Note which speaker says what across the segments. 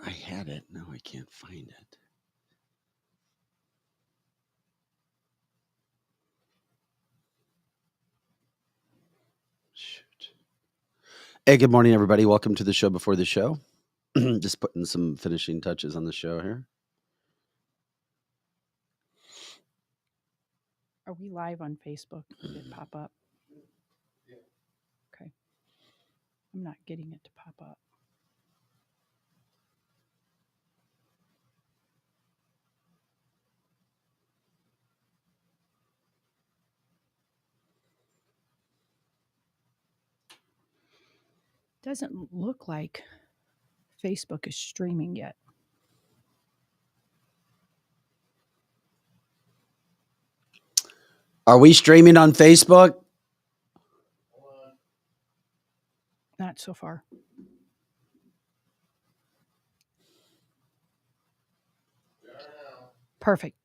Speaker 1: I had it. Now I can't find it. Shoot. Hey, good morning, everybody. Welcome to the show before the show. Just putting some finishing touches on the show here.
Speaker 2: Are we live on Facebook? Did it pop up?
Speaker 3: Yeah.
Speaker 2: Okay. I'm not getting it to pop up. Doesn't look like Facebook is streaming yet.
Speaker 1: Are we streaming on Facebook?
Speaker 2: Not so far. Perfect.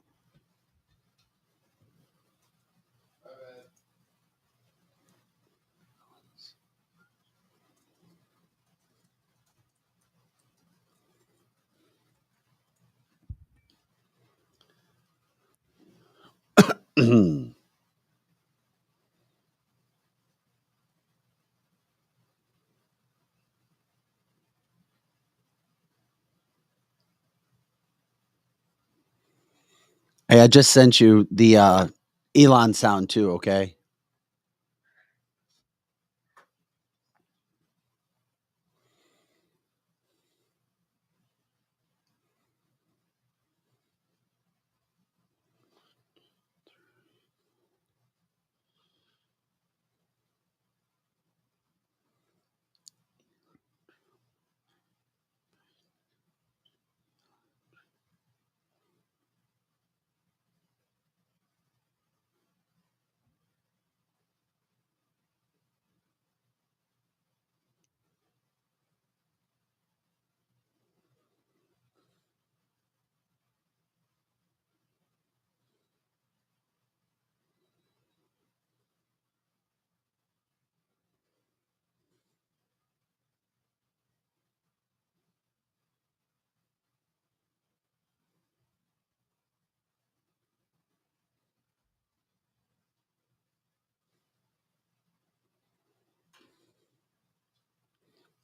Speaker 1: Hey, I just sent you the Elon sound too, okay?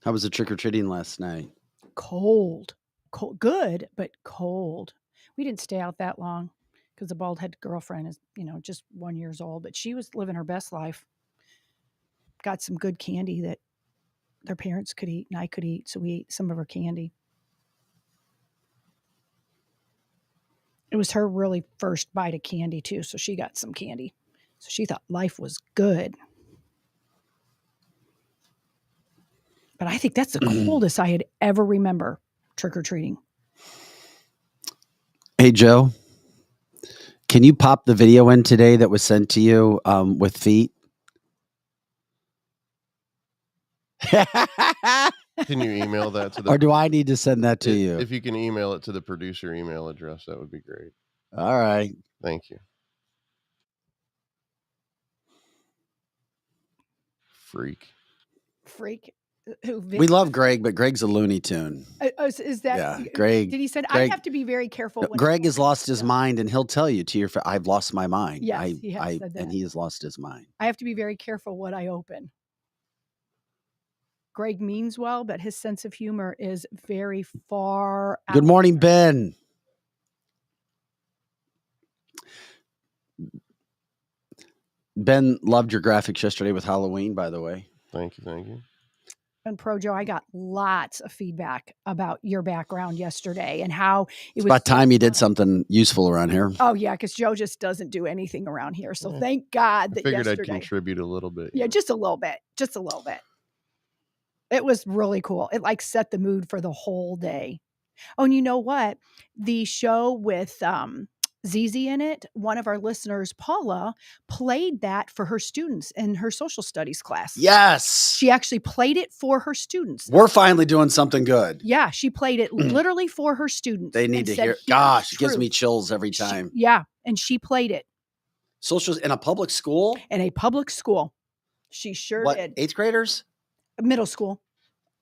Speaker 1: How was the trick or treating last night?
Speaker 2: Cold. Good, but cold. We didn't stay out that long because the bald-headed girlfriend is, just 1 year old, but she was living her best life. Got some good candy that their parents could eat and I could eat, so we ate some of her candy. It was her really first bite of candy too, so she got some candy. So she thought life was good. But I think that's the coldest I had ever remember trick-or-treating.
Speaker 1: Hey, Joe, can you pop the video in today that was sent to you with feet?
Speaker 3: Can you email that to the?
Speaker 1: Or do I need to send that to you?
Speaker 3: If you can email it to the producer email address, that would be great.
Speaker 1: All right.
Speaker 3: Thank you. Freak.
Speaker 1: We love Greg, but Greg's a Looney Tune.
Speaker 2: Is that?
Speaker 1: Yeah, Greg.
Speaker 2: Did he said
Speaker 1: Greg,
Speaker 2: I have to be very careful? When
Speaker 1: Greg has lost his mind, and he'll tell you to your. I've lost my mind.
Speaker 2: Yes, he has said that.
Speaker 1: And he has lost his mind.
Speaker 2: I have to be very careful what I open. Greg means well, but his sense of humor is very far out.
Speaker 1: Good morning, Ben. Ben loved your graphics yesterday with Halloween, by the way.
Speaker 3: Thank you.
Speaker 2: And Pro Joe, I got lots of feedback about your background yesterday and how
Speaker 1: it's about time you did something useful around here.
Speaker 2: Oh yeah, because Joe just doesn't do anything around here. So thank God that
Speaker 3: I figured
Speaker 2: yesterday,
Speaker 3: I'd contribute a little bit.
Speaker 2: Yeah, just a little bit. It was really cool. It like set the mood for the whole day. Oh, and you know what? The show with Zizi in it, one of our listeners, Paula, played that for her students in her social studies class.
Speaker 1: Yes.
Speaker 2: She actually played it for her students.
Speaker 1: We're finally doing something good.
Speaker 2: Yeah, she played it literally for her students.
Speaker 1: They need to hear. Gosh, it gives me chills every time.
Speaker 2: And she played it.
Speaker 1: Socials in a public school?
Speaker 2: In a public school. She sure did.
Speaker 1: 8th graders?
Speaker 2: Middle school.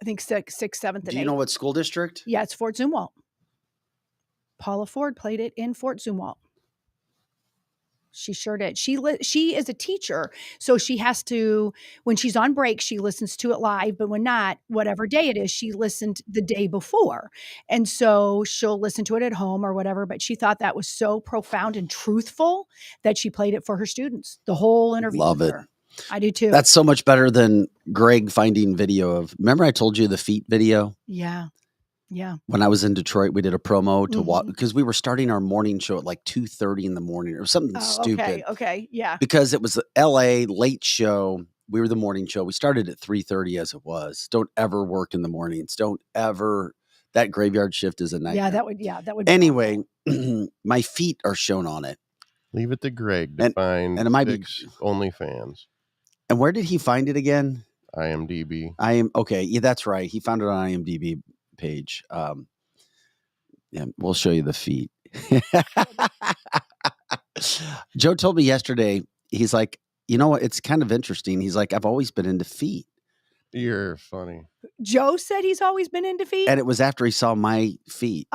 Speaker 2: I think 6th, 7th, and 8th.
Speaker 1: Do you know what school district?
Speaker 2: Yeah, it's Fort Zumwalt. Paula Ford played it in Fort Zumwalt. She sure did. She is a teacher, so she has to, when she's on break, she listens to it live, but when not, whatever day it is, she listened the day before. And so she'll listen to it at home or whatever, but she thought that was so profound and truthful that she played it for her students. The whole interview.
Speaker 1: Love
Speaker 2: with
Speaker 1: it.
Speaker 2: her. I do too.
Speaker 1: That's so much better than Greg finding video of, remember I told you the feet video?
Speaker 2: Yeah. Yeah.
Speaker 1: When I was in Detroit, we did a promo to watch
Speaker 2: Mhm.
Speaker 1: because we were starting our morning show at like 2:30 in the morning or something
Speaker 2: Oh,
Speaker 1: stupid.
Speaker 2: okay. Yeah.
Speaker 1: Because it was the LA late show. We were the morning show. We started at 3:30 as it was. Don't ever work in the mornings. Don't ever. That graveyard shift is a nightmare.
Speaker 2: Yeah, that would be
Speaker 1: Anyway,
Speaker 2: awful.
Speaker 1: my feet are shown on it.
Speaker 3: Leave it to Greg to
Speaker 1: And
Speaker 3: find
Speaker 1: it might be-
Speaker 3: Vic's OnlyFans.
Speaker 1: And where did he find it again?
Speaker 3: IMDb.
Speaker 1: Okay. Yeah, that's right. He found it on IMDb page. Yeah, we'll show you the feet. Joe told me yesterday, he's like, you know what? It's kind of interesting. He's like, I've always been into feet.
Speaker 3: You're funny.
Speaker 2: Joe said he's always been into feet.
Speaker 1: And it was after he saw my feet.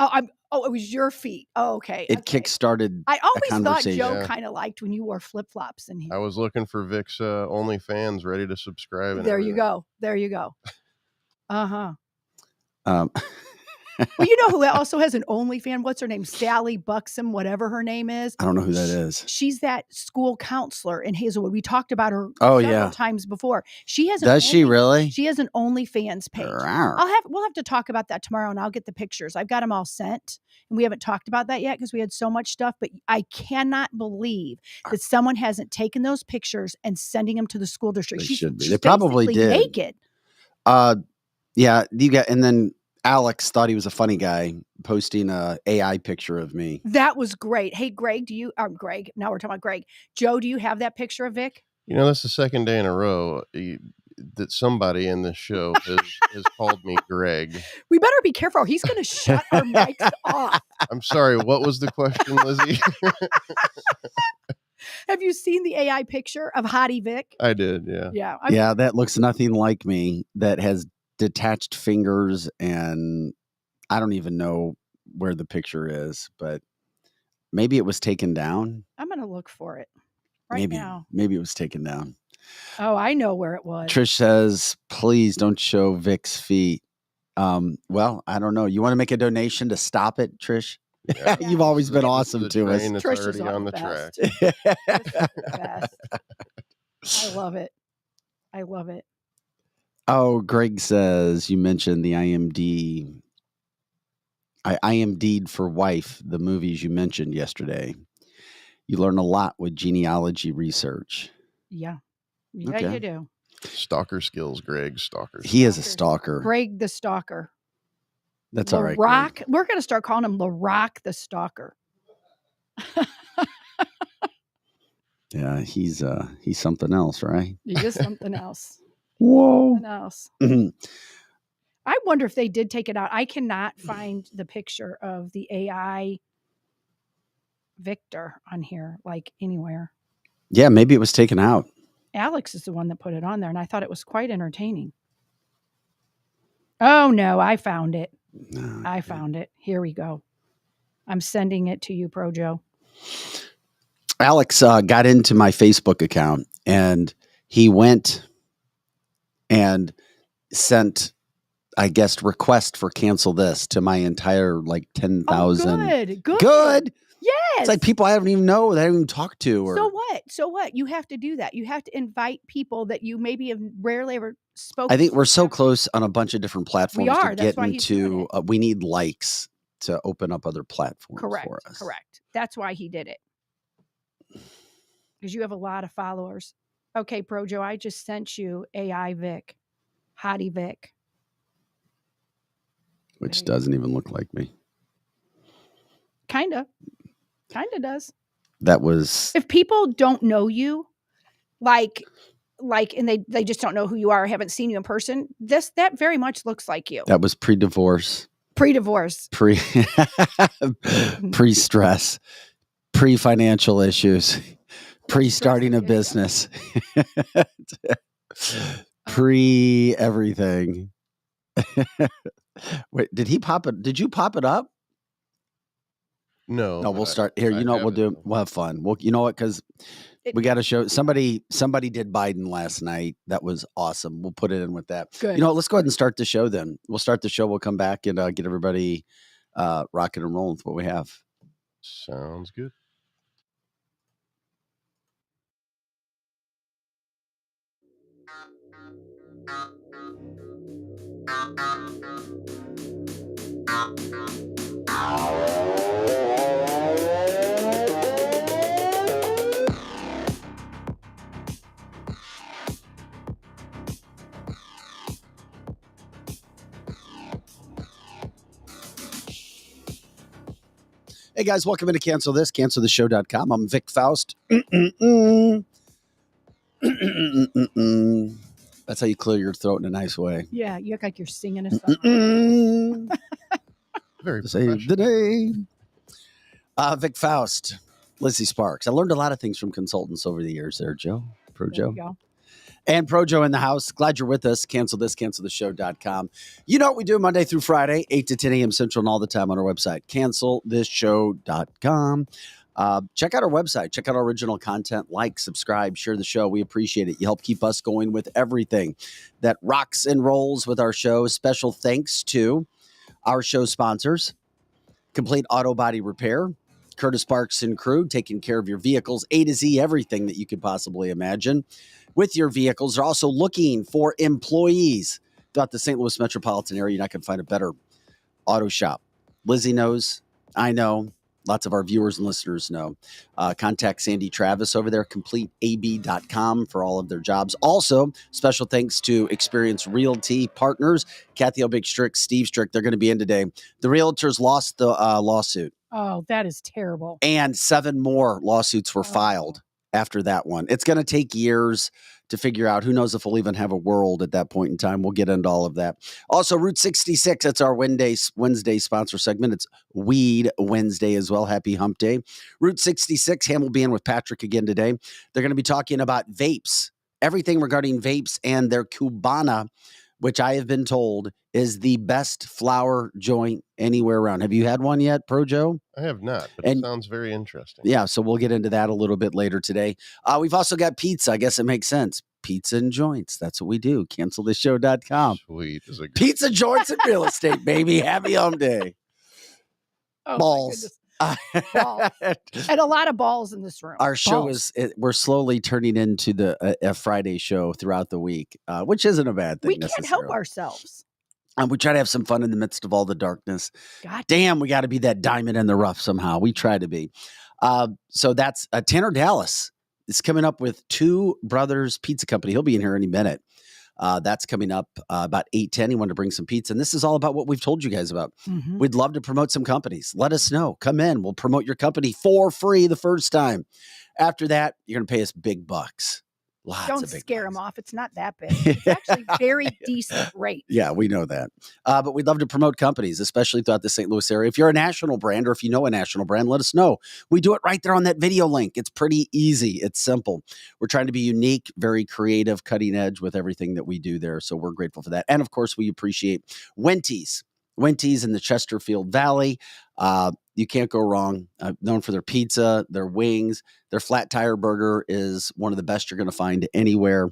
Speaker 2: Oh, it was your feet. Oh, okay.
Speaker 1: It
Speaker 2: Okay.
Speaker 1: kickstarted.
Speaker 2: I always thought
Speaker 1: conversation.
Speaker 2: Joe
Speaker 3: Yeah.
Speaker 2: kind of liked when you wore flip flops in here.
Speaker 3: I was looking for Vic's OnlyFans ready to subscribe. And
Speaker 2: There you
Speaker 3: everything.
Speaker 2: go. There you go. Uh-huh.
Speaker 1: Um,
Speaker 2: Well, you know who also has an OnlyFans? What's her name? Sally Buxom, whatever her name is.
Speaker 1: I don't know who that is.
Speaker 2: She's that school counselor in Hazelwood. We talked about her
Speaker 1: Oh,
Speaker 2: times before. She has.
Speaker 1: Does she really?
Speaker 2: She has an OnlyFans page.
Speaker 1: Rawr.
Speaker 2: We'll have to talk about that tomorrow, and I'll get the pictures. I've got them all sent, and we haven't talked about that yet because we had so much stuff. But I cannot believe that someone hasn't taken those pictures and sending them to the school district.
Speaker 1: They should be.
Speaker 2: She's
Speaker 1: They probably
Speaker 2: basically
Speaker 1: did.
Speaker 2: naked.
Speaker 1: Yeah, you got, and then Alex thought he was a funny guy posting a AI picture of me.
Speaker 2: That was great. Hey, Greg, Greg, now we're talking about Greg. Joe, do you have that picture of Vic?
Speaker 3: You know, that's the second day in a row that somebody in this show has called me Greg.
Speaker 2: We better be careful. He's going to shut our mics off.
Speaker 3: I'm sorry. What was the question, Lizzie?
Speaker 2: Have you seen the AI picture of Hottie Vic?
Speaker 3: I did. Yeah.
Speaker 2: Yeah.
Speaker 1: Yeah, that looks nothing like me. That has detached fingers, and I don't even know where the picture is, but maybe it was taken down.
Speaker 2: I'm going to look for it now.
Speaker 1: Maybe it was taken down.
Speaker 2: Oh, I know where it was.
Speaker 1: Trish says, please don't show Vic's feet. Well, I don't know. You want to make a donation to stop it, Trish?
Speaker 3: Yeah.
Speaker 1: You've always been
Speaker 3: This is
Speaker 1: awesome
Speaker 3: the
Speaker 1: to us.
Speaker 3: train that's
Speaker 2: Trish is
Speaker 3: already on the
Speaker 2: best.
Speaker 3: track.
Speaker 2: This is the best. I love it. I love it.
Speaker 1: Oh, Greg says you mentioned the IMD'd for Wife, the movies you mentioned yesterday. You learn a lot with genealogy research.
Speaker 2: Yeah. Yeah,
Speaker 1: Okay.
Speaker 2: you do.
Speaker 3: Stalker skills, Greg. Stalker.
Speaker 1: He is a stalker.
Speaker 2: Greg the Stalker.
Speaker 1: That's all right.
Speaker 2: Rock.
Speaker 1: Greg.
Speaker 2: We're going to start calling him LaRock the Stalker.
Speaker 1: Yeah, he's something else, right?
Speaker 2: He is something else.
Speaker 1: Whoa.
Speaker 2: Something else. I wonder if they did take it out. I cannot find the picture of the AI Victor on here, like anywhere.
Speaker 1: Yeah, maybe it was taken out.
Speaker 2: Alex is the one that put it on there, and I thought it was quite entertaining. Oh, no, I found it.
Speaker 1: No,
Speaker 2: I found it. Here we go. I'm sending it to you, Projo.
Speaker 1: Alex got into my Facebook account, and he went and sent, I guess, request for cancel this to my entire 10,000.
Speaker 2: Oh, good.
Speaker 1: Good.
Speaker 2: Yes.
Speaker 1: It's like people I don't even know, that I haven't even talked to. Or,
Speaker 2: So what? You have to do that. You have to invite people that you maybe have rarely ever spoken.
Speaker 1: I think we're so
Speaker 2: to.
Speaker 1: close on a bunch of different platforms
Speaker 2: We are.
Speaker 1: to
Speaker 2: That's
Speaker 1: get
Speaker 2: why he's doing
Speaker 1: into. We need likes to open up other platforms for us.
Speaker 2: Correct. That's why he did it. Because you have a lot of followers. Okay, Projo, I just sent you AI Vic, Hottie Vic.
Speaker 1: Which doesn't even look like me.
Speaker 2: Kinda does.
Speaker 1: That was.
Speaker 2: If people don't know you, like, and they just don't know who you are or haven't seen you in person, that very much looks like you.
Speaker 1: That was pre-divorce.
Speaker 2: Pre-divorce.
Speaker 1: Pre-stress. Pre-financial issues. Pre-starting a business. Pre-everything. Wait, did he pop it? Did you pop it up?
Speaker 3: No,
Speaker 1: No, we'll start here.
Speaker 3: I
Speaker 1: You know what we'll
Speaker 3: have it,
Speaker 1: do?
Speaker 3: though.
Speaker 1: We'll have fun. Well, you know what? Because we got to show somebody did Biden last night. That was awesome. We'll put it in with that.
Speaker 2: Good.
Speaker 1: You know what? Let's go ahead and start the show then. We'll start the show. We'll come back and get everybody rocking and rolling with what we have.
Speaker 3: Sounds good.
Speaker 1: Hey guys, welcome into canceltheshow.com. I'm Vic Faust. That's how you clear your throat in a nice way.
Speaker 2: Yeah, you look like you're singing a song.
Speaker 3: Very
Speaker 1: Save the day. Vic Faust, Lizzie Sparks. I learned a lot of things from consultants over the years there, Joe. Pro
Speaker 2: There
Speaker 1: Joe.
Speaker 2: you go.
Speaker 1: And Projo in the house. Glad you're with us. Canceltheshow.com. You know what we do Monday through Friday, 8 to 10 a.m. Central, and all the time on our website, cancelthisshow.com. Check out our website. Check out our original content. Like, subscribe, share the show. We appreciate it. You help keep us going with everything that rocks and rolls with our show. Special thanks to our show sponsors, Complete Auto Body Repair, Curtis Parks and Crew, taking care of your vehicles, A to Z, everything that you could possibly imagine with your vehicles. They're also looking for employees throughout the St. Louis metropolitan area. You're not going to find a better auto shop. Lizzie knows. I know. Lots of our viewers and listeners know. Contact Sandy Travis over there, CompleteAB.com for all of their jobs. Also, special thanks to Experience Realty Partners, Kathy Obig Strick, Steve Strick. They're going to be in today. The realtors lost the lawsuit.
Speaker 2: Oh, that is terrible.
Speaker 1: And 7 more lawsuits were filed after that one. It's going to take years to figure out. Who knows if we'll even have a world at that point in time. We'll get into all of that. Also, Route 66, that's our Wednesday sponsor segment. It's Weed Wednesday as well. Happy Hump Day. Route 66, Ham will be in with Patrick again today. They're going to be talking about vapes, everything regarding vapes and their Cubana, which I have been told is the best flower joint anywhere around. Have you had one yet, Projo?
Speaker 3: I have not, but it sounds very interesting.
Speaker 1: Yeah, so we'll get into that a little bit later today. We've also got pizza. I guess it makes sense. Pizza and joints. That's what we do. CancelTheShow.com.
Speaker 3: Sweet. Is a
Speaker 1: Pizza, joints, and real estate, baby. Happy Hump Day.
Speaker 2: Oh,
Speaker 1: Balls.
Speaker 2: Balls. And a lot of balls in this room.
Speaker 1: Our show we're slowly turning into a Friday show throughout the week, which isn't a bad thing.
Speaker 2: We can't help ourselves.
Speaker 1: We try to have some fun in the midst of all the darkness.
Speaker 2: God
Speaker 1: damn, we got to be that diamond in the rough somehow. We try to be. So that's Tanner Dallas is coming up with Two Brothers Pizza Company. He'll be in here any minute. That's coming up about 8:10. He wanted to bring some pizza. And this is all about what we've told you guys about.
Speaker 2: Mm-hmm.
Speaker 1: We'd love to promote some companies. Let us know. Come in. We'll promote your company for free the first time. After that, you're going to pay us big bucks.
Speaker 2: Don't scare them off. It's not that big. It's actually very decent rate.
Speaker 1: Yeah, we know that. But we'd love to promote companies, especially throughout the St. Louis area. If you're a national brand or if you know a national brand, let us know. We do it right there on that video link. It's pretty easy. It's simple. We're trying to be unique, very creative, cutting edge with everything that we do there. So we're grateful for that. And of course, we appreciate Wendy's in the Chesterfield Valley. You can't go wrong. Known for their pizza, their wings, their flat tire burger is one of the best you're going to find anywhere.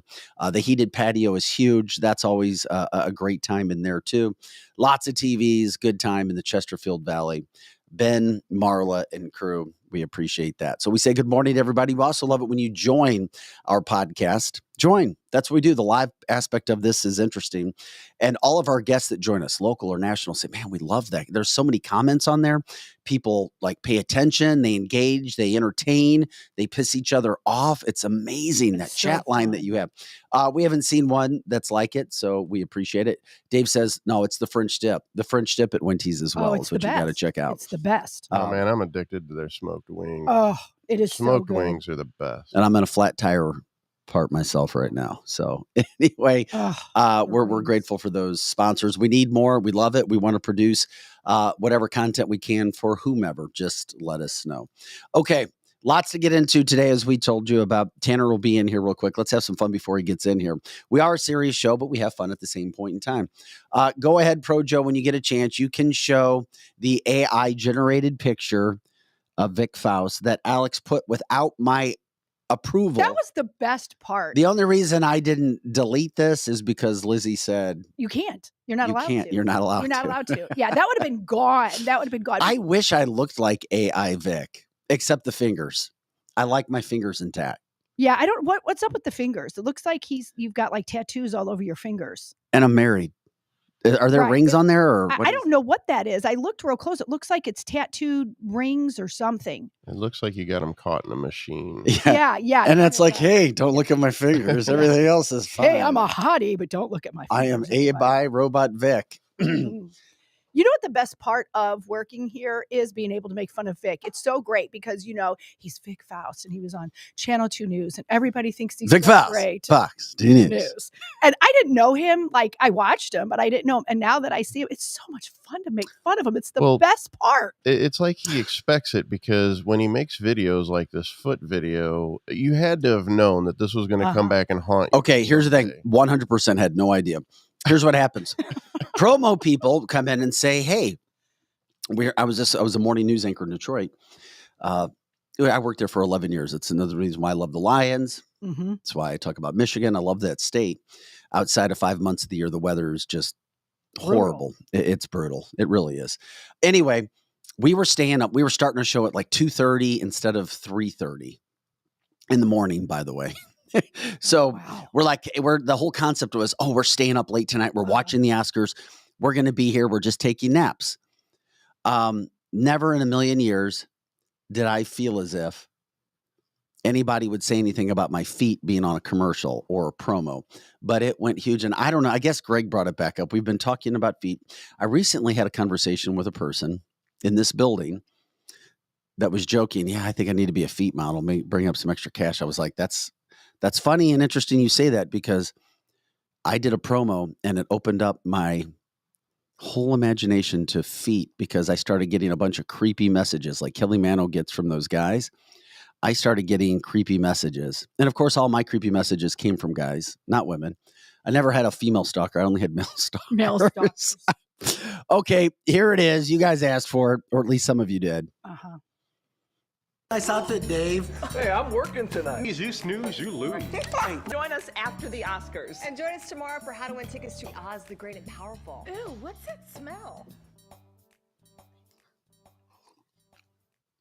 Speaker 1: The heated patio is huge. That's always a great time in there too. Lots of TVs, good time in the Chesterfield Valley. Ben, Marla, and crew, we appreciate that. So we say good morning to everybody. We also love it when you join our podcast. Join. That's what we do. The live aspect of this is interesting. And all of our guests that join us, local or national, say, man, we love that. There's so many comments on there. People pay attention, they engage, they entertain, they piss each other off. It's amazing, that chat line that you have. We haven't seen one that's like it, so we appreciate it. Dave says, no, it's the French dip. The French dip at Wendy's as well is what you got to check out.
Speaker 2: It's the best.
Speaker 3: Oh, man, I'm addicted to their smoked wings.
Speaker 2: Oh, it is
Speaker 3: smoked
Speaker 2: so good.
Speaker 3: wings are the best.
Speaker 1: And I'm in a flat tire part myself right now. So anyway, we're grateful for those sponsors. We need more. We love it. We want to produce whatever content we can for whomever. Just let us know. Okay. Lots to get into today, as we told you about. Tanner will be in here real quick. Let's have some fun before he gets in here. We are a serious show, but we have fun at the same point in time. Go ahead, Pro Joe, when you get a chance, you can show the AI-generated picture of Vic Faust that Alex put without my approval.
Speaker 2: That was the best part.
Speaker 1: The only reason I didn't delete this is because Lizzie said,
Speaker 2: you can't. You're not
Speaker 1: you
Speaker 2: allowed
Speaker 1: can't.
Speaker 2: to.
Speaker 1: You're not allowed
Speaker 2: You're not
Speaker 1: to.
Speaker 2: allowed to. Yeah, that would have been gone. That would have been gone.
Speaker 1: I wish I looked like AI Vic, except the fingers. I like my fingers intact.
Speaker 2: Yeah, I don't. What's up with the fingers? It looks like you've got like tattoos all over your fingers.
Speaker 1: And I'm married. Are there rings on there? Or
Speaker 2: I don't know what that is. I looked real close. It looks like it's tattooed rings or something.
Speaker 3: It looks like you got them caught in a machine.
Speaker 2: Yeah.
Speaker 1: And it's like, hey, don't look at my fingers. Everything else is fine.
Speaker 2: Hey, I'm a hottie, but don't look at my fingers.
Speaker 1: I am AI Robot Vic.
Speaker 2: You know what the best part of working here is? Being able to make fun of Vic. It's so great because, he's Vic Faust and he was on Channel 2 News and everybody thinks he's
Speaker 1: Vic
Speaker 2: so
Speaker 1: Faust,
Speaker 2: great.
Speaker 1: Fox News.
Speaker 2: And I didn't know him. Like, I watched him, but I didn't know him. And now that I see him, it's so much fun to make fun of him. It's the best part.
Speaker 3: It's like he expects it, because when he makes videos like this foot video, you had to have known that this was going to come back and haunt you.
Speaker 1: Okay, here's the thing. 100% had no idea. Here's what happens. Promo people come in and say, hey, I was a morning news anchor in Detroit. I worked there for 11 years. It's another reason why I love the Lions.
Speaker 2: Mm-hmm.
Speaker 1: That's why I talk about Michigan. I love that state. Outside of 5 months of the year, the weather is just horrible. It's brutal. It really is. Anyway, we were staying up. We were starting a show at like 2:30 instead of 3:30 in the morning, by the way. So we're like, the whole concept was, we're staying up late tonight. We're watching the Oscars. We're going to be here. We're just taking naps. Never in a million years did I feel as if anybody would say anything about my feet being on a commercial or a promo, but it went huge. And I don't know, I guess Greg brought it back up. We've been talking about feet. I recently had a conversation with a person in this building that was joking. Yeah, I think I need to be a feet model, maybe bring up some extra cash. I was like, that's funny and interesting you say that, because I did a promo and it opened up my whole imagination to feet, because I started getting a bunch of creepy messages like Kelly Mano gets from those guys. I started getting creepy messages. And of course, all my creepy messages came from guys, not women. I never had a female stalker. I only had male stalkers.
Speaker 2: Male stalkers.
Speaker 1: Okay, here it is. You guys asked for it, or at least some of you did.
Speaker 2: Uh-huh.
Speaker 4: Nice outfit, Dave.
Speaker 5: Hey, I'm working tonight.
Speaker 6: You snooze, you lose.
Speaker 7: Join us after the Oscars.
Speaker 8: And join us tomorrow for how to win tickets to Oz the Great and Powerful.
Speaker 7: Ew, what's that smell?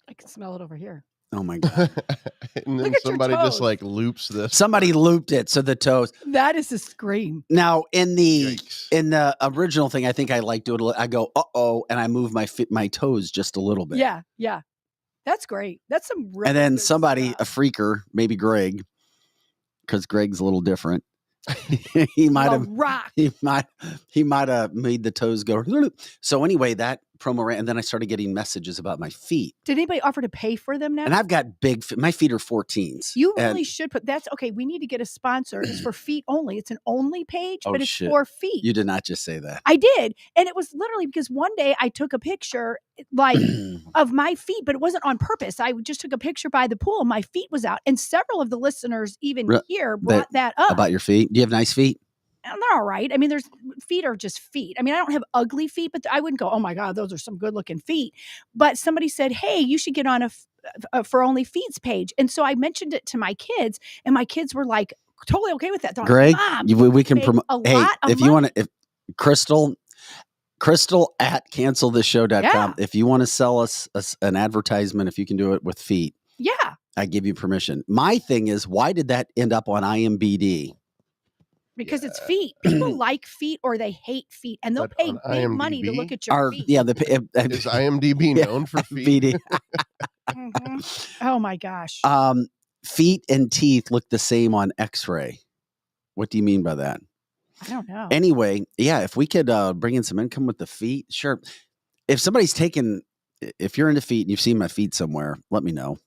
Speaker 2: I can smell it over here.
Speaker 1: Oh my God.
Speaker 3: And then
Speaker 2: Look at your
Speaker 3: somebody just
Speaker 2: toes.
Speaker 3: like loops this.
Speaker 1: Somebody looped it. So the toes.
Speaker 2: That is a scream.
Speaker 1: Now in the
Speaker 3: Yikes.
Speaker 1: original thing, I think I like do it. I go, and I move my toes just a little bit.
Speaker 2: Yeah. That's great. That's some really
Speaker 1: And then
Speaker 2: good
Speaker 1: somebody,
Speaker 2: stuff.
Speaker 1: a freaker, maybe Greg, because Greg's a little different. he might have
Speaker 2: rock.
Speaker 1: he might have made the toes go. So anyway, that promo ran, and then I started getting messages about my feet.
Speaker 2: Did anybody offer to pay for them now?
Speaker 1: And I've got big feet. My feet are 14s.
Speaker 2: You
Speaker 1: And-
Speaker 2: really should put that's okay. We need to get a sponsor. It's for feet only. It's an only page,
Speaker 1: Oh,
Speaker 2: but it's
Speaker 1: shit.
Speaker 2: for feet.
Speaker 1: You did not just say that.
Speaker 2: I did. And it was literally because one day I took a picture like of my feet, but it wasn't on purpose. I just took a picture by the pool and my feet was out. And several of the listeners even here brought that up.
Speaker 1: About your feet? Do you have nice feet?
Speaker 2: And they're all right. I mean, feet are just feet. I mean, I don't have ugly feet, but I wouldn't go, oh my God, those are some good looking feet. But somebody said, hey, you should get on a for only feet's page. And so I mentioned it to my kids and my kids were like totally okay with that. They're
Speaker 1: Greg,
Speaker 2: like,
Speaker 1: we can
Speaker 2: make
Speaker 1: promote.
Speaker 2: a
Speaker 1: Hey,
Speaker 2: lot of
Speaker 1: if you want
Speaker 2: money.
Speaker 1: to, if Crystal at cancelthisshow.com.
Speaker 2: Yeah.
Speaker 1: If you want to sell us an advertisement, if you can do it with feet,
Speaker 2: Yeah.
Speaker 1: I give you permission. My thing is, why did that end up on IMBD?
Speaker 2: Because it's feet. People like feet or they hate feet, and they'll
Speaker 3: But
Speaker 2: pay
Speaker 3: on
Speaker 2: big money to
Speaker 3: IMDb?
Speaker 2: look at your feet.
Speaker 3: Is IMDb known for feet?
Speaker 1: BD.
Speaker 2: Mhm. Oh my gosh.
Speaker 1: Feet and teeth look the same on X-ray. What do you mean by that?
Speaker 2: I don't know.
Speaker 1: Anyway, yeah, if we could bring in some income with the feet, sure. If somebody's if you're into feet and you've seen my feet somewhere, let me know.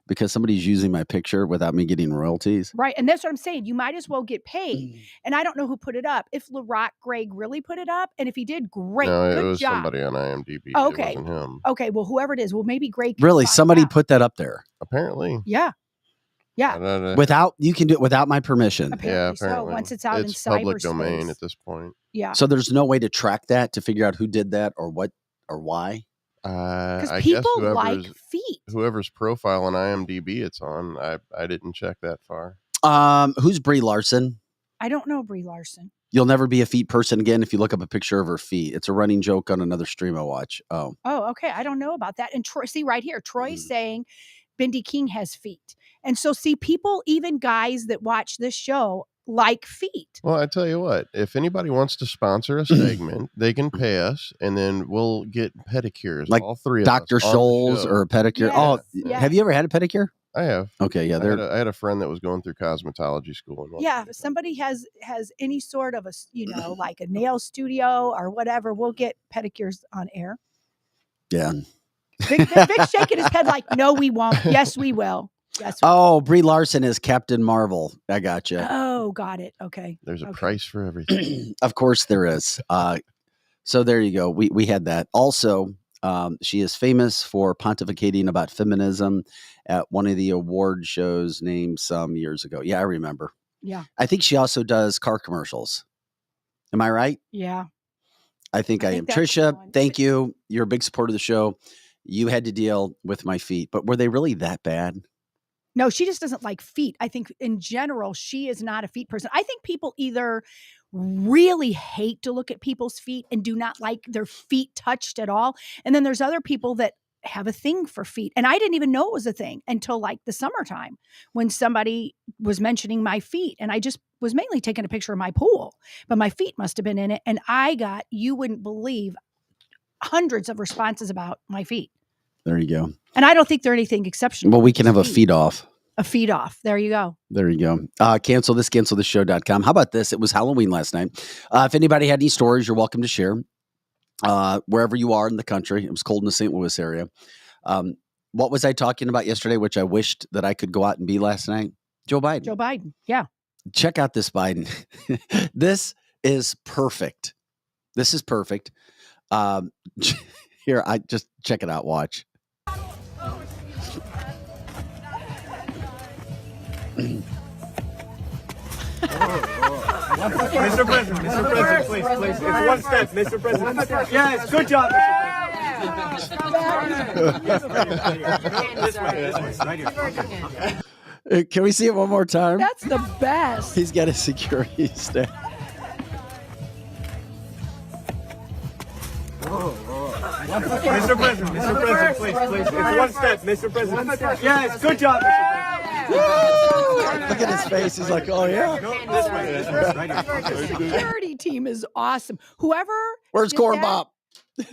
Speaker 1: because somebody's using my picture without me getting royalties.
Speaker 2: Right. And that's what I'm saying. You might as well get paid. And I don't know who put it up. If LaRock Greg really put it up, and if he did, great.
Speaker 3: No,
Speaker 2: Good
Speaker 3: it was
Speaker 2: job.
Speaker 3: somebody on IMDb.
Speaker 2: Oh, okay.
Speaker 3: It wasn't him.
Speaker 2: Okay. Well, whoever it is, well, maybe Greg. Can
Speaker 1: Really,
Speaker 2: find
Speaker 1: somebody
Speaker 2: out.
Speaker 1: put that up there
Speaker 3: Apparently.
Speaker 2: Yeah. Yeah.
Speaker 1: without you can do it without my permission.
Speaker 2: Apparently,
Speaker 3: apparently.
Speaker 2: so. Once it's out in
Speaker 3: public
Speaker 2: cyberspace.
Speaker 3: domain at this point.
Speaker 2: Yeah.
Speaker 1: So there's no way to track that to figure out who did that or what or why.
Speaker 2: Because
Speaker 3: I
Speaker 2: people
Speaker 3: guess
Speaker 2: like feet.
Speaker 3: whoever's profile on IMDb it's on. I didn't check that far.
Speaker 1: Who's Brie Larson?
Speaker 2: I don't know Brie Larson.
Speaker 1: You'll never be a feet person again if you look up a picture of her feet. It's a running joke on another stream I watch. Oh,
Speaker 2: okay. I don't know about that. And Troy, see right here, Troy's saying Bindi King has feet. And so see, people, even guys that watch this show, like feet.
Speaker 3: Well, I tell you what, if anybody wants to sponsor a segment, they can pay us, and then we'll get pedicures.
Speaker 1: Like
Speaker 3: all three of
Speaker 1: Dr.
Speaker 3: us on the
Speaker 1: Scholl's
Speaker 3: show.
Speaker 1: or a pedicure.
Speaker 2: Yes,
Speaker 1: Oh,
Speaker 2: yes.
Speaker 1: have you ever had a pedicure?
Speaker 3: I have.
Speaker 1: Okay, yeah,
Speaker 3: I had a friend that was going through cosmetology school. And
Speaker 2: Yeah, if somebody has any sort of a, like a nail studio or whatever, we'll get pedicures on air.
Speaker 1: Yeah.
Speaker 2: Vic's shaking his head like, no, we won't. Yes, we will. Yes.
Speaker 1: Oh, Brie Larson is Captain Marvel. I got you.
Speaker 2: Oh, got it. Okay.
Speaker 3: There's a price for everything.
Speaker 1: Of course there is. So there you go. We had that. Also, she is famous for pontificating about feminism at one of the award shows named some years ago. Yeah, I remember.
Speaker 2: Yeah.
Speaker 1: I think she also does car commercials. Am I right?
Speaker 2: Yeah.
Speaker 1: I think I am.
Speaker 2: that's the
Speaker 1: Trisha,
Speaker 2: one.
Speaker 1: thank you. You're a big supporter of the show. You had to deal with my feet, but were they really that bad?
Speaker 2: No, she just doesn't like feet. I think in general, she is not a feet person. I think people either really hate to look at people's feet and do not like their feet touched at all. And then there's other people that have a thing for feet. And I didn't even know it was a thing until like the summertime when somebody was mentioning my feet. And I just was mainly taking a picture of my pool, but my feet must have been in it. And I got, you wouldn't believe, hundreds of responses about my feet.
Speaker 1: There you go.
Speaker 2: And I don't think they're anything exceptional.
Speaker 1: Well, we can have a feed off.
Speaker 2: A feed off. There you go.
Speaker 1: There you go. Cancelthisshow.com. How about this? It was Halloween last night. If anybody had any stories, you're welcome to share. Wherever you are in the country. It was cold in the St. Louis area. What was I talking about yesterday, which I wished that I could go out and be last night? Joe Biden.
Speaker 2: Joe Biden. Yeah.
Speaker 1: Check out this Biden. This is perfect. This is perfect. Here, I just check it out. Watch.
Speaker 5: Mr. President, please. It's one step, Mr. President. Yes, good job, Mr. President.
Speaker 1: Can we see it one more time?
Speaker 2: That's the best.
Speaker 1: He's got a security staff.
Speaker 5: Mr. President, please. It's one step, Mr. President. Yes, good job, Mr. President.
Speaker 1: Look at his face. He's like, oh, yeah.
Speaker 5: No, this way.
Speaker 2: The security team is awesome. Whoever.
Speaker 1: Where's
Speaker 2: did
Speaker 1: Corn
Speaker 2: that,
Speaker 1: Bob?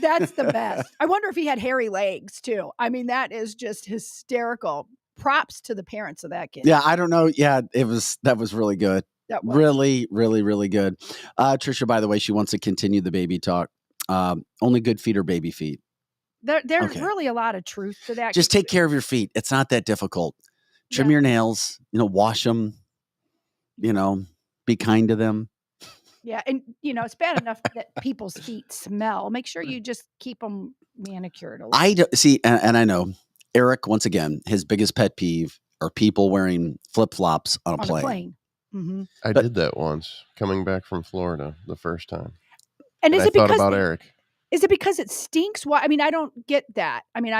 Speaker 2: That's the best. I wonder if he had hairy legs too. I mean, that is just hysterical. Props to the parents of that kid.
Speaker 1: Yeah, I don't know. Yeah, that was really good.
Speaker 2: That was.
Speaker 1: Really, really, really good. Trisha, by the way, she wants to continue the baby talk. Only good feet are baby feet.
Speaker 2: There's
Speaker 1: Okay.
Speaker 2: really a lot of truth to that.
Speaker 1: Just take care of your feet. It's not that difficult. Trim your nails, wash them, be kind to them.
Speaker 2: Yeah. And, it's bad enough that people's feet smell. Make sure you just keep them manicured a little.
Speaker 1: I don't see, and I know Eric, once again, his biggest pet peeve are people wearing flip-flops on a plane.
Speaker 2: Mm-hmm.
Speaker 3: I did that once coming back from Florida the first time.
Speaker 2: And is
Speaker 3: I
Speaker 2: it
Speaker 3: thought
Speaker 2: because
Speaker 3: about Eric.
Speaker 2: Is it because it stinks? Why? I mean, I don't get that. I mean,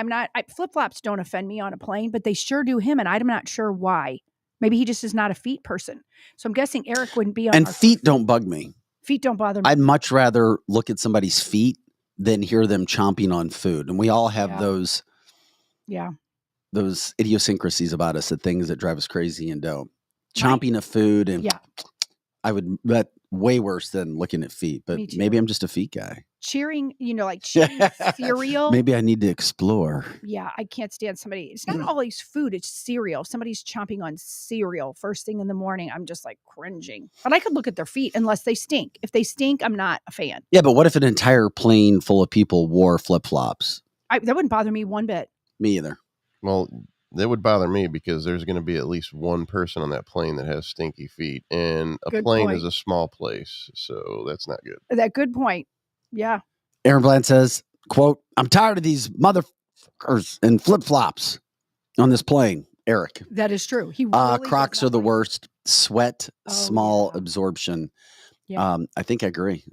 Speaker 2: flip-flops don't offend me on a plane, but they sure do him. And I'm not sure why. Maybe he just is not a feet person. So I'm guessing Eric wouldn't be on.
Speaker 1: And feet don't bug me.
Speaker 2: Feet don't bother me.
Speaker 1: I'd much rather look at somebody's feet than hear them chomping on food. And we all have those idiosyncrasies about us, the things that drive us crazy and don't. Chomping of food and I would that way worse than looking at feet, but maybe I'm just a feet guy.
Speaker 2: Cheering, like cheering cereal.
Speaker 1: Maybe I need to explore.
Speaker 2: Yeah, I can't stand somebody. It's not always food, it's cereal. If somebody's chomping on cereal first thing in the morning, I'm just like cringing. But I could look at their feet unless they stink. If they stink, I'm not a fan.
Speaker 1: Yeah, but what if an entire plane full of people wore flip-flops?
Speaker 2: That wouldn't bother me one bit.
Speaker 1: Me either.
Speaker 3: Well, That would bother me because there's going to be at least one person on that plane that has stinky feet, and a
Speaker 2: Good
Speaker 3: plane
Speaker 2: point.
Speaker 3: is a small place, so that's not good.
Speaker 2: That good point. Yeah.
Speaker 1: Aaron Bland says, quote, I'm tired of these motherfuckers in flip-flops on this plane, Eric.
Speaker 2: That is true. He really
Speaker 1: Crocs
Speaker 2: does
Speaker 1: are the
Speaker 2: not like-
Speaker 1: worst. Sweat,
Speaker 2: Oh,
Speaker 1: small
Speaker 2: yeah.
Speaker 1: absorption.
Speaker 2: Yeah.
Speaker 1: I think I agree.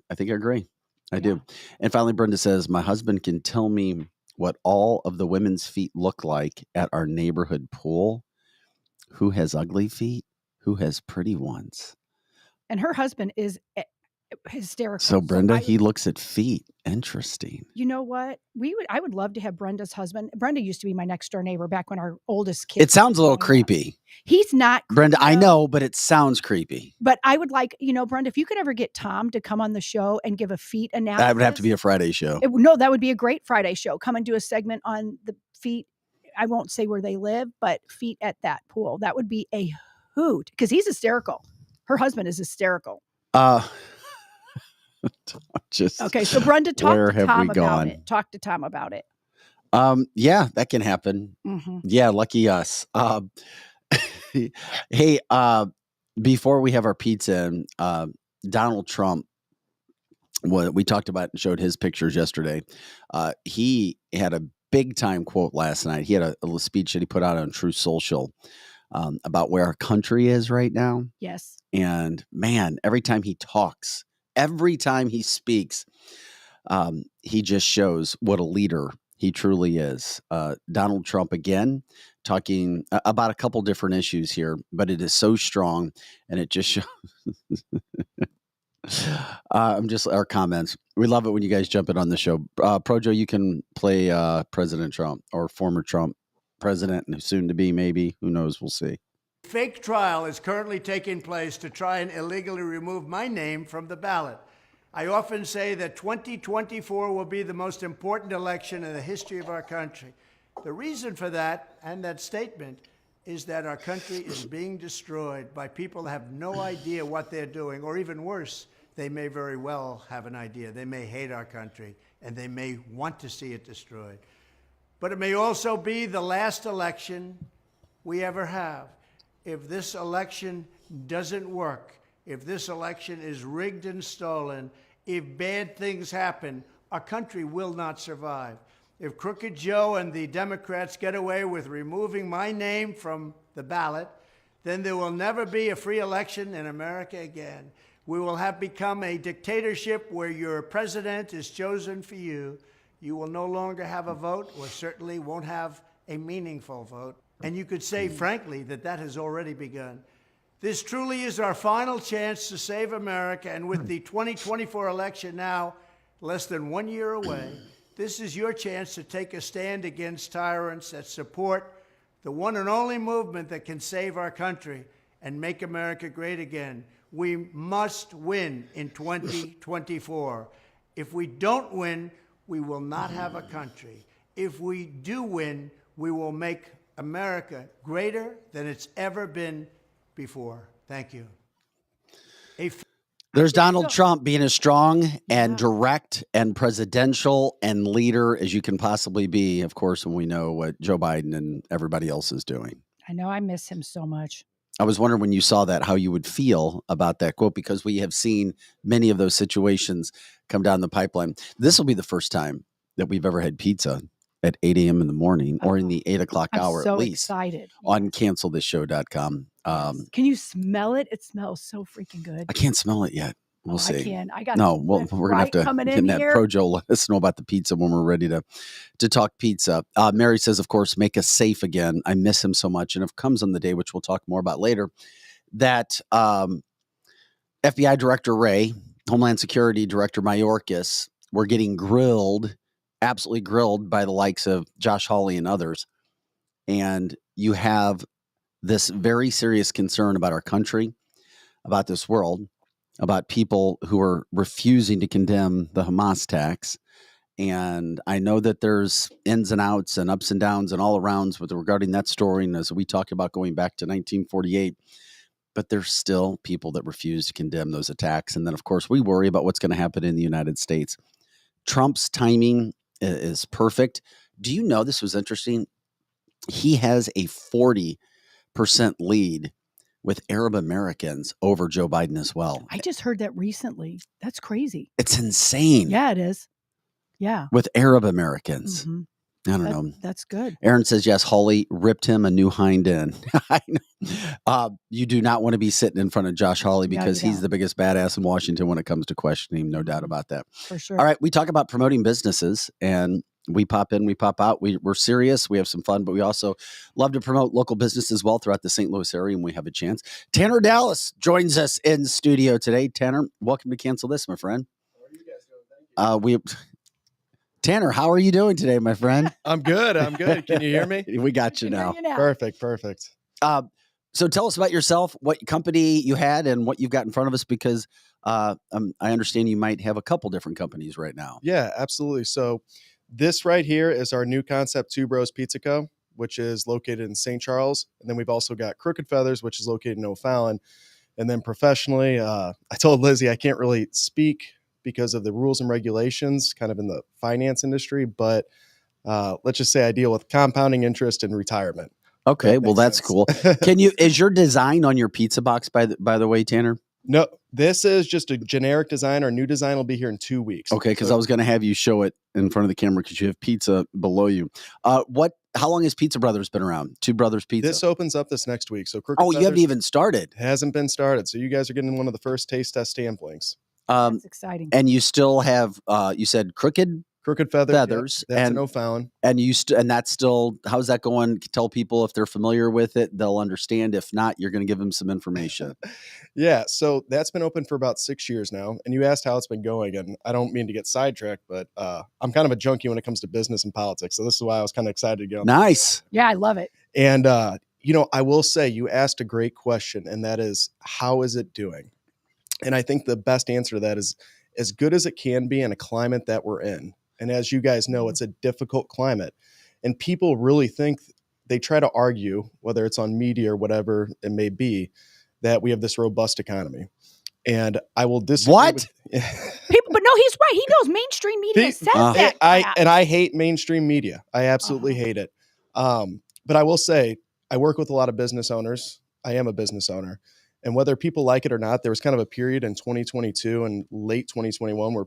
Speaker 1: I do. And finally, Brenda says, my husband can tell me what all of the women's feet look like at our neighborhood pool. Who has ugly feet? Who has pretty ones?
Speaker 2: And her husband is hysterical.
Speaker 1: So Brenda, he looks at feet. Interesting.
Speaker 2: You know what? I would love to have Brenda's husband. Brenda used to be my next door neighbor back when our oldest kid.
Speaker 1: It sounds a little
Speaker 2: growing up.
Speaker 1: creepy.
Speaker 2: He's not
Speaker 1: Brenda, I
Speaker 2: creepy,
Speaker 1: know, but it sounds creepy.
Speaker 2: But I would like, Brenda, if you could ever get Tom to come on the show and give a feet analysis.
Speaker 1: That would have to be a Friday show.
Speaker 2: No, that would be a great Friday show. Come and do a segment on the feet. I won't say where they live, but feet at that pool. That would be a hoot because he's hysterical. Her husband is hysterical. Okay, so Brenda, talk to Tom about it. Talk to Tom about it.
Speaker 1: Yeah, that can happen.
Speaker 2: Mm-hmm.
Speaker 1: Yeah, lucky us. Hey, before we have our pizza in, Donald Trump, what we talked about and showed his pictures yesterday. He had a big time quote last night. He had a little speech that he put out on True Social about where our country is right now.
Speaker 2: Yes.
Speaker 1: And man, every time he talks, every time he speaks, he just shows what a leader he truly is. Donald Trump, again, talking about a couple different issues here, but it is so strong and it just shows. Our comments. We love it when you guys jump in on the show. Projo, you can play President Trump or former Trump president and soon to be, maybe. Who knows? We'll see.
Speaker 4: Fake trial is currently taking place to try and illegally remove my name from the ballot. I often say that 2024 will be the most important election in the history of our country. The reason for that and that statement is that our country is being destroyed by people that have no idea what they're doing, or even worse, they may very well have an idea. They may hate our country, and they may want to see it destroyed. But it may also be the last election we ever have. If this election doesn't work, if this election is rigged and stolen, if bad things happen, our country will not survive. If Crooked Joe and the Democrats get away with removing my name from the ballot, then there will never be a free election in America again. We will have become a dictatorship where your president is chosen for you. You will no longer have a vote, or certainly won't have a meaningful vote. And you could say, frankly, that that has already begun. This truly is our final chance to save America, and with the 2024 election now less than 1 year away, this is your chance to take a stand against tyrants that support the one and only movement that can save our country and make America great again. We must win in 2024. If we don't win, we will not have a country. If we do win, we will make America greater than it's ever been before. Thank you.
Speaker 1: There's Donald Trump being as strong and direct and presidential and leader as you can possibly be, of course, when we know what Joe Biden and everybody else is doing.
Speaker 2: I know. I miss him so much.
Speaker 1: I was wondering when you saw that, how you would feel about that quote, because we have seen many of those situations come down the pipeline. This will be the first time that we've ever had pizza at 8 a.m. in the morning or in the 8 o'clock hour,
Speaker 2: so
Speaker 1: at least,
Speaker 2: excited.
Speaker 1: on cancelthisshow.com.
Speaker 2: Can you smell it? It smells so freaking good.
Speaker 1: I can't smell it yet. We'll see.
Speaker 2: I can. I got
Speaker 1: we're gonna have to
Speaker 2: coming
Speaker 1: get
Speaker 2: in
Speaker 1: that
Speaker 2: here.
Speaker 1: Projo. Let us know about the pizza when we're ready to talk pizza. Mary says, of course, make us safe again. I miss him so much, and it comes on the day, which we'll talk more about later, that FBI Director Wray, Homeland Security Director Mayorkas were getting grilled, absolutely grilled by the likes of Josh Hawley and others, and you have this very serious concern about our country, about this world, about people who are refusing to condemn the Hamas attacks. And I know that there's ins and outs and ups and downs and all arounds with regarding that story. And as we talked about going back to 1948, but there's still people that refuse to condemn those attacks. And then, of course, we worry about what's going to happen in the United States. Trump's timing is perfect. Do you know, this was interesting? he has a 40% lead with Arab Americans over Joe Biden as well.
Speaker 2: I just heard that recently. That's crazy.
Speaker 1: It's insane.
Speaker 2: Yeah, it is. Yeah.
Speaker 1: With Arab Americans.
Speaker 2: Mhm.
Speaker 1: I don't know.
Speaker 2: That's good.
Speaker 1: Aaron says, yes, Hawley ripped him a new hind end. I know. You do not want to be sitting in front of Josh Hawley because he's the biggest badass in Washington when it comes to questioning him. No doubt about that.
Speaker 2: For sure.
Speaker 1: All right. We talk about promoting businesses and we pop in, we pop out. We're serious. We have some fun, but we also love to promote local business as well throughout the St. Louis area when we have a chance. Tanner Dallas joins us in studio today. Tanner, welcome to Cancel This, my friend.
Speaker 6: How are you guys doing?
Speaker 1: Tanner, how are you doing today, my friend?
Speaker 6: I'm good. I'm good. Can you hear me?
Speaker 1: We got you now.
Speaker 6: Perfect. Perfect.
Speaker 1: So tell us about yourself, what company you had and what you've got in front of us, because I understand you might have a couple different companies right now.
Speaker 6: Yeah, absolutely. So this right here is our new concept, Two Bros Pizza Co., which is located in St. Charles. And then we've also got Crooked Feathers, which is located in O'Fallon. And then professionally, I told Lizzie I can't really speak because of the rules and regulations kind of in the finance industry, but let's just say I deal with compounding interest and retirement.
Speaker 1: Okay, well that's cool. Is your design on your pizza box by the way, Tanner?
Speaker 6: No, this is just a generic design. Our new design will be here in 2 weeks.
Speaker 1: Okay, because I was going to have you show it in front of the camera because you have pizza below you. How long has Pizza Brothers been around? Two Brothers Pizza.
Speaker 6: This opens up this next week. So
Speaker 1: you haven't even started.
Speaker 6: Hasn't been started. So you guys are getting one of the first taste test samplings.
Speaker 2: That's exciting.
Speaker 1: And you still have, you said Crooked
Speaker 6: Feathers. That's in O'Fallon.
Speaker 1: And and that's still, how's that going? Tell people if they're familiar with it, they'll understand. If not, you're going to give them some information.
Speaker 6: Yeah. So that's been open for about 6 years now. And you asked how it's been going. And I don't mean to get sidetracked, but I'm kind of a junkie when it comes to business and politics. So this is why I was kind of excited to get on.
Speaker 1: Nice.
Speaker 2: Yeah, I love it.
Speaker 6: And, I will say you asked a great question, and that is, how is it doing? And I think the best answer to that is as good as it can be in a climate that we're in. And as you guys know, it's a difficult climate. And people really think, they try to argue, whether it's on media or whatever it may be, that we have this robust economy. And I will disagree.
Speaker 1: What?
Speaker 2: People, but no, he's right. He knows mainstream media says that.
Speaker 6: I hate mainstream media. I absolutely hate it. But I will say, I work with a lot of business owners. I am a business owner. And whether people like it or not, there was kind of a period in 2022 and late 2021 where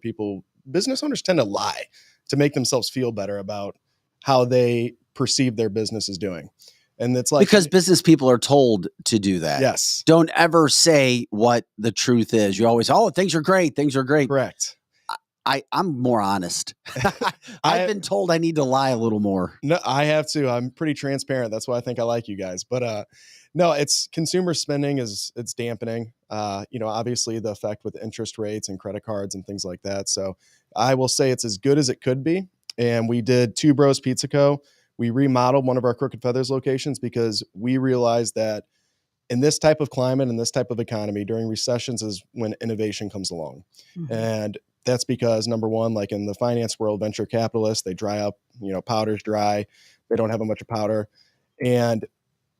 Speaker 6: business owners tend to lie to make themselves feel better about how they perceive their business is doing. And it's like,
Speaker 1: because business people are told to do that.
Speaker 6: Yes.
Speaker 1: Don't ever say what the truth is. You always, things are great. Things are great.
Speaker 6: Correct.
Speaker 1: I'm more honest. I've been told I need to lie a little more.
Speaker 6: No, I have to. I'm pretty transparent. That's why I think I like you guys. But no, it's consumer spending it's dampening. Obviously the effect with interest rates and credit cards and things like that. So I will say it's as good as it could be. And we did Two Bros Pizza Co. We remodeled one of our Crooked Feathers locations because we realized that in this type of climate and this type of economy, during recessions is when innovation comes along. Mm-hmm. And that's because, number one, like in the finance world, venture capitalists, they dry up, powder's dry. They don't have a much of powder. And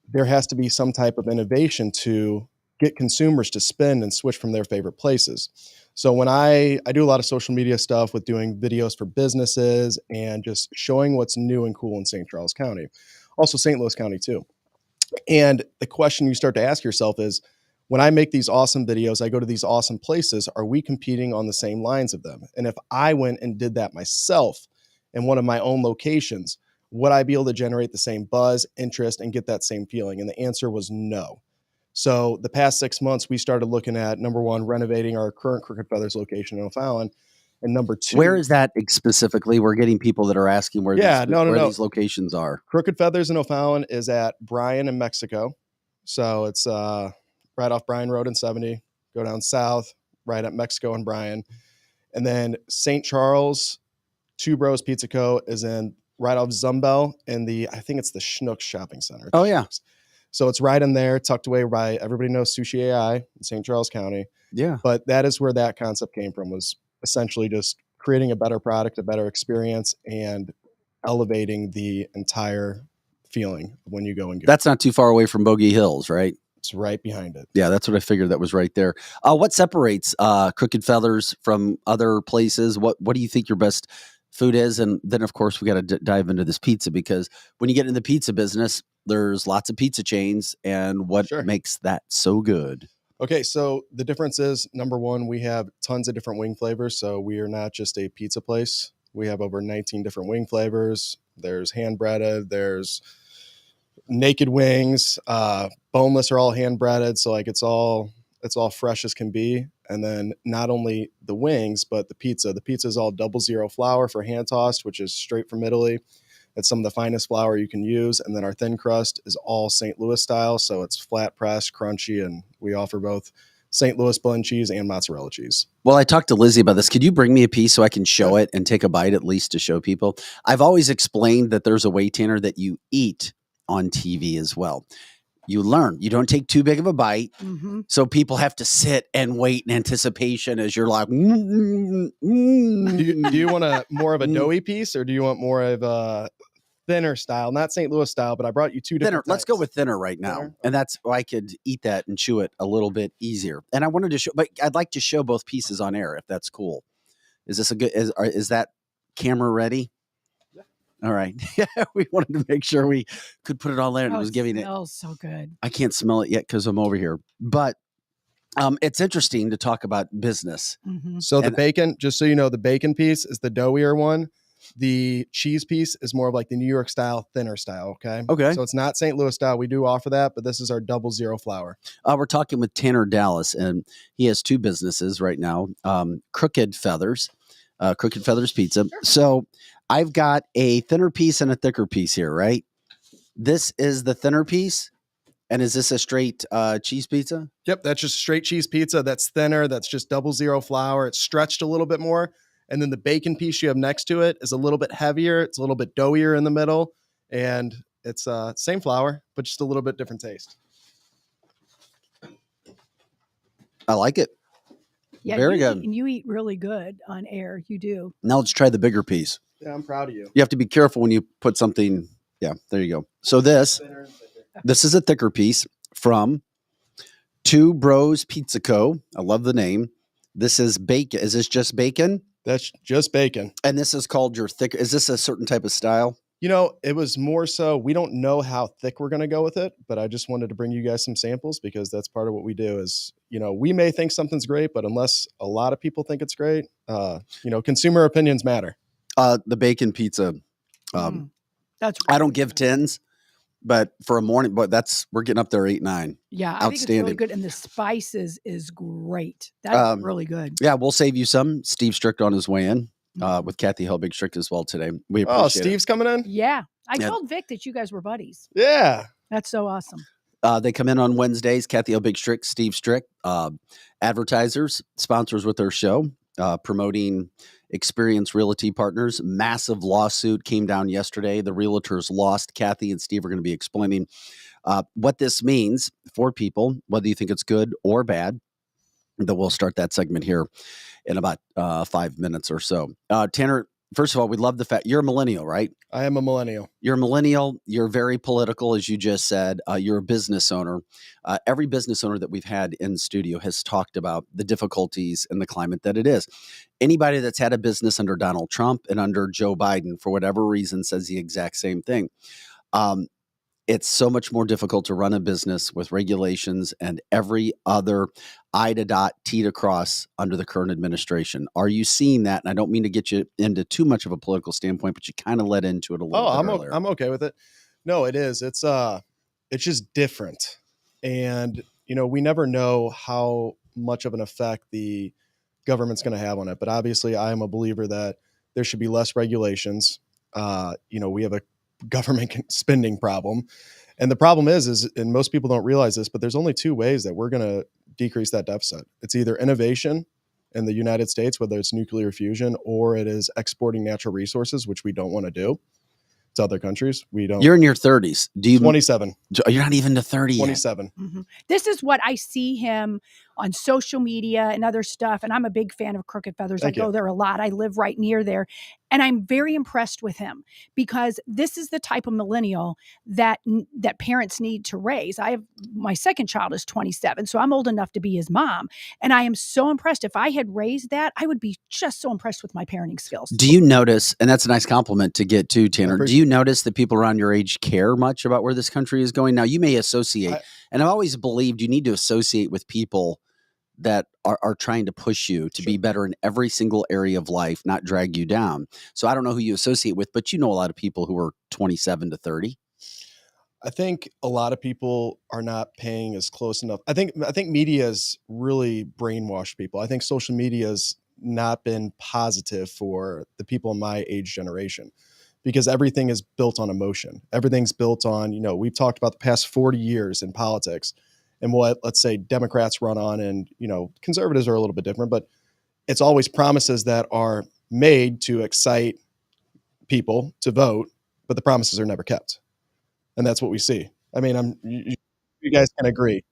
Speaker 6: there has to be some type of innovation to get consumers to spend and switch from their favorite places. So when I do a lot of social media stuff with doing videos for businesses and just showing what's new and cool in St. Charles County, also St. Louis County too. And the question you start to ask yourself is, when I make these awesome videos, I go to these awesome places, are we competing on the same lines of them? And if I went and did that myself in one of my own locations, would I be able to generate the same buzz, interest, and get that same feeling? And the answer was no. So the past 6 months, we started looking at, number one, renovating our current Crooked Feathers location in O'Fallon. And number two,
Speaker 1: where is that specifically? We're getting people that are asking where these locations are.
Speaker 6: Crooked Feathers in O'Fallon is at Bryan in Mexico. So it's right off Bryan Road and 70, go down south, right at Mexico and Bryan. And then St. Charles, Two Bros Pizza Co. is in right off Zumbel in I think it's the Schnucks Shopping Center.
Speaker 1: Oh, yeah.
Speaker 6: So it's right in there, tucked away by, everybody knows Sushi AI in St. Charles County.
Speaker 1: Yeah.
Speaker 6: But that is where that concept came from, was essentially just creating a better product, a better experience, and elevating the entire feeling when you go and get.
Speaker 1: That's not too far away from Bogey Hills, right?
Speaker 6: It's right behind it.
Speaker 1: Yeah, that's what I figured. That was right there. What separates Crooked Feathers from other places? What do you think your best food is. And then, of course, we got to dive into this pizza, because when you get in the pizza business, there's lots of pizza chains. And what makes that so good?
Speaker 6: Okay, so the difference is, number one, we have tons of different wing flavors. So we are not just a pizza place. We have over 19 different wing flavors. There's hand breaded, there's naked wings, boneless are all hand breaded. So like it's all fresh as can be. And then not only the wings, but the pizza. The pizza is all 00 flour for hand tossed, which is straight from Italy. It's some of the finest flour you can use. And then our thin crust is all St. Louis style. So it's flat pressed, crunchy, and we offer both St. Louis blend cheese and mozzarella cheese.
Speaker 1: Well, I talked to Lizzie about this. Could you bring me a piece so I can show it and take a bite at least to show people? I've always explained that there's a way, Tanner, that you eat on TV as well. You learn. You don't take too big of a bite.
Speaker 2: Mm-hmm.
Speaker 1: So people have to sit and wait in anticipation as you're like,
Speaker 6: Do you want more of a doughy piece, or do you want more of a thinner style? Not St. Louis style, but I brought you two different types.
Speaker 1: Let's go with thinner right now.
Speaker 6: Thinner?
Speaker 1: And that's why I could eat that and chew it a little bit easier. And I wanted to show, but I'd like to show both pieces on air if that's cool. Is this a good, is that camera ready?
Speaker 6: Yeah.
Speaker 1: All right. Yeah, we wanted to make sure we could put it all there, and it was giving it.
Speaker 2: Smells so good.
Speaker 1: I can't smell it yet because I'm over here, but it's interesting to talk about business.
Speaker 2: Mm-hmm.
Speaker 6: So the bacon, just so you know, the bacon piece is the doughier one. The cheese piece is more of like the New York style, thinner style. Okay.
Speaker 1: Okay.
Speaker 6: So it's not St. Louis style. We do offer that, but this is our 00 flour.
Speaker 1: We're talking with Tanner Dallas, and he has two businesses right now. Crooked Feathers Pizza. So I've got a thinner piece and a thicker piece here, right? This is the thinner piece. And is this a straight cheese pizza?
Speaker 6: Yep. That's just straight cheese pizza. That's thinner. That's just 00 flour. It's stretched a little bit more. And then the bacon piece you have next to it is a little bit heavier. It's a little bit doughier in the middle. And it's same flour, but just a little bit different taste.
Speaker 1: I like it.
Speaker 2: Yeah,
Speaker 1: Very good.
Speaker 2: And you eat really good on air. You do.
Speaker 1: Now let's try the bigger piece.
Speaker 6: Yeah, I'm proud of you.
Speaker 1: You have to be careful when you put something. Yeah, there you go. So this is a thicker piece from Two Bros Pizza Co. I love the name. This is bacon. Is this just bacon?
Speaker 6: That's just bacon.
Speaker 1: And this is called your thicker. Is this a certain type of style?
Speaker 6: You know, it was more so, we don't know how thick we're going to go with it, but I just wanted to bring you guys some samples, because that's part of what we do is, you know, we may think something's great, but unless a lot of people think it's great, consumer opinions matter.
Speaker 1: The bacon pizza.
Speaker 2: That's
Speaker 1: I don't give 10s, but for a morning, but we're getting up there 8, 9.
Speaker 2: Yeah, I think it's really good, and the spices is great. That's really good.
Speaker 1: Yeah, we'll save you some. Steve Strict on his way in with Kathy Helbig Strict as well today. We appreciate
Speaker 6: Steve's coming in?
Speaker 2: Yeah, I told Vic that you guys were buddies.
Speaker 6: Yeah,
Speaker 2: that's so awesome.
Speaker 1: They come in on Wednesdays. Kathy Helbig Strict, Steve Strict, advertisers, sponsors with their show, promoting Experience Realty Partners. Massive lawsuit came down yesterday. The realtors lost. Kathy and Steve are going to be explaining what this means for people, whether you think it's good or bad. That we'll start that segment here in about 5 minutes or so. Tanner, first of all, we love the fact you're a millennial, right?
Speaker 6: I am a millennial.
Speaker 1: You're a millennial. You're very political, as you just said. You're a business owner. Every business owner that we've had in studio has talked about the difficulties and the climate that it is. Anybody that's had a business under Donald Trump and under Joe Biden, for whatever reason, says the exact same thing. It's so much more difficult to run a business with regulations and every other I to dot, T to cross under the current administration. Are you seeing that? And I don't mean to get you into too much of a political standpoint, but you kind of led into it a little bit earlier.
Speaker 6: I'm okay with it. No, it is. It's just different. And, we never know how much of an effect the government's going to have on it. But obviously, I am a believer that there should be less regulations. We have a government spending problem. And the problem is, and most people don't realize this, but there's only two ways that we're going to decrease that deficit. It's either innovation in the United States, whether it's nuclear fusion, or it is exporting natural resources, which we don't want to do to other countries. We don't.
Speaker 1: You're in your 30s. Do you
Speaker 6: 27?
Speaker 1: You're not even to 30
Speaker 6: 27.
Speaker 2: Mm-hmm. This is what I see him on social media and other stuff. And I'm a big fan of Crooked Feathers.
Speaker 6: Thank
Speaker 2: I go
Speaker 6: you.
Speaker 2: there a lot. I live right near there. And I'm very impressed with him because this is the type of millennial that parents need to raise. My second child is 27, so I'm old enough to be his mom. And I am so impressed. If I had raised that, I would be just so impressed with my parenting skills.
Speaker 1: Do you notice, and that's a nice compliment to get to, Tanner, do you notice that people around your age care much about where this country is going? Now, you may associate, and I've always believed you need to associate with people that are trying to push you to be better in every single area of life, not drag you down. So I don't know who you associate with, but you know a lot of people who are 27 to 30.
Speaker 6: I think a lot of people are not paying as close enough. I think media has really brainwashed people. I think social media has not been positive for the people in my age generation because everything is built on emotion. Everything's built on, we've talked about the past 40 years in politics and what, let's say, Democrats run on, and, conservatives are a little bit different, but it's always promises that are made to excite people to vote, but the promises are never kept. And that's what we see. I mean, you guys can agree.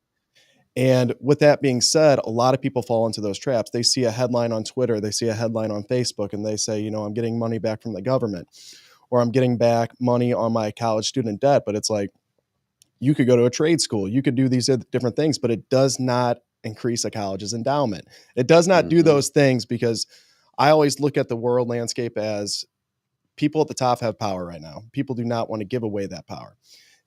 Speaker 6: And with that being said, a lot of people fall into those traps. They see a headline on Twitter, they see a headline on Facebook, and they say, I'm getting money back from the government, or I'm getting back money on my college student debt. But it's like, you could go to a trade school, you could do these different things, but it does not increase a college's endowment. It does not do those things, because I always look at the world landscape as people at the top have power right now. People do not want to give away that power.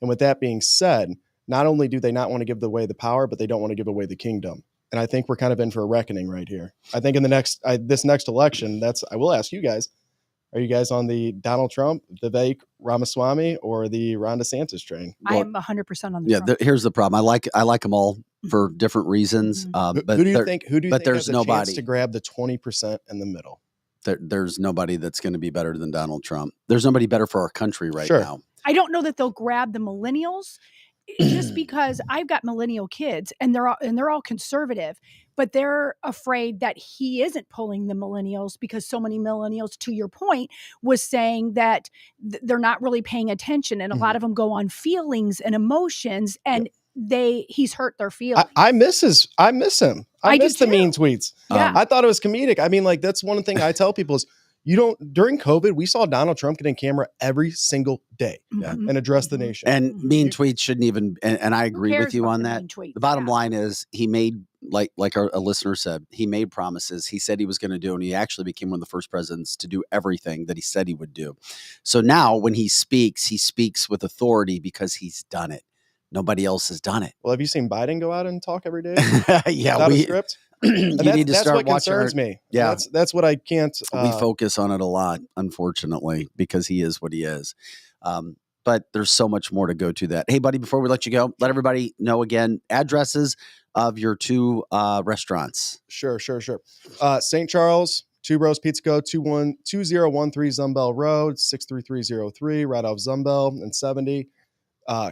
Speaker 6: And with that being said, not only do they not want to give away the power, but they don't want to give away the kingdom. And I think we're kind of in for a reckoning right here. I think in this next election, I will ask you guys, are you guys on the Donald Trump, Vivek Ramaswamy, or the Ron DeSantis train?
Speaker 2: I am 100% on the Trump.
Speaker 1: Here's the problem. I like them all for different reasons. But
Speaker 6: who do you think
Speaker 1: there's
Speaker 6: has a
Speaker 1: nobody
Speaker 6: chance to grab the 20% in the middle?
Speaker 1: There's nobody that's going to be better than Donald Trump. There's nobody better for our country right now.
Speaker 2: I don't know that they'll grab the millennials, just because I've got millennial kids and they're all conservative, but they're afraid that he isn't pulling the millennials, because so many millennials, to your point, was saying that they're not really paying attention, and a lot of them go on feelings and emotions, and he's hurt their feelings.
Speaker 6: I miss him. I miss the mean tweets.
Speaker 2: Yeah.
Speaker 6: I thought it was comedic. I mean, that's one thing I tell people is, during COVID, we saw Donald Trump get in camera every single day and address the nation.
Speaker 1: And mean tweets shouldn't even, and I agree with you on that. The bottom line is, he made, like a listener said, he made promises he said he was going to do, and he actually became one of the first presidents to do everything that he said he would do. So now when he speaks with authority because he's done it. Nobody else has done it.
Speaker 6: Well, have you seen Biden go out and talk every day?
Speaker 1: Yeah,
Speaker 6: without a script.
Speaker 1: You need to start
Speaker 6: what
Speaker 1: watching.
Speaker 6: Concerns me.
Speaker 1: Yeah,
Speaker 6: that's what I can't.
Speaker 1: We focus on it a lot, unfortunately, because he is what he is. But there's so much more to go to that. Hey, buddy, before we let you go, let everybody know again addresses of your two restaurants.
Speaker 6: Sure. St. Charles, Two Bros Pizza Co. 2013 Zumbell Road, 63303, right off Zumbell and 70.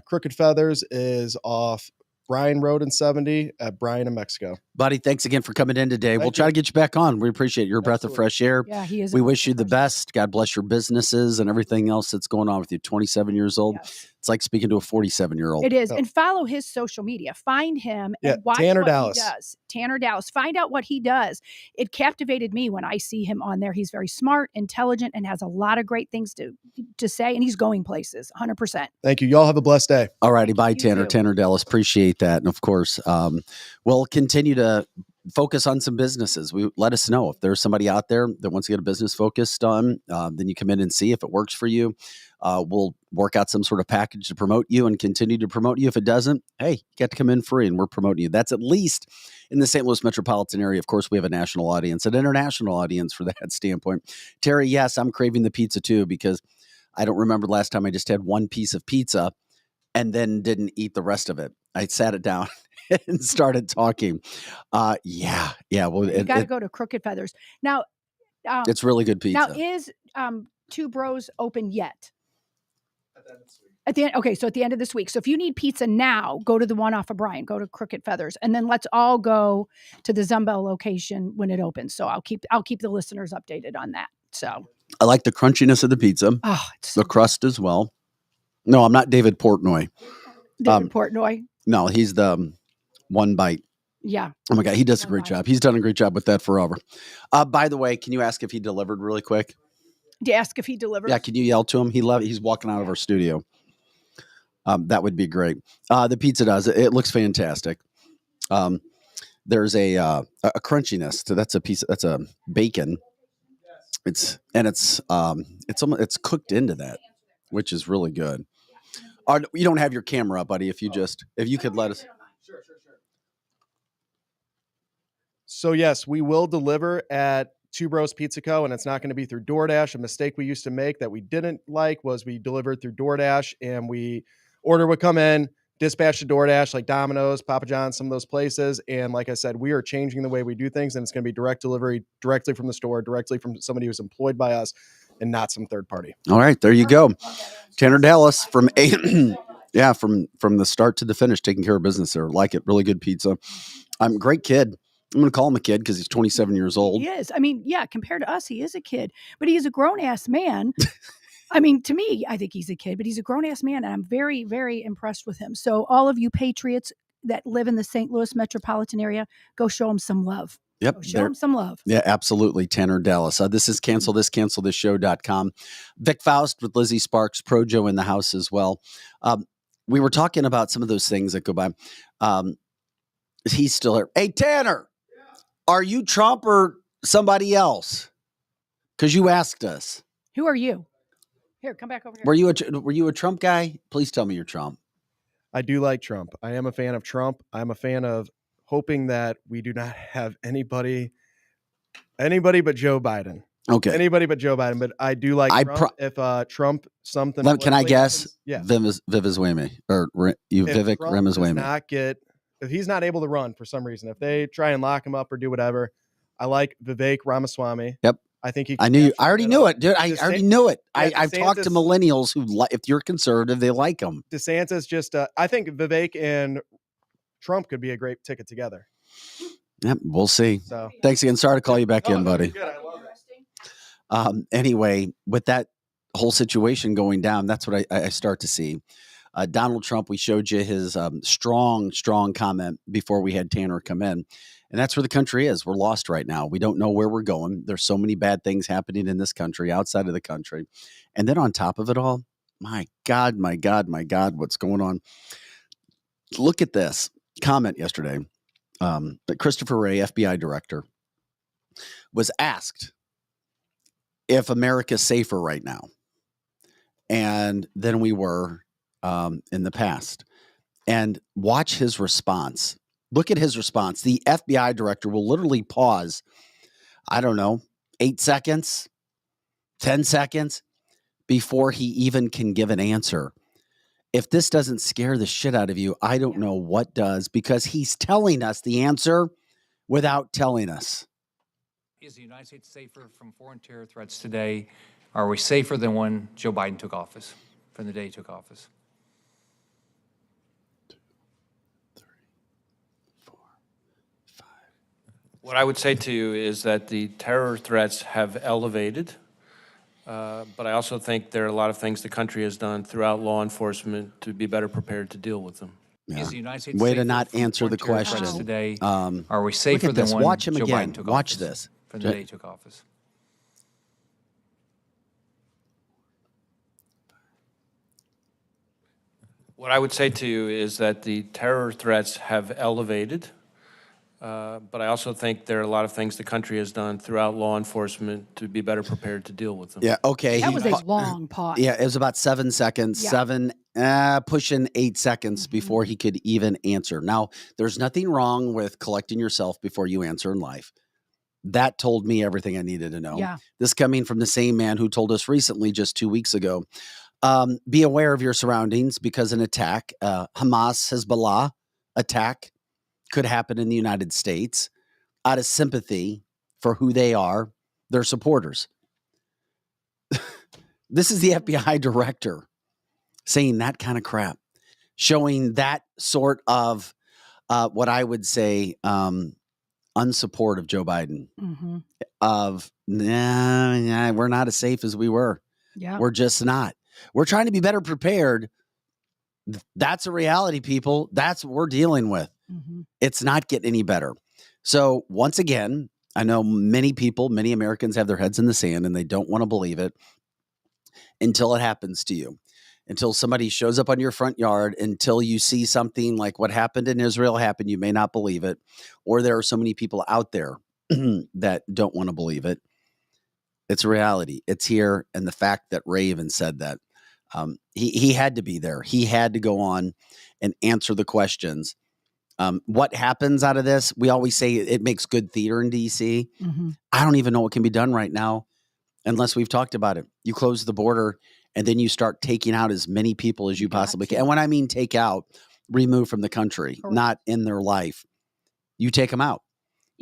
Speaker 6: Crooked Feathers is off Bryan Road and 70 at Bryan in Mexico.
Speaker 1: Buddy, thanks again for coming in today. We'll try to get you back on. We appreciate your breath of fresh air.
Speaker 2: Yeah, he is.
Speaker 1: We wish you the best. God bless your businesses and everything else that's going on with you. 27 years old.
Speaker 2: Yes.
Speaker 1: It's like speaking to a 47-year-old.
Speaker 2: It is. And follow his social media. Find him and watch
Speaker 6: Tanner
Speaker 2: what
Speaker 6: Dallas.
Speaker 2: he does. Tanner Dallas. Find out what he does. It captivated me when I see him on there. He's very smart, intelligent, and has a lot of great things to say. And he's going places, 100%.
Speaker 6: Thank you. Y'all have a blessed day.
Speaker 1: All righty. Bye,
Speaker 2: You
Speaker 1: Tanner.
Speaker 2: too.
Speaker 1: Tanner Dallas. Appreciate that. And of course, we'll continue to focus on some businesses. Let us know if there's somebody out there that wants to get a business focused on. Then you come in and see if it works for you. We'll work out some sort of package to promote you and continue to promote you. If it doesn't, hey, you get to come in free and we're promoting you. That's at least in the St. Louis metropolitan area. Of course, we have a national audience, an international audience for that standpoint. Terry, yes, I'm craving the pizza too, because I don't remember the last time I just had one piece of pizza and then didn't eat the rest of it. I sat it down and started talking. Yeah. Well,
Speaker 2: You got to go to Crooked Feathers. Now,
Speaker 1: it's really good pizza.
Speaker 2: Now, is Two Bros open yet? At the end, okay, so at the end of this week. So if you need pizza now, go to the one off of Bryan, go to Crooked Feathers, and then let's all go to the Zumbell location when it opens. So I'll keep the listeners updated on that. So
Speaker 1: I like the crunchiness of the pizza, the crust as well. No, I'm not David Portnoy.
Speaker 2: David Portnoy.
Speaker 1: No, he's the one bite.
Speaker 2: Yeah.
Speaker 1: Oh my God, he does a great
Speaker 2: Online.
Speaker 1: job. He's done a great job with that forever. By the way, can you ask if he delivered really quick?
Speaker 2: To ask if he delivers.
Speaker 1: Yeah, can you yell to him? He's walking out of our studio. That would be great. The pizza does. It looks fantastic. There's a crunchiness to that's a bacon. It's cooked into that, which is really good. You don't have your camera up, buddy. If you could let us.
Speaker 6: So yes, we will deliver at Two Bros Pizza Co. And it's not going to be through DoorDash. A mistake we used to make that we didn't like was we delivered through DoorDash and order would come in, dispatch to DoorDash like Domino's, Papa John's, some of those places. And like I said, we are changing the way we do things, and it's going to be direct delivery directly from the store, directly from somebody who's employed by us and not some third party.
Speaker 1: All right, there you go. Tanner Dallas from from the start to the finish, taking care of business there. Like it. Really good pizza. Great kid. I'm going to call him a kid because he's 27 years old.
Speaker 2: He is. I mean, yeah, compared to us, he is a kid, but he is a grown-ass man. I mean, to me, I think he's a kid, but he's a grown-ass man, and I'm very, very impressed with him. So all of you patriots that live in the St. Louis metropolitan area, go show him some love.
Speaker 1: Yep.
Speaker 2: Go show him some love.
Speaker 1: Yeah, absolutely. Tanner Dallas. This is cancelthisshow.com. Vic Faust with Lizzie Sparks, Projo in the house as well. We were talking about some of those things that go by. He's still here. Hey, Tanner, are you Trump or somebody else? Because you asked us.
Speaker 2: Who are you? Here, come back over here.
Speaker 1: Were you a Trump guy? Please tell me you're Trump.
Speaker 6: I do like Trump. I am a fan of Trump. I'm a fan of hoping that we do not have anybody but Joe Biden.
Speaker 1: Okay.
Speaker 6: Anybody but Joe Biden. But I do like Trump. If Trump something.
Speaker 1: Can I guess?
Speaker 6: Happens, yeah.
Speaker 1: Vivek Ramaswamy.
Speaker 6: If he's not able to run for some reason, if they try and lock him up or do whatever, I like Vivek Ramaswamy.
Speaker 1: Yep.
Speaker 6: I think he.
Speaker 1: I already knew it, dude. I already knew it. I've talked to millennials who, if you're conservative, they like him.
Speaker 6: DeSantis just. I think Vivek and Trump could be a great ticket together.
Speaker 1: Yep, we'll see.
Speaker 6: So
Speaker 1: thanks again. Sorry to call you back in, buddy.
Speaker 6: Good. I love it.
Speaker 1: Anyway, with that whole situation going down, that's what I start to see. Donald Trump, we showed you his strong comment before we had Tanner come in. And that's where the country is. We're lost right now. We don't know where we're going. There's so many bad things happening in this country, outside of the country. And then on top of it all, my God, what's going on? Look at this comment yesterday. That Christopher Wray, FBI director, was asked if America's safer right now and than we were in the past. And watch his response. Look at his response. The FBI director will literally pause, 8 seconds, 10 seconds before he even can give an answer. If this doesn't scare the shit out of you, I don't know what does, because he's telling us the answer without telling us.
Speaker 9: Is the United States safer from foreign terror threats today? Are we safer than when Joe Biden took office, from the day he took office?
Speaker 1: 2, 3, 4, 5.
Speaker 10: What I would say to you is that the terror threats have elevated, but I also think there are a lot of things the country has done throughout law enforcement to be better prepared to deal with them.
Speaker 1: Yeah.
Speaker 9: Is the United States
Speaker 1: Way to
Speaker 9: safer
Speaker 1: not
Speaker 9: from
Speaker 1: answer the
Speaker 9: foreign terror threats
Speaker 1: question.
Speaker 9: today?
Speaker 1: Are
Speaker 9: Are we safer
Speaker 1: at
Speaker 9: than
Speaker 1: this.
Speaker 9: when
Speaker 1: Watch him
Speaker 9: Joe
Speaker 1: again.
Speaker 9: Biden took
Speaker 1: Watch
Speaker 9: office,
Speaker 1: this.
Speaker 9: from the day he took office?
Speaker 10: What I would say to you is that the terror threats have elevated, but I also think there are a lot of things the country has done throughout law enforcement to be better prepared to deal with them.
Speaker 1: Yeah, okay.
Speaker 2: That was a long pause.
Speaker 1: Yeah, it was about 7 seconds, pushing 8 seconds before he could even answer. Now, there's nothing wrong with collecting yourself before you answer in life. That told me everything I needed to know.
Speaker 2: Yeah.
Speaker 1: This coming from the same man who told us recently, just 2 weeks ago, be aware of your surroundings because an attack, Hezbollah attack, could happen in the United States out of sympathy for who they are, their supporters. This is the FBI director saying that kind of crap, showing that sort of what I would say unsupport of Joe Biden.
Speaker 2: Mm-hmm.
Speaker 1: Of we're not as safe as we were.
Speaker 2: Yeah,
Speaker 1: we're just not. We're trying to be better prepared. That's a reality, people. That's what we're dealing with. It's not getting any better. So once again, I know many people, many Americans have their heads in the sand and they don't want to believe it until it happens to you, until somebody shows up on your front yard, until you see something like what happened in Israel happen. You may not believe it, or there are so many people out there that don't want to believe it. It's a reality. It's here. And the fact that Ray even said that, he had to be there. He had to go on and answer the questions. What happens out of this? We always say it makes good theater in DC. I don't even know what can be done right now unless we've talked about it. You close the border and then you start taking out as many people as you possibly can. And when I mean take out, remove from the country, not in their life. You take them out.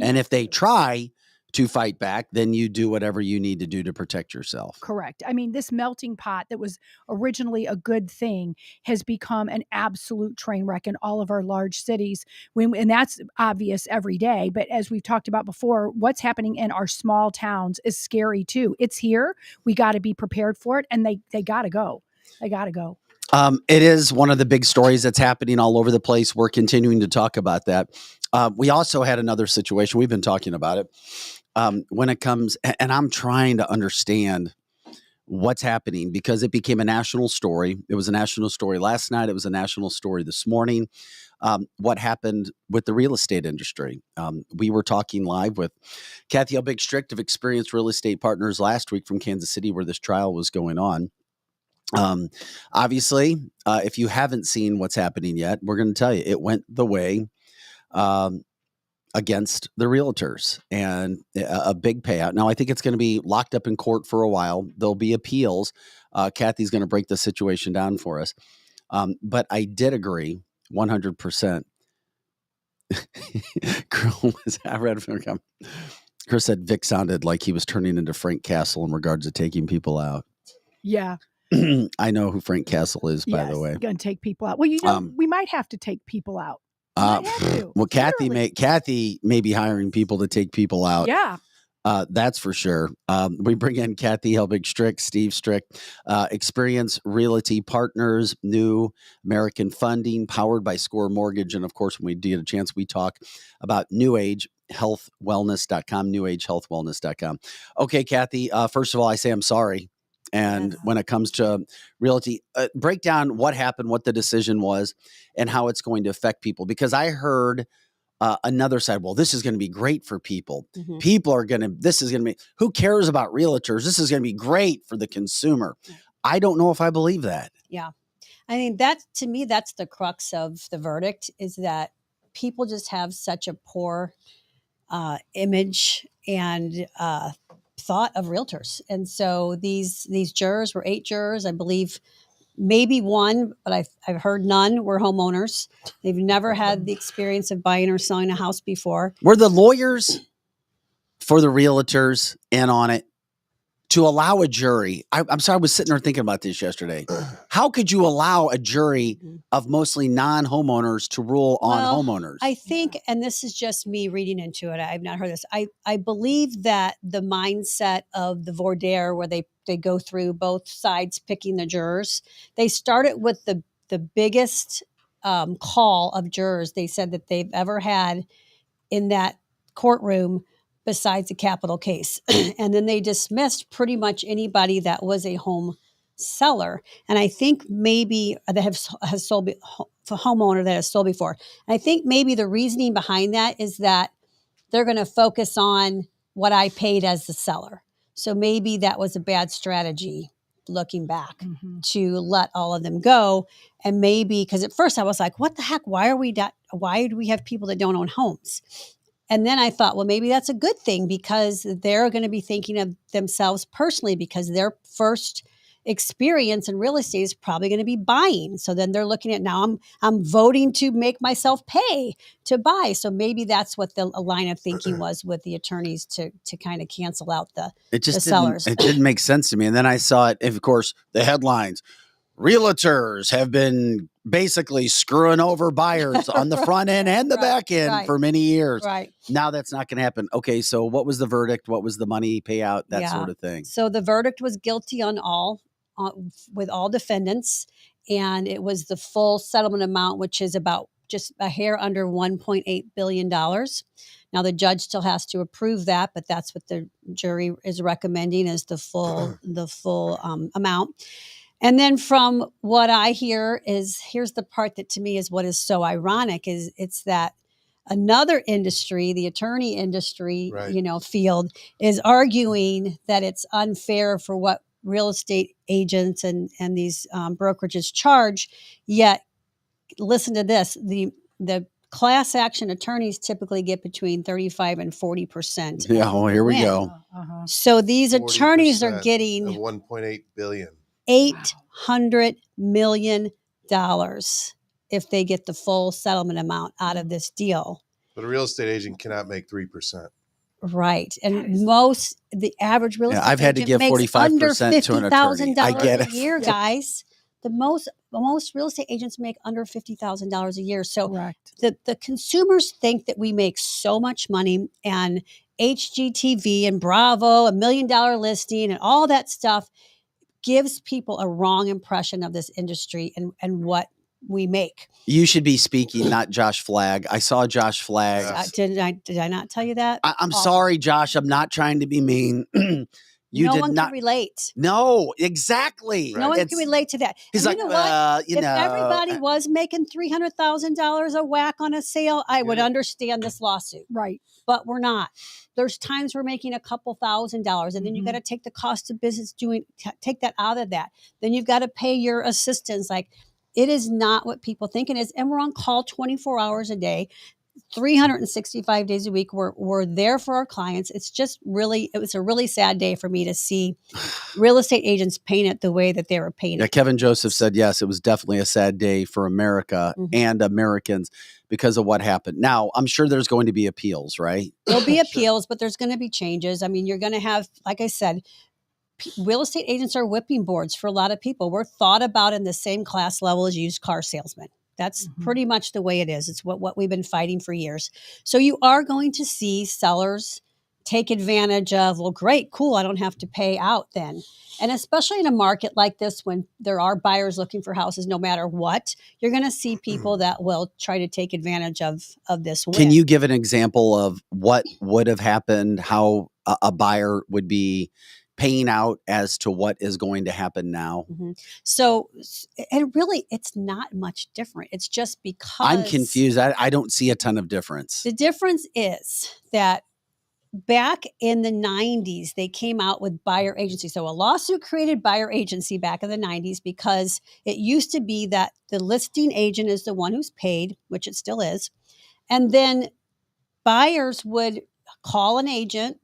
Speaker 1: And if they try to fight back, then you do whatever you need to do to protect yourself.
Speaker 2: Correct. I mean, this melting pot that was originally a good thing has become an absolute train wreck in all of our large cities. And that's obvious every day. But as we've talked about before, what's happening in our small towns is scary too. It's here. We got to be prepared for it. And they got to go. They got to go.
Speaker 1: It is one of the big stories that's happening all over the place. We're continuing to talk about that. We also had another situation. We've been talking about it. When it comes, and I'm trying to understand what's happening because it became a national story. It was a national story last night. It was a national story this morning. What happened with the real estate industry? We were talking live with Kathy Helbig-Strict of Experienced Real Estate Partners last week from Kansas City, where this trial was going on. Obviously, if you haven't seen what's happening yet, we're going to tell you it went the way against the realtors and a big payout. Now, I think it's going to be locked up in court for a while. There'll be appeals. Kathy's going to break the situation down for us. But I did agree 100%. Chris said Vic sounded like he was turning into Frank Castle in regards to taking people out.
Speaker 2: Yeah.
Speaker 1: I know who Frank Castle is, by the way.
Speaker 2: Going to take people out. Well, you know, we might have to take people out.
Speaker 1: Well, Kathy may be hiring people to take people out.
Speaker 2: Yeah.
Speaker 1: That's for sure. We bring in Kathy Helbig-Strict, Steve Strict, Experience Realty Partners, New American Funding, powered by Score Mortgage. And of course, when we get a chance, we talk about New Age HealthWellness.com, NewAgeHealthWellness.com. Okay, Kathy, first of all, I say I'm sorry. And when it comes to realty, break down what happened, what the decision was, and how it's going to affect people. Because I heard another side, well, this is going to be great for people. People are this is going to be, who cares about realtors? This is going to be great for the consumer. I don't know if I believe that.
Speaker 11: Yeah. I mean, to me, that's the crux of the verdict, is that people just have such a poor image and thought of realtors. And so these jurors were 8 jurors, I believe. Maybe one, but I've heard none were homeowners. They've never had the experience of buying or selling a house before.
Speaker 1: Were the lawyers for the realtors in on it to allow a jury? I'm sorry, I was sitting there thinking about this yesterday. How could you allow a jury of mostly non-homeowners to rule on homeowners?
Speaker 11: I think, and this is just me reading into it, I've not heard this. I believe that the mindset of the voir dire, where they go through both sides picking the jurors, they started with the biggest call of jurors they said that they've ever had in that courtroom besides a capital case. And then they dismissed pretty much anybody that was a home seller. And I think maybe that has sold, for homeowner that has sold before. And I think maybe the reasoning behind that is that they're going to focus on what I paid as the seller. So maybe that was a bad strategy looking back to let all of them go. And maybe, because at first I was like, what the heck? Why do we have people that don't own homes? And then I thought, well, maybe that's a good thing, because they're going to be thinking of themselves personally, because their first experience in real estate is probably going to be buying. So then they're looking at, now I'm voting to make myself pay to buy. So maybe that's what the line of thinking was with the attorneys to kind of cancel out the sellers.
Speaker 1: It didn't make sense to me. And then I saw it, of course, the headlines: realtors have been basically screwing over buyers on the front end and the back end for many years.
Speaker 11: Right.
Speaker 1: Now that's not going to happen. Okay, so what was the verdict? What was the money payout? That sort of thing.
Speaker 11: So the verdict was guilty on with all defendants, and it was the full settlement amount, which is about just a hair under $1.8 billion. Now the judge still has to approve that, but that's what the jury is recommending as the full amount. And then from what I hear is, here's the part that to me is what is so ironic, is it's that another industry, the attorney industry, field, is arguing that it's unfair for what real estate agents and these brokerages charge. Yet, listen to this: the class action attorneys typically get between 35 and 40%.
Speaker 1: Yeah, well, here we go.
Speaker 11: So these attorneys are getting
Speaker 12: of 1.8 billion,
Speaker 11: $800 million if they get the full settlement amount out of this deal.
Speaker 12: but a real estate agent cannot make 3%.
Speaker 11: Right. And the average real estate
Speaker 1: I've had to
Speaker 11: agent
Speaker 1: give
Speaker 11: makes
Speaker 1: 45%
Speaker 11: under
Speaker 1: to an attorney. I get
Speaker 11: $50,000
Speaker 1: it.
Speaker 11: a year, guys. The most real estate agents make under $50,000 a year. So the consumers think that we make so much money, and HGTV and Bravo, $1 million listing and all that stuff gives people a wrong impression of this industry and what we make.
Speaker 1: You should be speaking, not Josh Flagg. I saw Josh Flagg.
Speaker 11: Did I not tell you that?
Speaker 1: I'm sorry, Josh. I'm not trying to be mean.
Speaker 11: No one can relate.
Speaker 1: No, exactly.
Speaker 11: No one can relate to that.
Speaker 1: He's
Speaker 11: and
Speaker 1: like,
Speaker 11: you know what?
Speaker 1: you
Speaker 11: if
Speaker 1: know,
Speaker 11: everybody was making $300,000 a whack on a sale, I would understand this lawsuit.
Speaker 2: Right.
Speaker 11: But we're not. There's times we're making a couple $1,000s, and then you got to take the cost of business take that out of that. Then you've got to pay your assistants. Like, it is not what people think it is. And we're on call 24 hours a day, 365 days a week. We're there for our clients. It was a really sad day for me to see real estate agents paint it the way that they were painted.
Speaker 1: Yeah, Kevin Joseph said, yes, it was definitely a sad day for America and Americans because of what happened. Now, I'm sure there's going to be appeals, right?
Speaker 11: There'll be appeals, but there's going to be changes. I mean, you're going to have, like I said, real estate agents are whipping boards for a lot of people. We're thought about in the same class level as used car salesmen. That's pretty much the way it is. It's what we've been fighting for years. So you are going to see sellers take advantage of, well, great, cool, I don't have to pay out then. And especially in a market like this, when there are buyers looking for houses, no matter what, you're going to see people that will try to take advantage of this win.
Speaker 1: Can you give an example of what would have happened, how a buyer would be paying out as to what is going to happen now?
Speaker 11: So, and really, it's not much different. It's just because
Speaker 1: I'm confused. I don't see a ton of difference.
Speaker 11: The difference is that back in the 90s, they came out with buyer agency. So a lawsuit created buyer agency back in the 90s because it used to be that the listing agent is the one who's paid, which it still is. And then buyers would call an agent,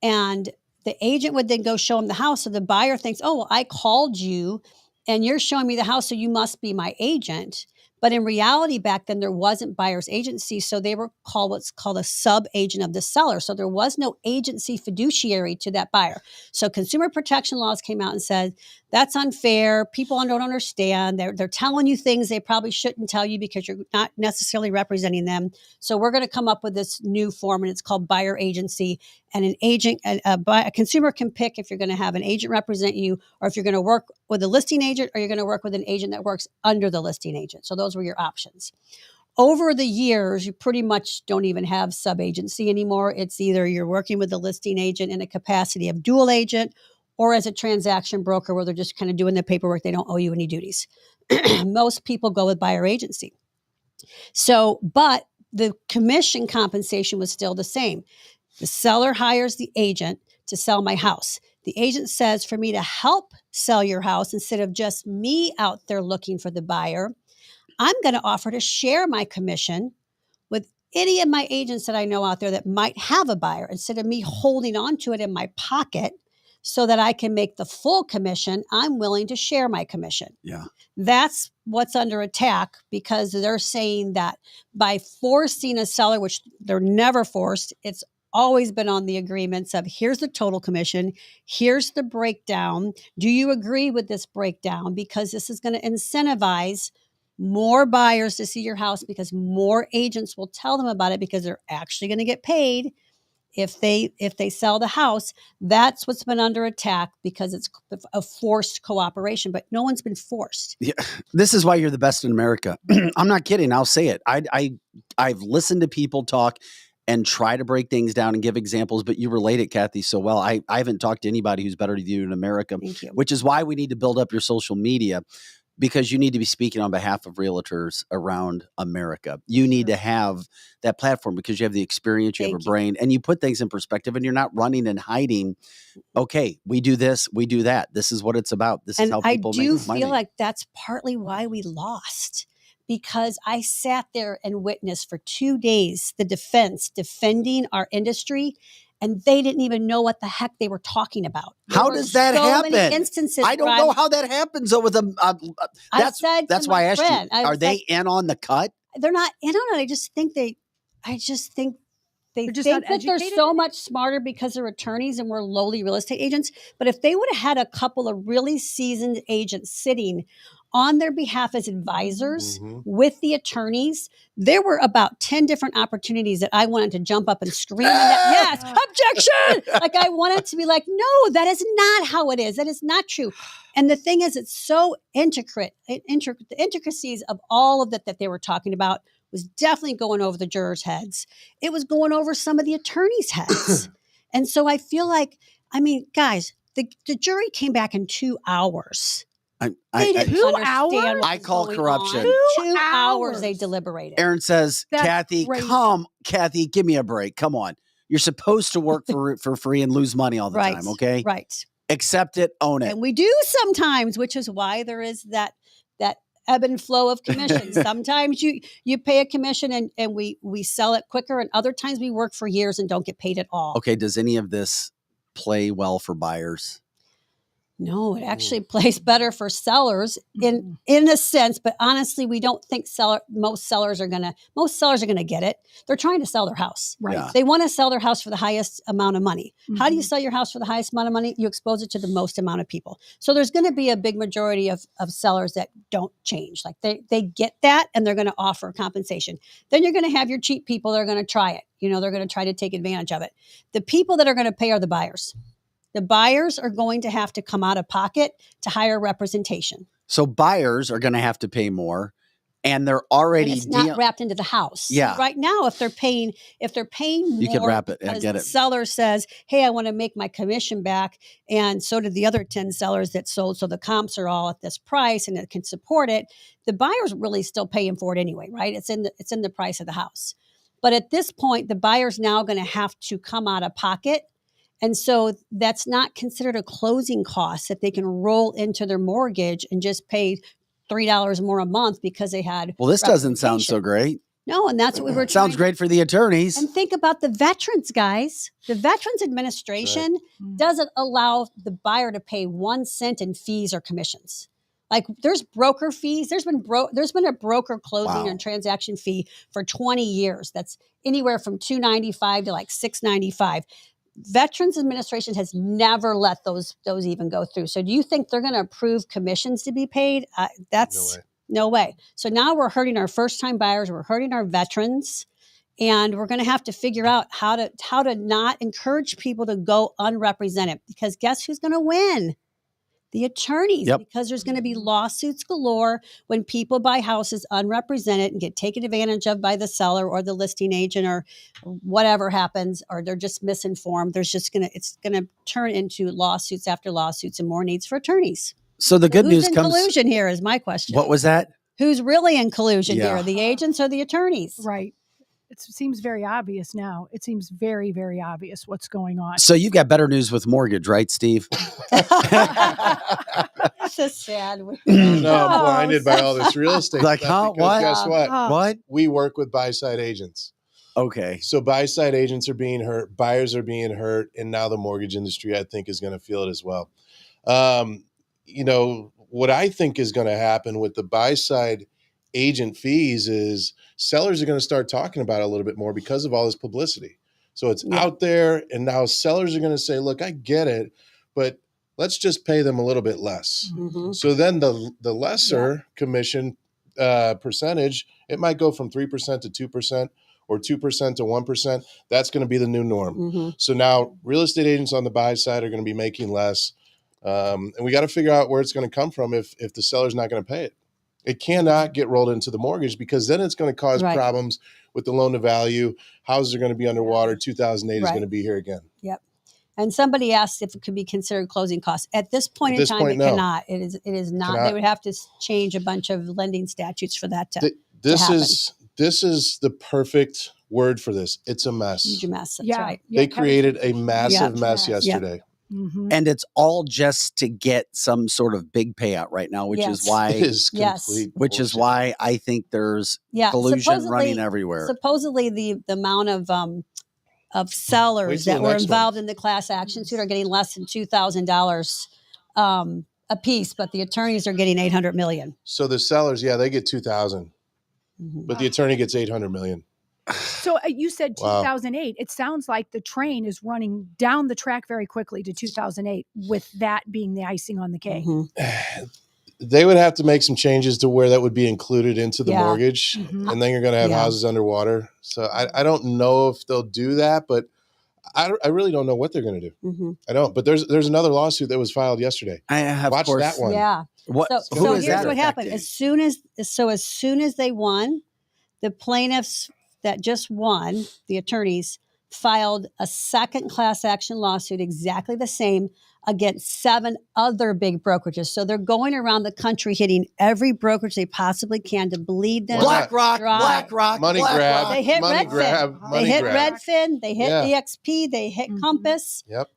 Speaker 11: and the agent would then go show them the house. So the buyer thinks, oh, well, I called you and you're showing me the house, so you must be my agent. But in reality, back then, there wasn't buyer's agency. So they were called what's called a sub-agent of the seller. So there was no agency fiduciary to that buyer. So consumer protection laws came out and said, that's unfair. People don't understand. They're telling you things they probably shouldn't tell you because you're not necessarily representing them. So we're going to come up with this new form, and it's called buyer agency. And an agent, a consumer can pick if you're going to have an agent represent you, or if you're going to work with a listing agent, or you're going to work with an agent that works under the listing agent. So those were your options. Over the years, you pretty much don't even have sub-agency anymore. It's either you're working with the listing agent in a capacity of dual agent, or as a transaction broker where they're just kind of doing the paperwork. They don't owe you any duties. Most people go with buyer agency. So, but the commission compensation was still the same. The seller hires the agent to sell my house. The agent says, for me to help sell your house, instead of just me out there looking for the buyer, I'm going to offer to share my commission with any of my agents that I know out there that might have a buyer, instead of me holding on to it in my pocket so that I can make the full commission. I'm willing to share my commission.
Speaker 1: Yeah.
Speaker 11: That's what's under attack, because they're saying that by forcing a seller, which they're never forced, it's always been on the agreements of, here's the total commission, here's the breakdown. Do you agree with this breakdown? Because this is going to incentivize more buyers to see your house, because more agents will tell them about it, because they're actually going to get paid if they sell the house, that's what's been under attack because it's a forced cooperation, but no one's been forced.
Speaker 1: Yeah, this is why you're the best in America. I'm not kidding. I'll say it. I've listened to people talk and try to break things down and give examples, but you relate it, Kathy, so well. I haven't talked to anybody who's better than you in America, which is why we need to build up your social media, because you need to be speaking on behalf of realtors around America. You need to have that platform because you have the experience, you have a brain, and you put things in perspective, and you're not running and hiding. Okay, we do this, we do that. This is what it's about. This is how people make money.
Speaker 11: I do feel like that's partly why we lost, because I sat there and witnessed for 2 days the defense defending our industry, and they didn't even know what the heck they were talking about.
Speaker 1: How does that happen?
Speaker 11: Many instances.
Speaker 1: I don't know how that happens though. With that's why I asked you. Are they in on the cut?
Speaker 11: They're not in on it. I just think they think that they're so much smarter because they're attorneys and we're lowly real estate agents. But if they would have had a couple of really seasoned agents sitting on their behalf as advisors with the attorneys, there were about 10 different opportunities that I wanted to jump up and scream. Yes, objection! Like I wanted to be like, no, that is not how it is. That is not true. And the thing is, it's so intricate. The intricacies of all of that they were talking about was definitely going over the jurors' heads. It was going over some of the attorneys' heads. And so I feel like, I mean, guys, the jury came back in 2 hours. They didn't
Speaker 2: 2 hours?
Speaker 1: I call corruption.
Speaker 11: 2 hours they deliberated.
Speaker 1: Aaron says,
Speaker 2: That's
Speaker 1: Kathy,
Speaker 2: crazy.
Speaker 1: Kathy, give me a break. Come on. You're supposed to work for free and lose money all the time, okay?
Speaker 11: Right.
Speaker 1: Accept it, own it.
Speaker 11: And we do sometimes, which is why there is that ebb and flow of commission. Sometimes you pay a commission and we sell it quicker, and other times we work for years and don't get paid at all.
Speaker 1: Okay, does any of this play well for buyers?
Speaker 11: No, it actually plays better for sellers in a sense, but honestly, we don't think most sellers are gonna get it. They're trying to sell their house.
Speaker 2: Right.
Speaker 1: Yeah.
Speaker 11: They want to sell their house for the highest amount of money. How do you sell your house for the highest amount of money? You expose it to the most amount of people. So there's going to be a big majority of sellers that don't change. Like they get that and they're going to offer compensation. Then you're going to have your cheap people that are going to try it. You know, they're going to try to take advantage of it. The people that are going to pay are the buyers. The buyers are going to have to come out of pocket to hire representation.
Speaker 1: So buyers are going to have to pay more, and they're already
Speaker 11: and it's not wrapped into the house.
Speaker 1: Yeah.
Speaker 11: Right now, if they're paying more,
Speaker 1: you can wrap it. I get
Speaker 11: the
Speaker 1: it.
Speaker 11: seller says, "Hey, I want to make my commission back," and so did the other 10 sellers that sold. So the comps are all at this price, and it can support it. The buyer's really still paying for it anyway, right? It's in the price of the house. But at this point, the buyer's now going to have to come out of pocket. And so that's not considered a closing cost that they can roll into their mortgage and just pay $3 more a month because they had.
Speaker 1: Well, this doesn't sound so great.
Speaker 11: No, and that's what we were.
Speaker 1: Sounds great for the attorneys.
Speaker 11: And think about the veterans, guys. The Veterans Administration doesn't allow the buyer to pay 1 cent in fees or commissions. Like there's broker fees. There's been a broker closing and transaction fee for 20 years. That's anywhere from $2.95 to like $6.95. Veterans Administration has never let those even go through. So do you think they're going to approve commissions to be paid? That's no way. So now we're hurting our first-time buyers. We're hurting our veterans. And we're going to have to figure out how to not encourage people to go unrepresented, because guess who's going to win? The attorneys, because there's going to be lawsuits galore when people buy houses unrepresented and get taken advantage of by the seller or the listing agent or whatever happens, or they're just misinformed. It's going to turn into lawsuits after lawsuits and more needs for attorneys.
Speaker 1: So the good news
Speaker 11: comes. Who's in collusion here is my question.
Speaker 1: What was that?
Speaker 11: Who's really in collusion here? The agents or the attorneys?
Speaker 2: Right. It seems very obvious now. It seems very, very obvious what's going on.
Speaker 1: So you've got better news with mortgage, right, Steve?
Speaker 11: That's a sad one.
Speaker 12: No, I'm blinded by all this real estate.
Speaker 1: Like,
Speaker 12: stuff
Speaker 1: what?
Speaker 12: Guess what?
Speaker 1: What?
Speaker 12: We work with buy-side agents.
Speaker 1: Okay.
Speaker 12: So buy-side agents are being hurt, buyers are being hurt, and now the mortgage industry, I think, is going to feel it as well. What I think is going to happen with the buy-side agent fees is sellers are going to start talking about it a little bit more because of all this publicity. So it's out there, and now sellers are going to say, look, I get it, but let's just pay them a little bit less. So then the lesser commission percentage, it might go from 3% to 2%, or 2% to 1%, that's going to be the new norm.
Speaker 11: Mm-hmm.
Speaker 12: So now real estate agents on the buy side are going to be making less. And we got to figure out where it's going to come from if the seller's not going to pay it. It cannot get rolled into the mortgage because then it's going to cause problems with the loan to value. Houses are going to be underwater. 2008 is going to be here again.
Speaker 11: Yep. And somebody asked if it could be considered closing costs. At this point in time, it
Speaker 12: no.
Speaker 11: cannot. It is not.
Speaker 12: Cannot.
Speaker 11: They would have to change a bunch of lending statutes for that to
Speaker 12: this
Speaker 11: happen.
Speaker 12: This is the perfect word for this. It's a mess.
Speaker 11: Huge mess. That's right.
Speaker 12: They created a massive mess yesterday.
Speaker 2: Mm-hmm.
Speaker 1: And it's all just to get some sort of big payout right now, which is why
Speaker 12: it is complete
Speaker 1: which is why I think there's collusion running everywhere.
Speaker 11: Supposedly the amount of sellers that were involved in the class action suit are getting less than $2,000 a piece, but the attorneys are getting $800 million.
Speaker 12: So the sellers, they get 2,000, but the attorney gets 800 million.
Speaker 2: So you said 2008. It sounds like the train is running down the track very quickly to 2008, with that being the icing on the cake.
Speaker 12: They would have to make some changes to where that would be included into the mortgage, and then you're going to have houses underwater. So I don't know if they'll do that, but I really don't know what they're going to do. I don't. But there's another lawsuit that was filed yesterday.
Speaker 1: I have
Speaker 12: watched that one.
Speaker 11: Yeah.
Speaker 1: What?
Speaker 11: So here's what happened. As soon as they won, the plaintiffs that just won, the attorneys, filed a second class action lawsuit exactly the same against 7 other big brokerages. So they're going around the country hitting every brokerage they possibly can to bleed them.
Speaker 1: BlackRock,
Speaker 12: money grab.
Speaker 11: They hit
Speaker 12: money
Speaker 11: Redfin.
Speaker 12: grab.
Speaker 11: They hit
Speaker 12: grab.
Speaker 11: Redfin. They hit EXP. They hit Compass.
Speaker 12: Yep.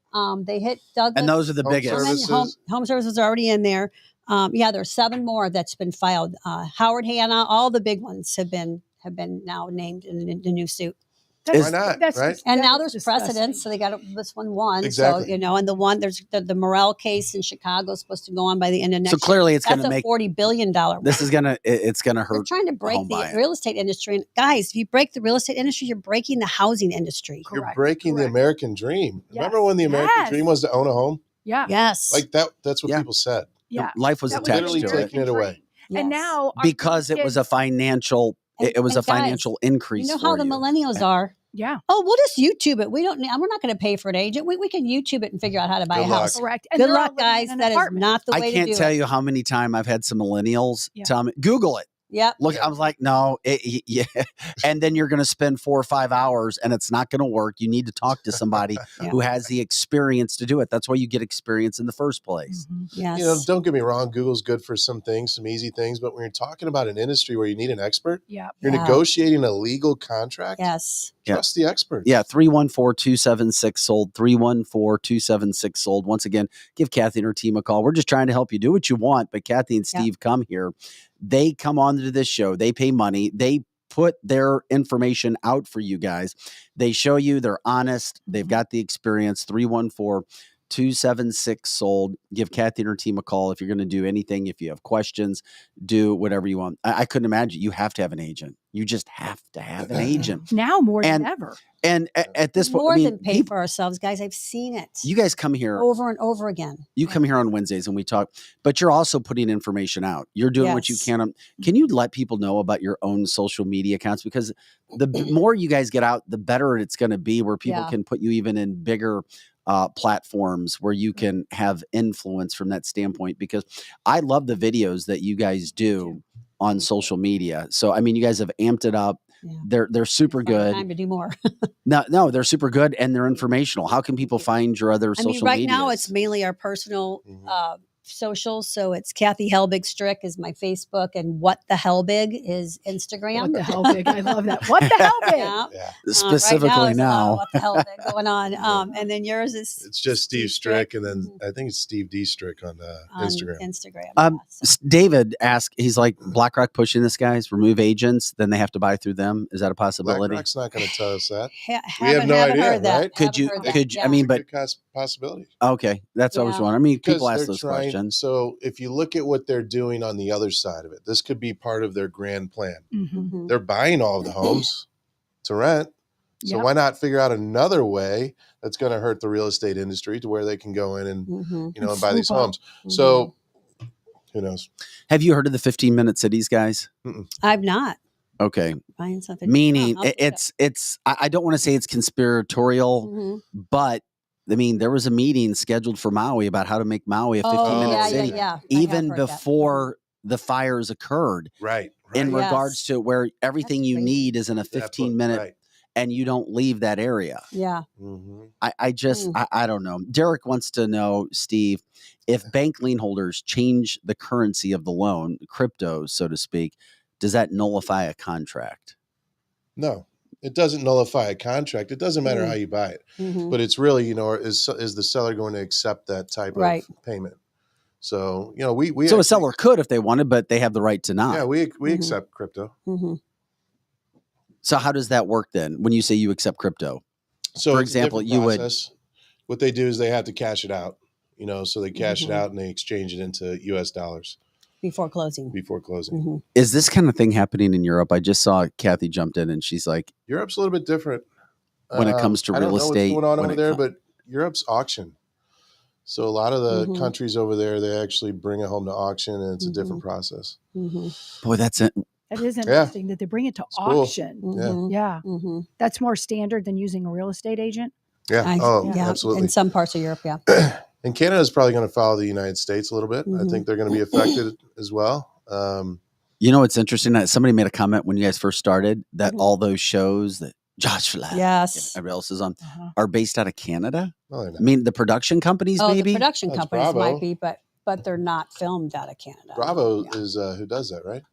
Speaker 11: They hit Douglas.
Speaker 1: And those are the biggest.
Speaker 11: Home Services are already in there. There's 7 more that's been filed. Howard Hanna, all the big ones have been now named in the new suit.
Speaker 12: Why not? Right?
Speaker 11: And now there's precedents, so they got this one won.
Speaker 12: Exactly.
Speaker 11: So and the one there's the Morrell case in Chicago is supposed to go on by the end of next year.
Speaker 1: So clearly, it's going to make
Speaker 11: $40 billion.
Speaker 1: This is it's going to hurt.
Speaker 11: They're trying to break the real estate industry. And guys, if you break the real estate industry, you're breaking the housing industry.
Speaker 12: You're breaking the American dream. Remember when the American dream was to own a home?
Speaker 2: Yeah.
Speaker 11: Yes.
Speaker 12: Like that's what people said.
Speaker 2: Yeah.
Speaker 1: Life was attached
Speaker 12: literally
Speaker 1: to
Speaker 12: taking it away.
Speaker 11: Yes.
Speaker 2: And now
Speaker 1: because it was a financial. It was a financial increase.
Speaker 11: You know how the millennials are.
Speaker 2: Yeah.
Speaker 11: Oh, we'll just YouTube it. We're not going to pay for an agent. We can YouTube it and figure out how to buy a house.
Speaker 2: Correct.
Speaker 11: Good luck, guys. That is not the way to do it.
Speaker 1: I can't tell you how many times I've had some millennials tell me, Google it.
Speaker 11: Yep.
Speaker 1: Look, I was like, no, and then you're going to spend 4 or 5 hours and it's not going to work. You need to talk to somebody who has the experience to do it. That's why you get experience in the first place.
Speaker 11: Yes.
Speaker 12: Don't get me wrong. Google's good for some things, some easy things, but when you're talking about an industry where you need an expert, you're negotiating a legal contract.
Speaker 11: Yes.
Speaker 12: Trust the experts.
Speaker 1: Yeah. 314-276-SOLD, 314-276-SOLD. Once again, give Kathy and her team a call. We're just trying to help you do what you want, but Kathy and Steve come here. They come on to this show. They pay money. They put their information out for you guys. They show you they're honest. They've got the experience. 314-276-SOLD. Give Kathy and her team a call if you're going to do anything. If you have questions, do whatever you want. I couldn't imagine. You have to have an agent. You just have to have an agent.
Speaker 2: Now more than ever.
Speaker 1: And at this point,
Speaker 11: more than pay for ourselves, guys. I've seen it.
Speaker 1: You guys come here
Speaker 11: over and over again.
Speaker 1: You come here on Wednesdays and we talk, but you're also putting information out. You're doing what you can. Can you let people know about your own social media accounts? Because the more you guys get out, the better it's going to be, where people can put you even in bigger platforms where you can have influence from that standpoint. Because I love the videos that you guys do on social media. So, I mean, you guys have amped it up. Yeah. They're super good.
Speaker 11: Time to do more.
Speaker 1: No, they're super good and they're informational. How can people find your other social media?
Speaker 11: Right now it's mainly our personal socials. So it's Kathy Helbig Strick is my Facebook, and What the Helbig is Instagram.
Speaker 2: What the Helbig? I love that. What the Helbig?
Speaker 11: Yeah.
Speaker 1: Specifically
Speaker 11: right
Speaker 1: now.
Speaker 11: What the Helbig going on? And then yours is
Speaker 12: it's just Steve Strick, and then I think it's Steve D Strick on Instagram.
Speaker 1: David asked, he's like, BlackRock pushing this, guys, remove agents, then they have to buy through them. Is that a possibility?
Speaker 12: BlackRock's not going to tell us that.
Speaker 11: We have no idea, right?
Speaker 1: Could you? I mean, but
Speaker 12: possibility.
Speaker 1: Okay, that's what I was wondering. I mean, people ask those questions.
Speaker 12: So if you look at what they're doing on the other side of it, this could be part of their grand plan. They're buying all of the homes to rent. So why not figure out another way that's going to hurt the real estate industry to where they can go in and and buy these homes. So who knows?
Speaker 1: Have you heard of the 15-minute cities, guys?
Speaker 11: I've not.
Speaker 1: Okay.
Speaker 11: Buying something.
Speaker 1: Meaning
Speaker 11: Yeah,
Speaker 1: it's I don't want to say it's conspiratorial, but I mean, there was a meeting scheduled for Maui about how to make Maui a 15-minute city, even before the fires occurred.
Speaker 12: Right.
Speaker 1: In regards to where everything you need is in a 15-minute, and you don't leave that area.
Speaker 11: Yeah.
Speaker 1: I just I don't know. Derek wants to know, Steve, if bank lien holders change the currency of the loan, crypto, so to speak, does that nullify a contract?
Speaker 12: No, it doesn't nullify a contract. It doesn't matter how you buy it, but it's really, you know, is the seller going to accept that type of payment? So, you know, we
Speaker 1: so
Speaker 12: actually,
Speaker 1: a seller could if they wanted, but they have the right to not.
Speaker 12: Yeah, we accept crypto.
Speaker 1: So how does that work then? When you say you accept crypto,
Speaker 12: so
Speaker 1: for example, you would.
Speaker 12: What they do is they have to cash it out. You know, so they cash it out and they exchange it into U.S. dollars
Speaker 11: before closing.
Speaker 1: Is this kind of thing happening in Europe? I just saw Kathy jumped in and she's like,
Speaker 12: Europe's a little bit different
Speaker 1: when it comes to real estate.
Speaker 12: I don't know what's going on over there, but Europe's auction. So a lot of the countries over there, they actually bring it home to auction, and it's a different process.
Speaker 1: Boy, that's it.
Speaker 2: That is interesting that they bring it to auction.
Speaker 12: Cool.
Speaker 2: Yeah. That's more standard than using a real estate agent.
Speaker 12: Yeah. Absolutely.
Speaker 11: In some parts of Europe, yeah.
Speaker 12: And Canada is probably going to follow the United States a little bit. I think they're going to be affected as well.
Speaker 1: You know, it's interesting that somebody made a comment when you guys first started that all those shows that Josh Flack, everybody else is on, are based out of Canada.
Speaker 12: Oh,
Speaker 1: I mean, the production companies, maybe
Speaker 11: the production companies might be, but they're not filmed out of Canada.
Speaker 12: Bravo is who does that, right?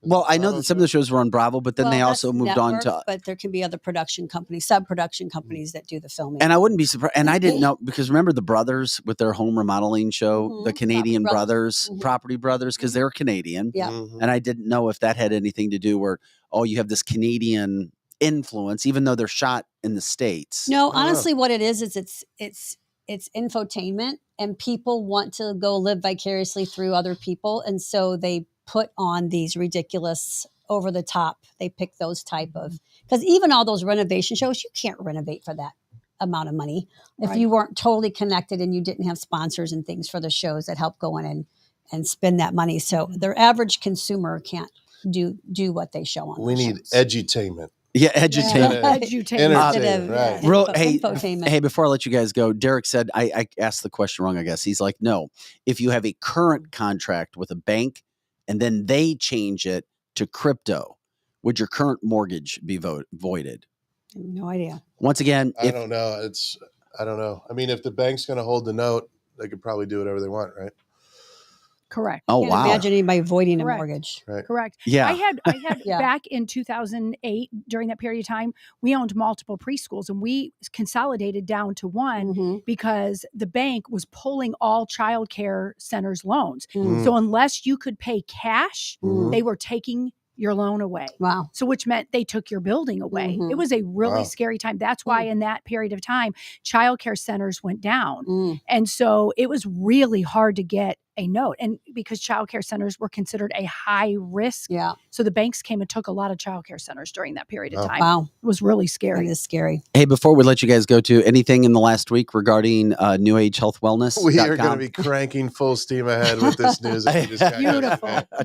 Speaker 1: Well, I know that some of the shows were on Bravo, but then they also moved on to.
Speaker 11: But there can be other production companies, sub-production companies that do the filming.
Speaker 1: And I wouldn't be surprised. And I didn't know, because remember the brothers with their home remodeling show, the Canadian brothers, Property Brothers, because they're Canadian.
Speaker 11: Yeah.
Speaker 1: And I didn't know if that had anything to do where, you have this Canadian influence, even though they're shot in the States.
Speaker 11: No, honestly, what it is it's infotainment, and people want to go live vicariously through other people, and so they put on these ridiculous, over the top. They pick those type of, because even all those renovation shows, you can't renovate for that amount of money if you weren't totally connected and you didn't have sponsors and things for the shows that help go in and spend that money. So their average consumer can't do what they show on.
Speaker 12: We need edutainment.
Speaker 1: Yeah, edutainment.
Speaker 11: Infotainment.
Speaker 1: Hey, before I let you guys go, Derek said, I asked the question wrong, I guess. He's like, no, if you have a current contract with a bank and then they change it to crypto, would your current mortgage be voided?
Speaker 11: No idea.
Speaker 1: Once again,
Speaker 12: I don't know. I don't know. I mean, if the bank's going to hold the note, they could probably do whatever they want, right?
Speaker 2: Correct.
Speaker 1: Oh,
Speaker 11: Can't
Speaker 1: wow.
Speaker 11: imagine anybody voiding a mortgage.
Speaker 12: Right.
Speaker 2: Correct.
Speaker 1: Yeah.
Speaker 2: I had back in 2008, during that period of time, we owned multiple preschools and we consolidated down to one because the bank was pulling all child care centers loans. So unless you could pay cash, they were taking your loan away.
Speaker 11: Wow.
Speaker 2: So which meant they took your building away. It was a really scary time. That's why in that period of time, child care centers went down. And so it was really hard to get a note. And because child care centers were considered a high risk.
Speaker 11: Yeah.
Speaker 2: So the banks came and took a lot of child care centers during that period of time.
Speaker 11: Wow.
Speaker 2: It was really scary.
Speaker 11: It is scary.
Speaker 1: Hey, before we let you guys go to anything in the last week regarding New Age Health Wellness.
Speaker 12: We are going to be cranking full steam ahead with this news.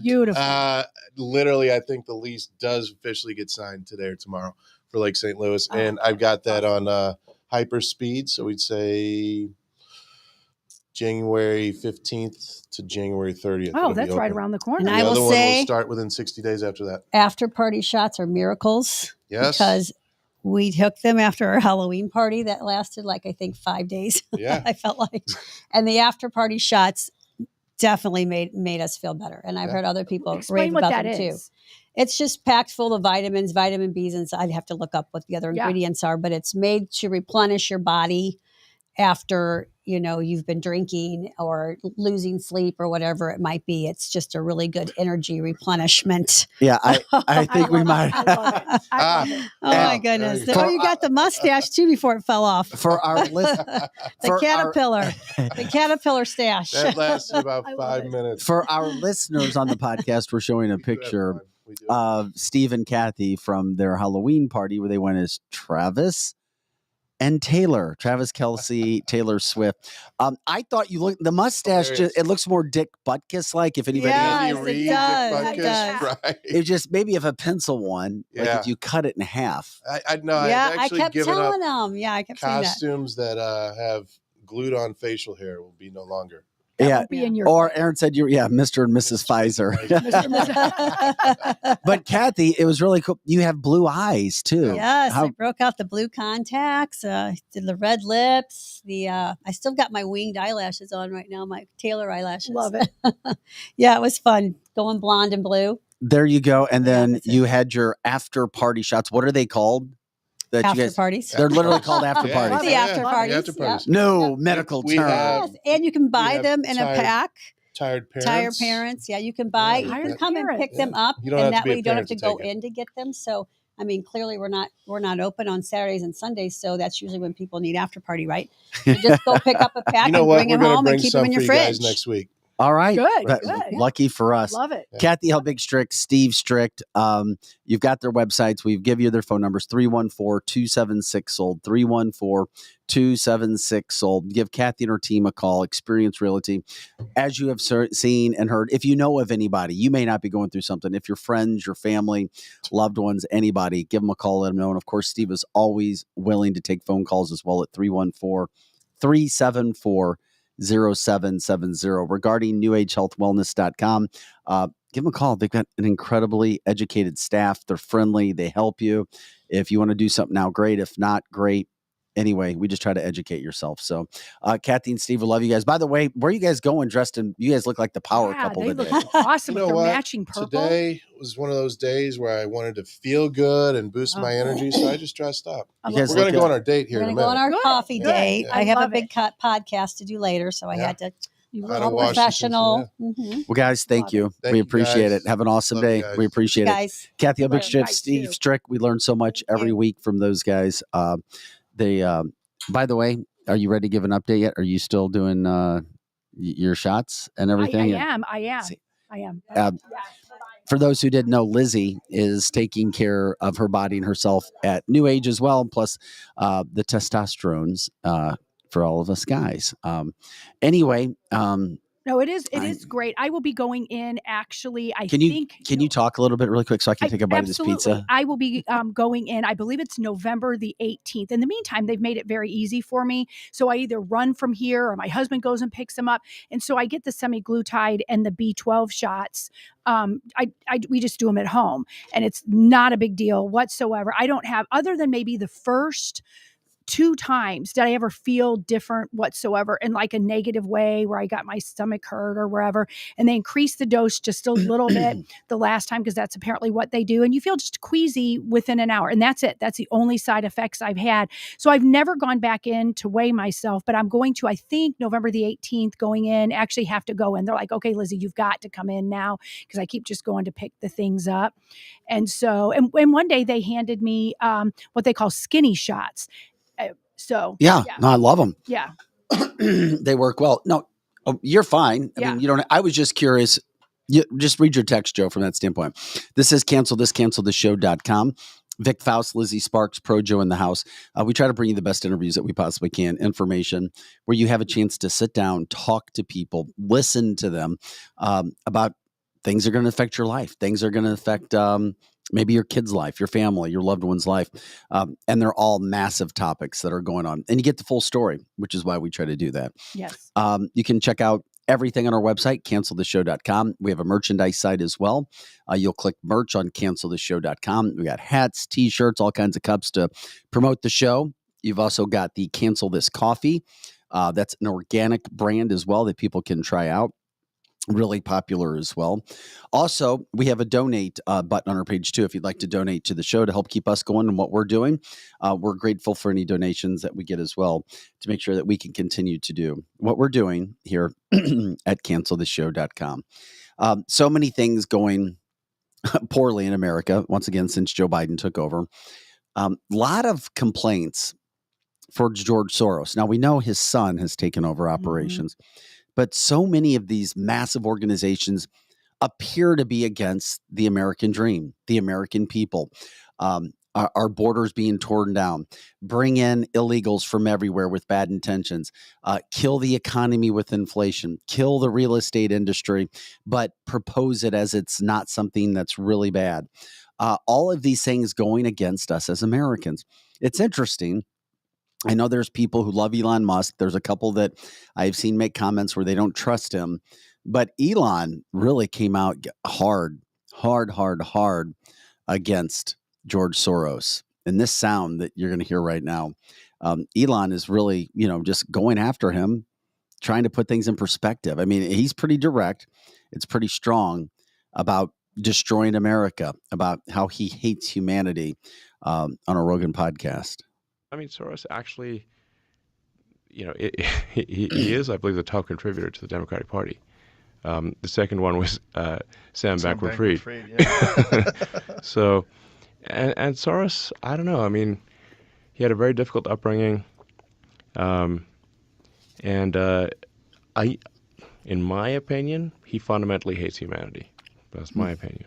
Speaker 2: Beautiful.
Speaker 12: Literally, I think the lease does officially get signed today or tomorrow for Lake St. Louis. And I've got that on hyper speed. So we'd say January 15th to January 30th.
Speaker 2: Oh, that's right around the corner.
Speaker 11: And
Speaker 12: the
Speaker 11: I
Speaker 12: other
Speaker 11: will
Speaker 12: one
Speaker 11: say,
Speaker 12: will start within 60 days after that.
Speaker 11: after party shots are miracles.
Speaker 12: Yes.
Speaker 11: Because we took them after our Halloween party that lasted I think 5 days.
Speaker 12: Yeah.
Speaker 11: I felt like. And the after party shots definitely made us feel better. And I've heard other people
Speaker 2: Explain
Speaker 11: rave
Speaker 2: what
Speaker 11: about
Speaker 2: that
Speaker 11: them
Speaker 2: is.
Speaker 11: too. It's just packed full of vitamins, vitamin B's, and I'd have to look up what the other ingredients are, but it's made to replenish your body after, you've been drinking or losing sleep or whatever it might be. It's just a really good energy replenishment.
Speaker 1: Yeah, I think we might.
Speaker 2: I love it.
Speaker 11: Oh my goodness. You got the mustache too before it fell off.
Speaker 1: For our
Speaker 11: the caterpillar. The caterpillar stash.
Speaker 12: That lasted about 5 minutes.
Speaker 1: For our listeners on the podcast, we're showing a picture of Steve and Kathy from their Halloween party where they went as Travis and Taylor, Travis Kelce, Taylor Swift. I thought you looked the mustache. It looks more Dick Butkus like. If anybody,
Speaker 11: Yes, it does. It does.
Speaker 12: Right.
Speaker 1: it's just maybe if a pencil one, like
Speaker 12: Yeah.
Speaker 1: if you cut it in half.
Speaker 12: I know.
Speaker 11: Yeah,
Speaker 12: I've
Speaker 11: I
Speaker 12: actually
Speaker 11: kept
Speaker 12: given
Speaker 11: telling
Speaker 12: up
Speaker 11: them. Yeah, I kept saying that.
Speaker 12: costumes that have glued on facial hair will be no longer.
Speaker 2: That
Speaker 1: Yeah.
Speaker 2: won't be in your
Speaker 1: Or Aaron said Mr. and Mrs. Pfizer. But Kathy, it was really cool. You have blue eyes too.
Speaker 11: Yes, I broke out the blue contacts, did the red lips. I still got my winged eyelashes on right now, my Taylor eyelashes.
Speaker 2: Love it.
Speaker 11: Yeah, it was fun going blonde and blue.
Speaker 1: There you go. And then you had your after party shots. What are they called?
Speaker 11: After parties.
Speaker 1: They're literally called after
Speaker 12: Yeah.
Speaker 1: parties.
Speaker 11: The after parties.
Speaker 12: The after parties.
Speaker 1: No medical
Speaker 12: We
Speaker 1: term.
Speaker 12: have-
Speaker 11: Yes, and you can buy
Speaker 12: have
Speaker 11: them in a pack.
Speaker 12: Tired parents.
Speaker 11: Tired parents. Yeah, you can buy.
Speaker 12: Yeah.
Speaker 11: You
Speaker 2: Tired
Speaker 11: can come and pick
Speaker 2: parents.
Speaker 11: them up,
Speaker 12: You don't
Speaker 11: and
Speaker 12: have to
Speaker 11: that
Speaker 12: be
Speaker 11: way
Speaker 12: a
Speaker 11: you don't have
Speaker 12: parent
Speaker 11: to
Speaker 12: to
Speaker 11: go
Speaker 12: take it.
Speaker 11: in to get them. So, I mean, clearly we're not open on Saturdays and Sundays, so that's usually when people need after party, right? So just go pick up a pack
Speaker 12: You know
Speaker 11: and
Speaker 12: what?
Speaker 11: bring
Speaker 12: We're
Speaker 11: them
Speaker 12: going to
Speaker 11: home and
Speaker 12: bring
Speaker 11: keep them
Speaker 12: some
Speaker 11: in
Speaker 12: for
Speaker 11: your
Speaker 12: you guys
Speaker 11: fridge.
Speaker 12: next week.
Speaker 1: All right.
Speaker 2: Good,
Speaker 1: That-
Speaker 2: good.
Speaker 1: Lucky for us.
Speaker 2: Love it.
Speaker 1: Kathy Helbig Strict, Steve Strict. You've got their websites. We've give you their phone numbers, 314-276-SOLD, 314-276-SOLD. Give Kathy and her team a call, Experience Realty. As you have seen and heard, if you know of anybody, you may not be going through something. If your friends, your family, loved ones, anybody, give them a call, let them know. And of course, Steve is always willing to take phone calls as well at 314-374-0770 regarding newagehealthwellness.com. Give them a call. They've got an incredibly educated staff. They're friendly. They help you. If you want to do something now, great. If not, great. Anyway, we just try to educate yourself. So, Kathy and Steve, we love you guys. By the way, where are you guys going dressed in? You guys look like the power couple
Speaker 2: They
Speaker 1: today.
Speaker 2: look awesome
Speaker 12: You
Speaker 2: with
Speaker 12: know
Speaker 2: their
Speaker 12: what?
Speaker 2: matching purple.
Speaker 12: Today was one of those days where I wanted to feel good and boost my energy, so I just dressed up.
Speaker 1: You guys
Speaker 12: We're going to
Speaker 1: look
Speaker 12: go
Speaker 1: good.
Speaker 12: on our date here
Speaker 11: We're
Speaker 12: in a
Speaker 11: going to go on
Speaker 12: minute.
Speaker 11: our coffee
Speaker 2: Good.
Speaker 11: date.
Speaker 2: I
Speaker 11: I have a
Speaker 2: love
Speaker 11: big podcast to do later, so I had to
Speaker 2: You
Speaker 12: Out
Speaker 2: look
Speaker 12: of Washington,
Speaker 11: professional.
Speaker 12: yeah.
Speaker 11: Mhm.
Speaker 1: Well, guys, thank
Speaker 2: Love
Speaker 1: you.
Speaker 12: Thank
Speaker 1: We
Speaker 12: you,
Speaker 1: appreciate
Speaker 12: guys.
Speaker 1: it. Have an awesome
Speaker 12: Love you
Speaker 1: day.
Speaker 12: guys.
Speaker 1: We appreciate it.
Speaker 11: Guys,
Speaker 1: Kathy
Speaker 2: Love
Speaker 1: Helbig
Speaker 2: you
Speaker 1: Strict,
Speaker 2: guys,
Speaker 1: Steve
Speaker 2: too.
Speaker 1: Strick. We learn so much every week from those guys. By the way, are you ready to give an update yet? Are you still doing your shots and everything?
Speaker 2: I am.
Speaker 1: See.
Speaker 2: I am.
Speaker 1: For those who didn't know, Lizzie is taking care of her body and herself at New Age as well, plus the testosterones for all of us guys. Anyway,
Speaker 2: No, it is great. I will be going in actually.
Speaker 1: can you talk a little bit really quick so I can take a bite of this pizza?
Speaker 2: I will be going in. I believe it's November the 18th. In the meantime, they've made it very easy for me. So I either run from here or my husband goes and picks them up. And so I get the semi-glutide and the B12 shots. We just do them at home, and it's not a big deal whatsoever. I don't have, other than maybe the first 2 times did I ever feel different whatsoever in like a negative way where I got my stomach hurt or wherever. And they increased the dose just a little bit the last time because that's apparently what they do. And you feel just queasy within an hour. And that's it. That's the only side effects I've had. So I've never gone back in to weigh myself, but I'm going to, I think, November the 18th going in, actually have to go in. They're like, okay, Lizzie, you've got to come in now because I keep just going to pick the things up. And so, and one day they handed me what they call skinny shots. So
Speaker 1: No, I love them.
Speaker 2: Yeah.
Speaker 1: They work well. No, you're fine. I mean, you don't. I was just curious. You just read your text, Joe, from that standpoint. This is cancelthisshow.com. Vic Faust, Lizzie Sparks, Pro Joe in the house. We try to bring you the best interviews that we possibly can, information where you have a chance to sit down, talk to people, listen to them about things that are going to affect your life. Things are going to affect maybe your kid's life, your family, your loved one's life. And they're all massive topics that are going on. And you get the full story, which is why we try to do that.
Speaker 2: Yes.
Speaker 1: You can check out everything on our website, cancelthisshow.com. We have a merchandise site as well. You'll click merch on cancelthisshow.com. We got hats, t-shirts, all kinds of cups to promote the show. You've also got the Cancel This Coffee. That's an organic brand as well that people can try out. Really popular as well. Also, we have a donate button on our page too. If you'd like to donate to the show to help keep us going and what we're doing, we're grateful for any donations that we get as well to make sure that we can continue to do what we're doing here at cancelthisshow.com. So many things going poorly in America, once again, since Joe Biden took over. A lot of complaints for George Soros. Now, we know his son has taken over operations. But so many of these massive organizations appear to be against the American dream, the American people. our borders being torn down, bring in illegals from everywhere with bad intentions, kill the economy with inflation, kill the real estate industry, but propose it as it's not something that's really bad. All of these things going against us as Americans. It's interesting. I know there's people who love Elon Musk. There's a couple that I've seen make comments where they don't trust him. But Elon really came out hard against George Soros. And this sound that you're going to hear right now, Elon is really, just going after him, trying to put things in perspective. I mean, he's pretty direct. It's pretty strong about destroying America, about how he hates humanity on a Rogan podcast.
Speaker 13: I mean, Soros actually, he is, I believe, the top contributor to the Democratic Party. The second one was Sam Bankman-Fried. Yeah. So, and Soros, I don't know. I mean, he had a very difficult upbringing, and in my opinion, he fundamentally hates humanity. That's my opinion.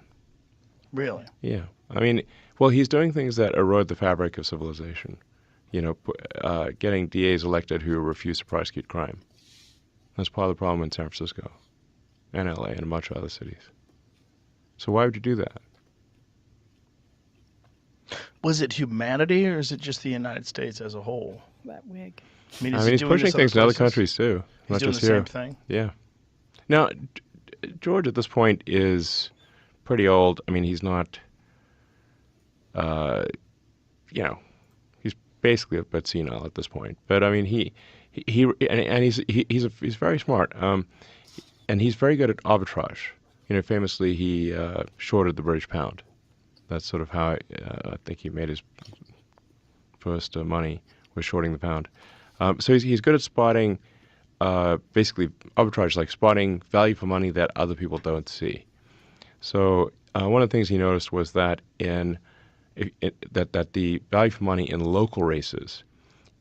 Speaker 14: Really?
Speaker 13: Yeah. I mean, well, he's doing things that erode the fabric of civilization. Getting DAs elected who refuse to prosecute crime. That's part of the problem in San Francisco and LA and a bunch of other cities. So why would you do that?
Speaker 14: Was it humanity, or is it just the United States as a whole?
Speaker 2: That wig.
Speaker 14: I mean,
Speaker 13: he's pushing things in other countries too.
Speaker 14: He's
Speaker 13: not
Speaker 14: doing
Speaker 13: just
Speaker 14: the
Speaker 13: here.
Speaker 14: same thing?
Speaker 13: Yeah. Now, George at this point is pretty old. I mean, he's not, he's basically a bit senile at this point. But I mean, he's very smart. And he's very good at arbitrage. Famously, he shorted the British pound. That's sort of how I think he made his first money, was shorting the pound. So he's good at spotting, basically arbitrage, like spotting value for money that other people don't see. So one of the things he noticed was that that the value for money in local races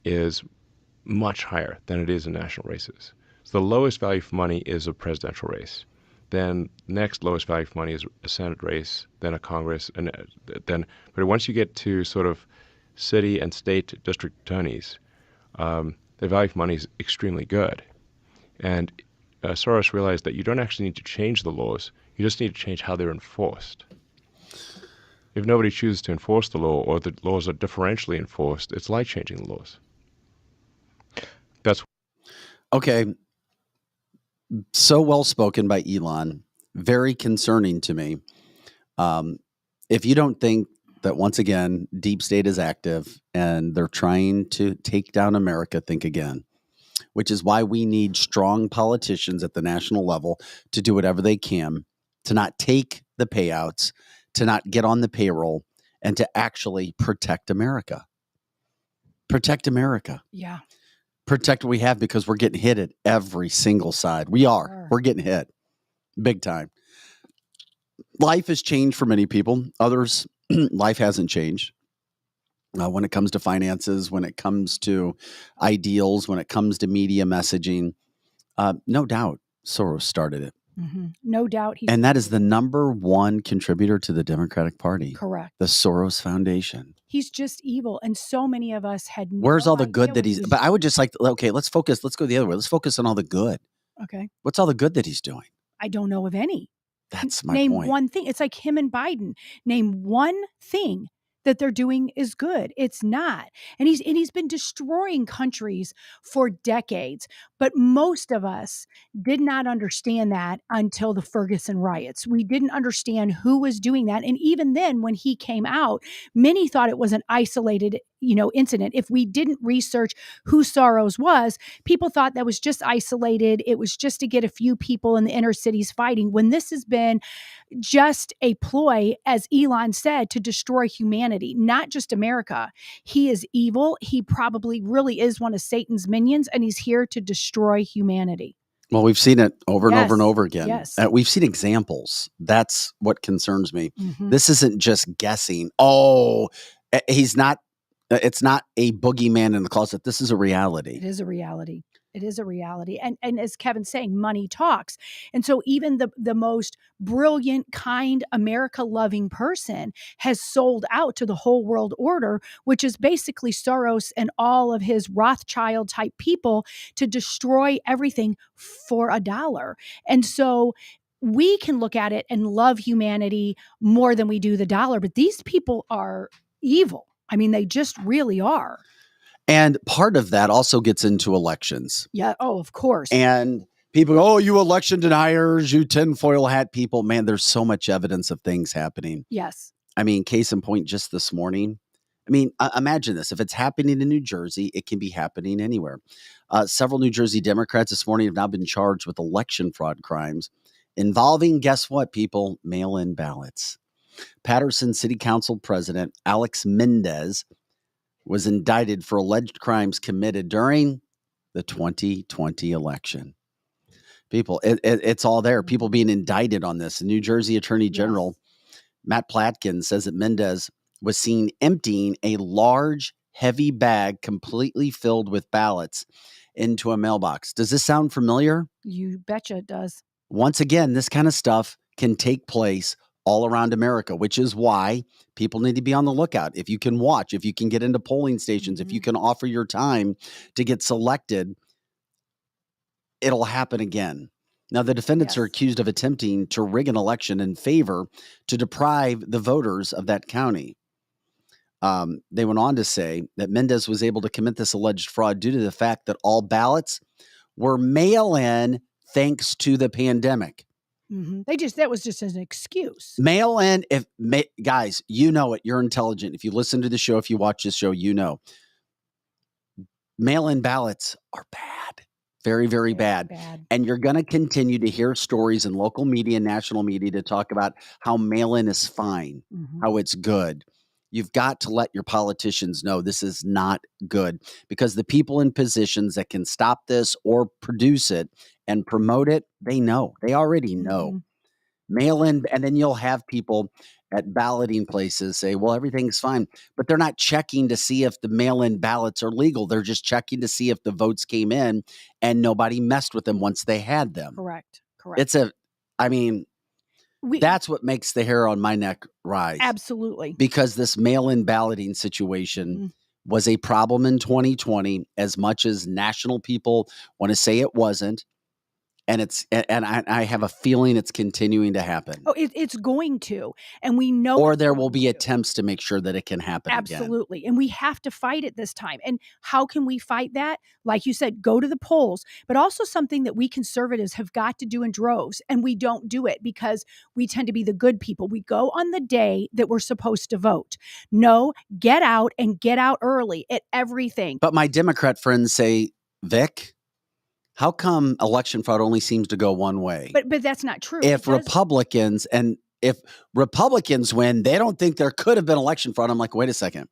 Speaker 13: is much higher than it is in national races. So the lowest value for money is a presidential race. Then next lowest value for money is a Senate race, then a Congress, and but once you get to sort of city and state district attorneys, the value for money is extremely good. And Soros realized that you don't actually need to change the laws, you just need to change how they're enforced. If nobody chooses to enforce the law, or the laws are differentially enforced, it's like changing the laws. That's
Speaker 1: okay. So well spoken by Elon. Very concerning to me. If you don't think that, once again, deep state is active and they're trying to take down America, think again. Which is why we need strong politicians at the national level to do whatever they can to not take the payouts, to not get on the payroll, and to actually protect America. Protect America.
Speaker 2: Yeah.
Speaker 1: Protect what we have, because we're getting hit at every single side. We're getting hit big time. Life has changed for many people. Others, life hasn't changed. When it comes to finances, when it comes to ideals, when it comes to media messaging, no doubt Soros started it.
Speaker 2: Mm-hmm. No doubt.
Speaker 1: And that is the number one contributor to the Democratic Party.
Speaker 2: Correct.
Speaker 1: The Soros Foundation.
Speaker 2: He's just evil. And so many of us had
Speaker 1: Where's all the good that he's... But I would just like... Okay, let's focus. Let's go the other way. Let's focus on all the good.
Speaker 2: Okay.
Speaker 1: What's all the good that he's doing?
Speaker 2: I don't know of any.
Speaker 1: That's my
Speaker 2: point.
Speaker 1: Name
Speaker 2: one thing. It's like him and Biden. Name one thing that they're doing is good. It's not. And he's been destroying countries for decades. But most of us did not understand that until the Ferguson riots. We didn't understand who was doing that. And even then, when he came out, many thought it was an isolated, incident. If we didn't research who Soros was, people thought that was just isolated. It was just to get a few people in the inner cities fighting, when this has been just a ploy, as Elon said, to destroy humanity, not just America. He is evil. He probably really is one of Satan's minions, and he's here to destroy humanity.
Speaker 1: Well, we've seen it over and over and over again.
Speaker 2: Yes.
Speaker 1: We've seen examples. That's what concerns me.
Speaker 2: Mm-hmm.
Speaker 1: This isn't just guessing. Oh, he's not. It's not a boogeyman in the closet. This is a reality.
Speaker 2: It is a reality. It is a reality. And as Kevin's saying, money talks. And so even the most brilliant, kind, America-loving person has sold out to the whole world order, which is basically Soros and all of his Rothschild type people to destroy everything for $1. And so we can look at it and love humanity more than we do the dollar, but these people are evil. I mean, they just really are.
Speaker 1: And part of that also gets into elections.
Speaker 2: Yeah. Oh, of course.
Speaker 1: And people go, oh, you election deniers, you tinfoil hat people. Man, there's so much evidence of things happening.
Speaker 2: Yes.
Speaker 1: I mean, case in point, just this morning. I mean, imagine this. If it's happening in New Jersey, it can be happening anywhere. Several New Jersey Democrats this morning have now been charged with election fraud crimes involving, guess what, people? Mail-in ballots. Patterson City Council President Alex Mendez was indicted for alleged crimes committed during the 2020 election. People, it's all there. People being indicted on this. The New Jersey Attorney General, Matt Platkin, says that Mendez was seen emptying a large, heavy bag completely filled with ballots into a mailbox. Does this sound familiar?
Speaker 2: You betcha it does.
Speaker 1: Once again, this kind of stuff can take place all around America, which is why people need to be on the lookout. If you can watch, if you can get into polling stations, if you can offer your time to get selected, it'll happen again. Now, the defendants are accused of attempting to rig an election in favor to deprive the voters of that county. They went on to say that Mendez was able to commit this alleged fraud due to the fact that all ballots were mail-in thanks to the pandemic.
Speaker 2: Mm-hmm. That was just an excuse.
Speaker 1: Mail-in, guys, you know it. You're intelligent. If you listen to the show, if you watch this show, you know. Mail-in ballots are bad. Very, very bad. And you're going to continue to hear stories in local media and national media to talk about how mail-in is fine, how it's good. You've got to let your politicians know this is not good, because the people in positions that can stop this or produce it and promote it, they know. They already know. Mail in, and then you'll have people at balloting places say, well, everything's fine. But they're not checking to see if the mail-in ballots are legal. They're just checking to see if the votes came in and nobody messed with them once they had them.
Speaker 2: Correct.
Speaker 1: That's what makes the hair on my neck rise.
Speaker 2: Absolutely.
Speaker 1: Because this mail-in balloting situation was a problem in 2020, as much as national people want to say it wasn't. And I have a feeling it's continuing to happen.
Speaker 2: Oh, it's going to. And we know.
Speaker 1: Or there will be attempts to make sure that it can happen again.
Speaker 2: Absolutely. And we have to fight it this time. And how can we fight that? Like you said, go to the polls, but also something that we conservatives have got to do in droves. And we don't do it because we tend to be the good people. We go on the day that we're supposed to vote. No, get out and get out early at everything.
Speaker 1: But my Democrat friends say, Vic, how come election fraud only seems to go one way?
Speaker 2: But that's not true.
Speaker 1: If Republicans win, they don't think there could have been election fraud. I'm like, wait a second.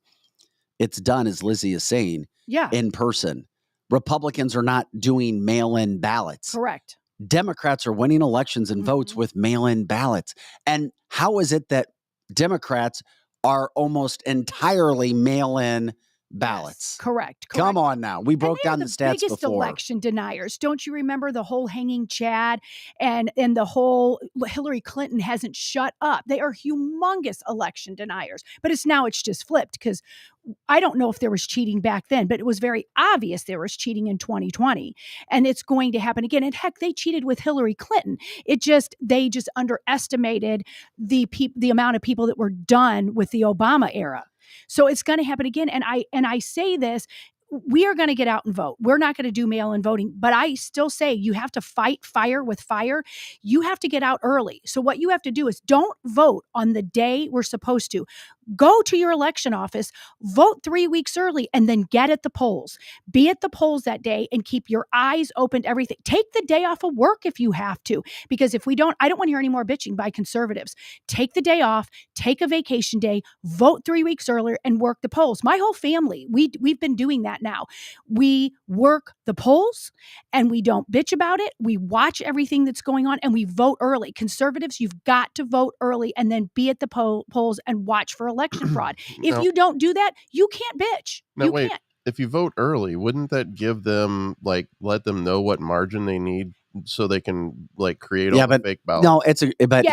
Speaker 1: It's done, as Lizzie is saying, in person. Republicans are not doing mail-in ballots.
Speaker 2: Correct.
Speaker 1: Democrats are winning elections and votes with mail-in ballots. And how is it that Democrats are almost entirely mail-in ballots?
Speaker 2: Yes, correct.
Speaker 1: Come on now. We broke down the stats
Speaker 2: biggest
Speaker 1: before.
Speaker 2: Election deniers. Don't you remember the whole hanging Chad and the whole Hillary Clinton hasn't shut up? They are humongous election deniers. But it's just flipped, because I don't know if there was cheating back then, but it was very obvious there was cheating in 2020, and it's going to happen again. And heck, they cheated with Hillary Clinton. They just underestimated the amount of people that were done with the Obama era. So it's going to happen again. And I say this, we are going to get out and vote. We're not going to do mail-in voting, but I still say you have to fight fire with fire. You have to get out early. So what you have to do is don't vote on the day we're supposed to. Go to your election office, vote 3 weeks early, and then get at the polls. Be at the polls that day and keep your eyes open to everything. Take the day off of work if you have to, because if we don't, I don't want to hear any more bitching by conservatives. Take the day off, take a vacation day, vote 3 weeks earlier, and work the polls. My whole family, we've been doing that now. We work the polls and we don't bitch about it. We watch everything that's going on and we vote early. Conservatives, you've got to vote early and then be at the polls and watch for election fraud. If you don't do that, you can't bitch.
Speaker 3: Now, wait.
Speaker 2: Can't.
Speaker 3: if you vote early, wouldn't that give them like let them know what margin they need so they can like create all the fake ballots?
Speaker 1: No, it's but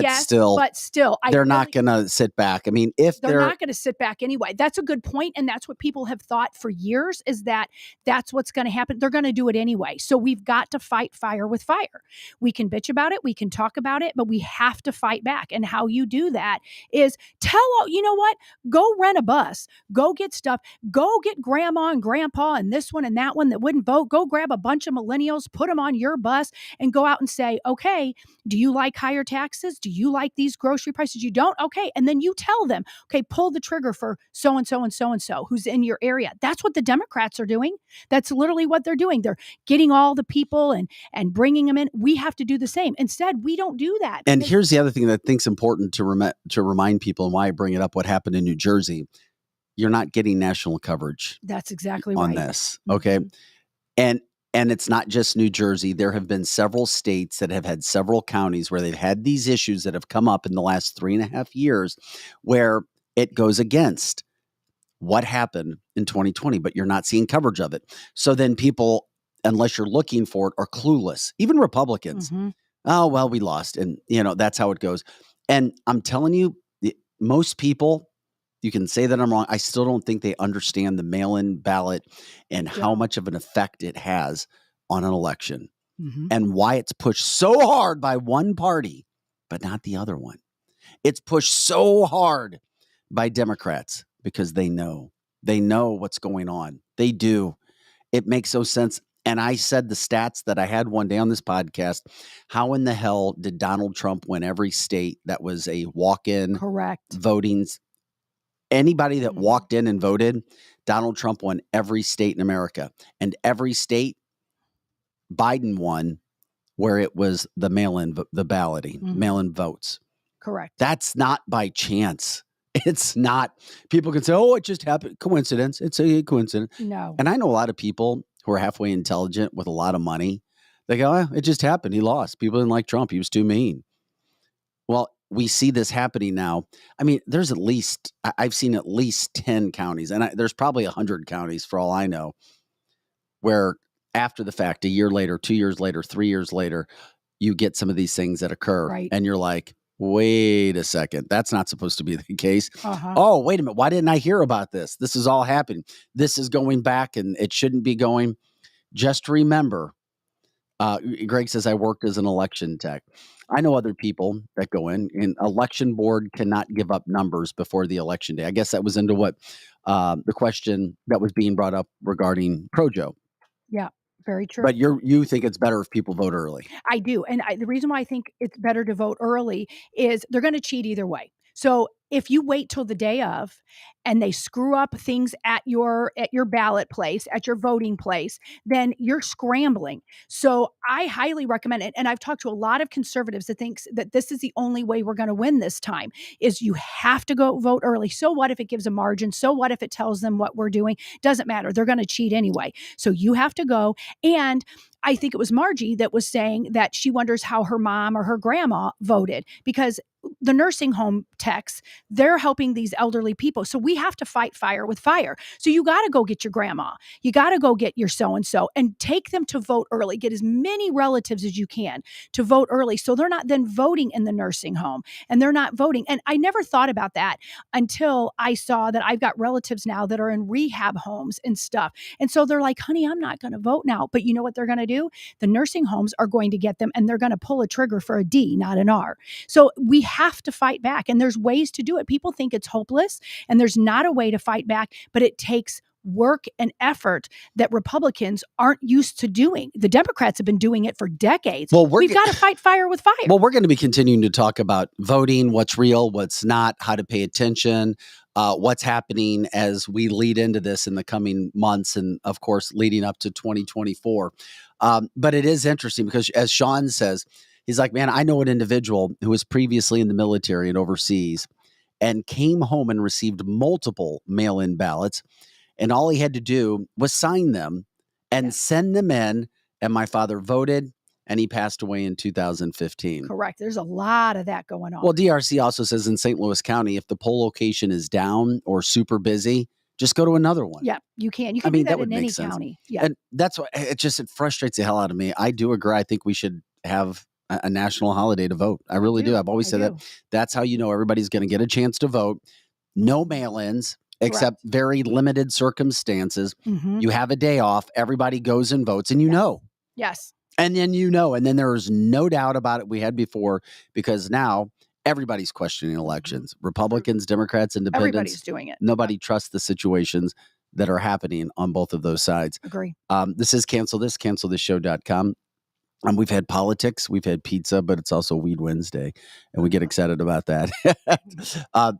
Speaker 2: Yes,
Speaker 1: still,
Speaker 2: but still,
Speaker 1: they're not going to sit back. I mean, if
Speaker 2: they're not going to sit back anyway. That's a good point, and that's what people have thought for years, is that that's what's going to happen. They're going to do it anyway. So we've got to fight fire with fire. We can bitch about it, we can talk about it, but we have to fight back. And how you do that is you know what? Go rent a bus, go get stuff, go get grandma and grandpa and this one and that one that wouldn't vote. Go grab a bunch of millennials, put them on your bus, and go out and say, okay, do you like higher taxes? Do you like these grocery prices? You don't? Okay. And then you tell them, okay, pull the trigger for so-and-so and so-and-so who's in your area. That's what the Democrats are doing. That's literally what they're doing. They're getting all the people and bringing them in. We have to do the same. Instead, we don't do that.
Speaker 1: And here's the other thing that I think's important to remind people, and why I bring it up, what happened in New Jersey. You're not getting national coverage.
Speaker 2: That's exactly
Speaker 1: on
Speaker 2: right.
Speaker 1: this. Okay. And it's not just New Jersey. There have been several states that have had several counties where they've had these issues that have come up in the last 3.5 years where it goes against what happened in 2020, but you're not seeing coverage of it. So then people, unless you're looking for it, are clueless. Even Republicans. Oh, well, we lost. And, that's how it goes. And I'm telling you, most people, you can say that I'm wrong. I still don't think they understand the mail-in ballot and how much of an effect it has on an election and why it's pushed so hard by one party, but not the other one. It's pushed so hard by Democrats because they know what's going on. They do. It makes no sense. And I said the stats that I had one day on this podcast. How in the hell did Donald Trump win every state that was a walk-in voting? Anybody that walked in and voted, Donald Trump won every state in America. And every state, Biden won where it was the mail-in, the balloting, mail-in votes.
Speaker 2: Correct.
Speaker 1: That's not by chance. It's not. People can say, oh, it just happened. Coincidence. It's a coincidence.
Speaker 2: No.
Speaker 1: And I know a lot of people who are halfway intelligent with a lot of money. They go, oh, it just happened. He lost. People didn't like Trump. He was too mean. Well, we see this happening now. I mean, there's I've seen at least 10 counties, and there's probably 100 counties for all I know, where after the fact, a year later, 2 years later, 3 years later, you get some of these things that occur.
Speaker 2: Right.
Speaker 1: And you're like, wait a second, that's not supposed to be the case. Oh, wait a minute. Why didn't I hear about this? This is all happening. This is going back and it shouldn't be going. Just remember, Greg says, I worked as an election tech. I know other people that go in, and election board cannot give up numbers before the election day. I guess that was into what the question that was being brought up regarding Projo.
Speaker 2: Yeah, very true.
Speaker 1: But you think it's better if people vote early.
Speaker 2: I do. And the reason why I think it's better to vote early is they're going to cheat either way. So if you wait till the day of and they screw up things at your ballot place, at your voting place, then you're scrambling. So I highly recommend it. And I've talked to a lot of conservatives that thinks that this is the only way we're going to win this time, is you have to go vote early. So what if it gives a margin? So what if it tells them what we're doing? Doesn't matter. They're going to cheat anyway. So you have to go. And I think it was Margie that was saying that she wonders how her mom or her grandma voted, because the nursing home techs, they're helping these elderly people. So we have to fight fire with fire. So you got to go get your grandma. You got to go get your so-and-so and take them to vote early. Get as many relatives as you can to vote early. So they're not then voting in the nursing home and they're not voting. And I never thought about that until I saw that I've got relatives now that are in rehab homes and stuff. And so they're like, honey, I'm not going to vote now. But you know what they're going to do? The nursing homes are going to get them and they're going to pull a trigger for a D, not an R. So we have to fight back, and there's ways to do it. People think it's hopeless and there's not a way to fight back, but it takes work and effort that Republicans aren't used to doing. The Democrats have been doing it for decades.
Speaker 1: Well,
Speaker 2: we've got to fight fire with fire.
Speaker 1: Well, we're going to be continuing to talk about voting, what's real, what's not, how to pay attention, what's happening as we lead into this in the coming months, and of course, leading up to 2024. But it is interesting because, as Sean says, he's like, man, I know an individual who was previously in the military and overseas and came home and received multiple mail-in ballots. And all he had to do was sign them and send them in. And my father voted, and he passed away in 2015.
Speaker 2: Correct. There's a lot of that going on.
Speaker 1: Well, DRC also says in St. Louis County, if the poll location is down or super busy, just go to another one.
Speaker 2: Yeah, you can. You
Speaker 1: I
Speaker 2: can
Speaker 1: mean,
Speaker 2: do
Speaker 1: that
Speaker 2: that
Speaker 1: would
Speaker 2: in
Speaker 1: make
Speaker 2: any
Speaker 1: sense.
Speaker 2: county. Yeah.
Speaker 1: And that's why it frustrates the hell out of me. I do agree. I think we should have a national holiday to vote. I really do. I've always said that. That's how you know everybody's going to get a chance to vote. No mail-ins, except very limited circumstances. You have a day off. Everybody goes and votes, and you know.
Speaker 2: Yes.
Speaker 1: And then and then there's no doubt about it we had before, because now everybody's questioning elections. Republicans, Democrats, Independents.
Speaker 2: Everybody's doing it.
Speaker 1: Nobody trusts the situations that are happening on both of those sides.
Speaker 2: Agree.
Speaker 1: This is cancelthisshow.com. We've had politics, we've had pizza, but it's also Weed Wednesday, and we get excited about that.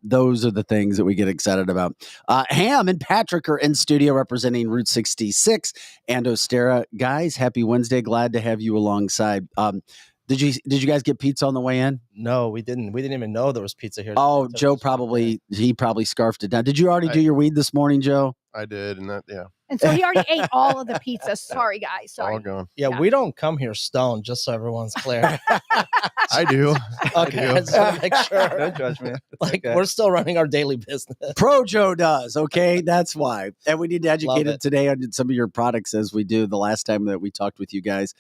Speaker 1: Those are the things that we get excited about. Ham and Patrick are in studio representing Route 66 and Ostera. Guys, happy Wednesday. Glad to have you alongside. Did you guys get pizza on the way in?
Speaker 15: No, we didn't. We didn't even know there was pizza here.
Speaker 1: Oh, Joe probably scarfed it down. Did you already do your weed this morning, Joe?
Speaker 3: I did, and
Speaker 2: And so he already ate all of the pizza. Sorry, guys. Sorry.
Speaker 3: All gone.
Speaker 15: Yeah, we don't come here stoned, just so everyone's clear.
Speaker 3: I do.
Speaker 15: Okay, I just want to make sure.
Speaker 16: No judgment.
Speaker 15: Like, we're still running our daily business.
Speaker 1: Pro Joe does, okay? That's why. And we need to educate
Speaker 15: Love
Speaker 1: him today on some of your products, as we do the last time that we talked with you guys.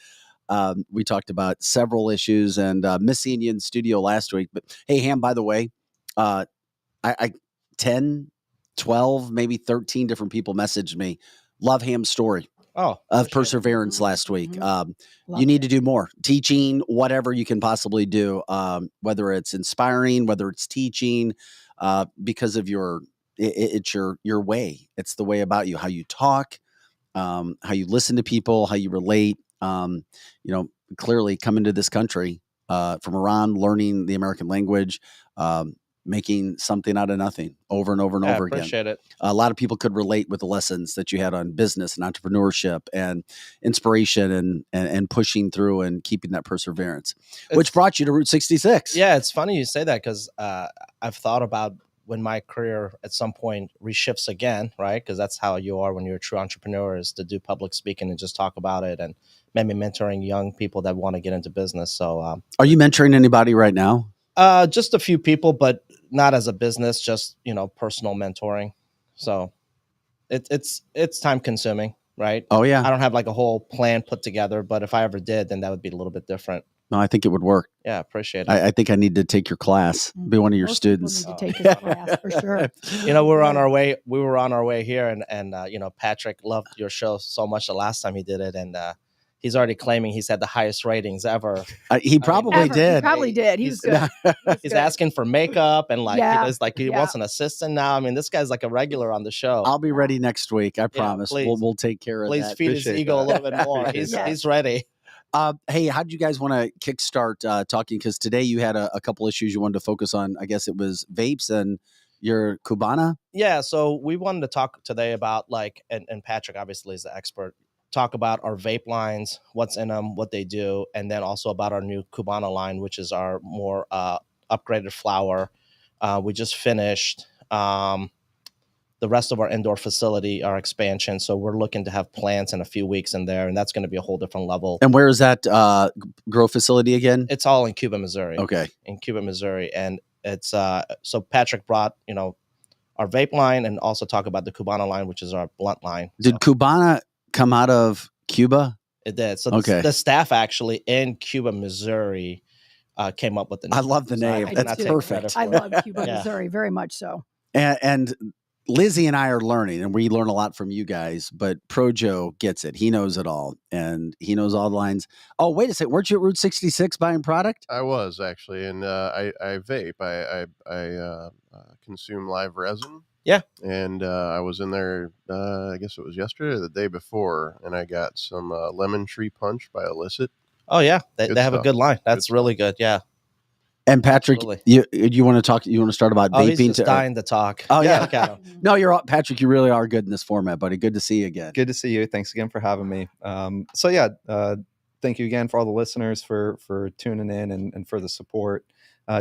Speaker 1: We talked about several issues, and missing you in studio last week. But hey, Ham, by the way, I 10, 12, maybe 13 different people messaged me. Love Ham's story of perseverance last week. You need to do more teaching, whatever you can possibly do, whether it's inspiring, whether it's teaching, because of it's your way. It's the way about you, how you talk, how you listen to people, how you relate. Clearly coming to this country from Iran, learning the American language, making something out of nothing over and over and over again.
Speaker 15: Appreciate it.
Speaker 1: A lot of people could relate with the lessons that you had on business and entrepreneurship and inspiration and pushing through and keeping that perseverance, which brought you to Route 66.
Speaker 15: Yeah, it's funny you say that, because I've thought about when my career at some point reshifts again, right? Because that's how you are when you're a true entrepreneur, is to do public speaking and just talk about it, and maybe mentoring young people that want to get into business. So
Speaker 1: are you mentoring anybody right now?
Speaker 15: Just a few people, but not as a business, just, personal mentoring. So it's time consuming, right?
Speaker 1: Oh yeah.
Speaker 15: I don't have like a whole plan put together, but if I ever did, then that would be a little bit different.
Speaker 1: No, I think it would work.
Speaker 15: Yeah, appreciate it.
Speaker 1: I think I need to take your class, be one of your
Speaker 2: Most
Speaker 1: students.
Speaker 2: people need to take his class for sure.
Speaker 15: We were on our way. We were on our way here, and Patrick loved your show so much the last time he did it, and he's already claiming he's had the highest ratings ever.
Speaker 1: He probably did.
Speaker 2: He probably did. He was good.
Speaker 15: He's asking for makeup, and
Speaker 2: Yeah.
Speaker 15: he wants an assistant now. I mean, this guy's like a regular on the show.
Speaker 1: I'll be ready next week. I promise.
Speaker 15: please.
Speaker 1: We'll take care of that.
Speaker 15: Please feed his ego a little bit more. He's ready.
Speaker 1: Hey, how did you guys want to kickstart talking? Because today you had a couple issues you wanted to focus on. I guess it was vapes and your Cubana.
Speaker 15: Yeah, so we wanted to talk today about and Patrick obviously is the expert. Talk about our vape lines, what's in them, what they do, and then also about our new Cubana line, which is our more upgraded flower. We just finished the rest of our indoor facility, our expansion. So we're looking to have plants in a few weeks in there, and that's going to be a whole different level.
Speaker 1: And where is that grow facility again?
Speaker 15: It's all in Cuba, Missouri.
Speaker 1: Okay.
Speaker 15: In Cuba, Missouri. And it's so Patrick brought, our vape line, and also talk about the Cubana line, which is our blunt line.
Speaker 1: Did Cubana come out of Cuba?
Speaker 15: It did. So
Speaker 1: okay.
Speaker 15: The staff actually in Cuba, Missouri came up with the name.
Speaker 1: I love the name. That's perfect.
Speaker 2: I love Cuba, Missouri, very much so.
Speaker 1: And Lizzie and I are learning, and we learn a lot from you guys, but Pro Joe gets it. He knows it all, and he knows all the lines. Oh, wait a second. Weren't you at Route 66 buying product?
Speaker 3: I was actually, and I vape. I consume live resin.
Speaker 15: Yeah.
Speaker 3: And I was in there, I guess it was yesterday or the day before, and I got some Lemon Tree Punch by Illicit.
Speaker 15: Oh, yeah. They have a good line. That's really good. Yeah.
Speaker 1: And Patrick, you want to talk? You want to start about vaping?
Speaker 15: He's just dying to talk.
Speaker 1: Oh yeah,
Speaker 15: Look at him.
Speaker 1: No, Patrick. You really are good in this format, buddy. Good to see you again.
Speaker 16: Good to see you. Thanks again for having me. Thank you again for all the listeners for tuning in and for the support.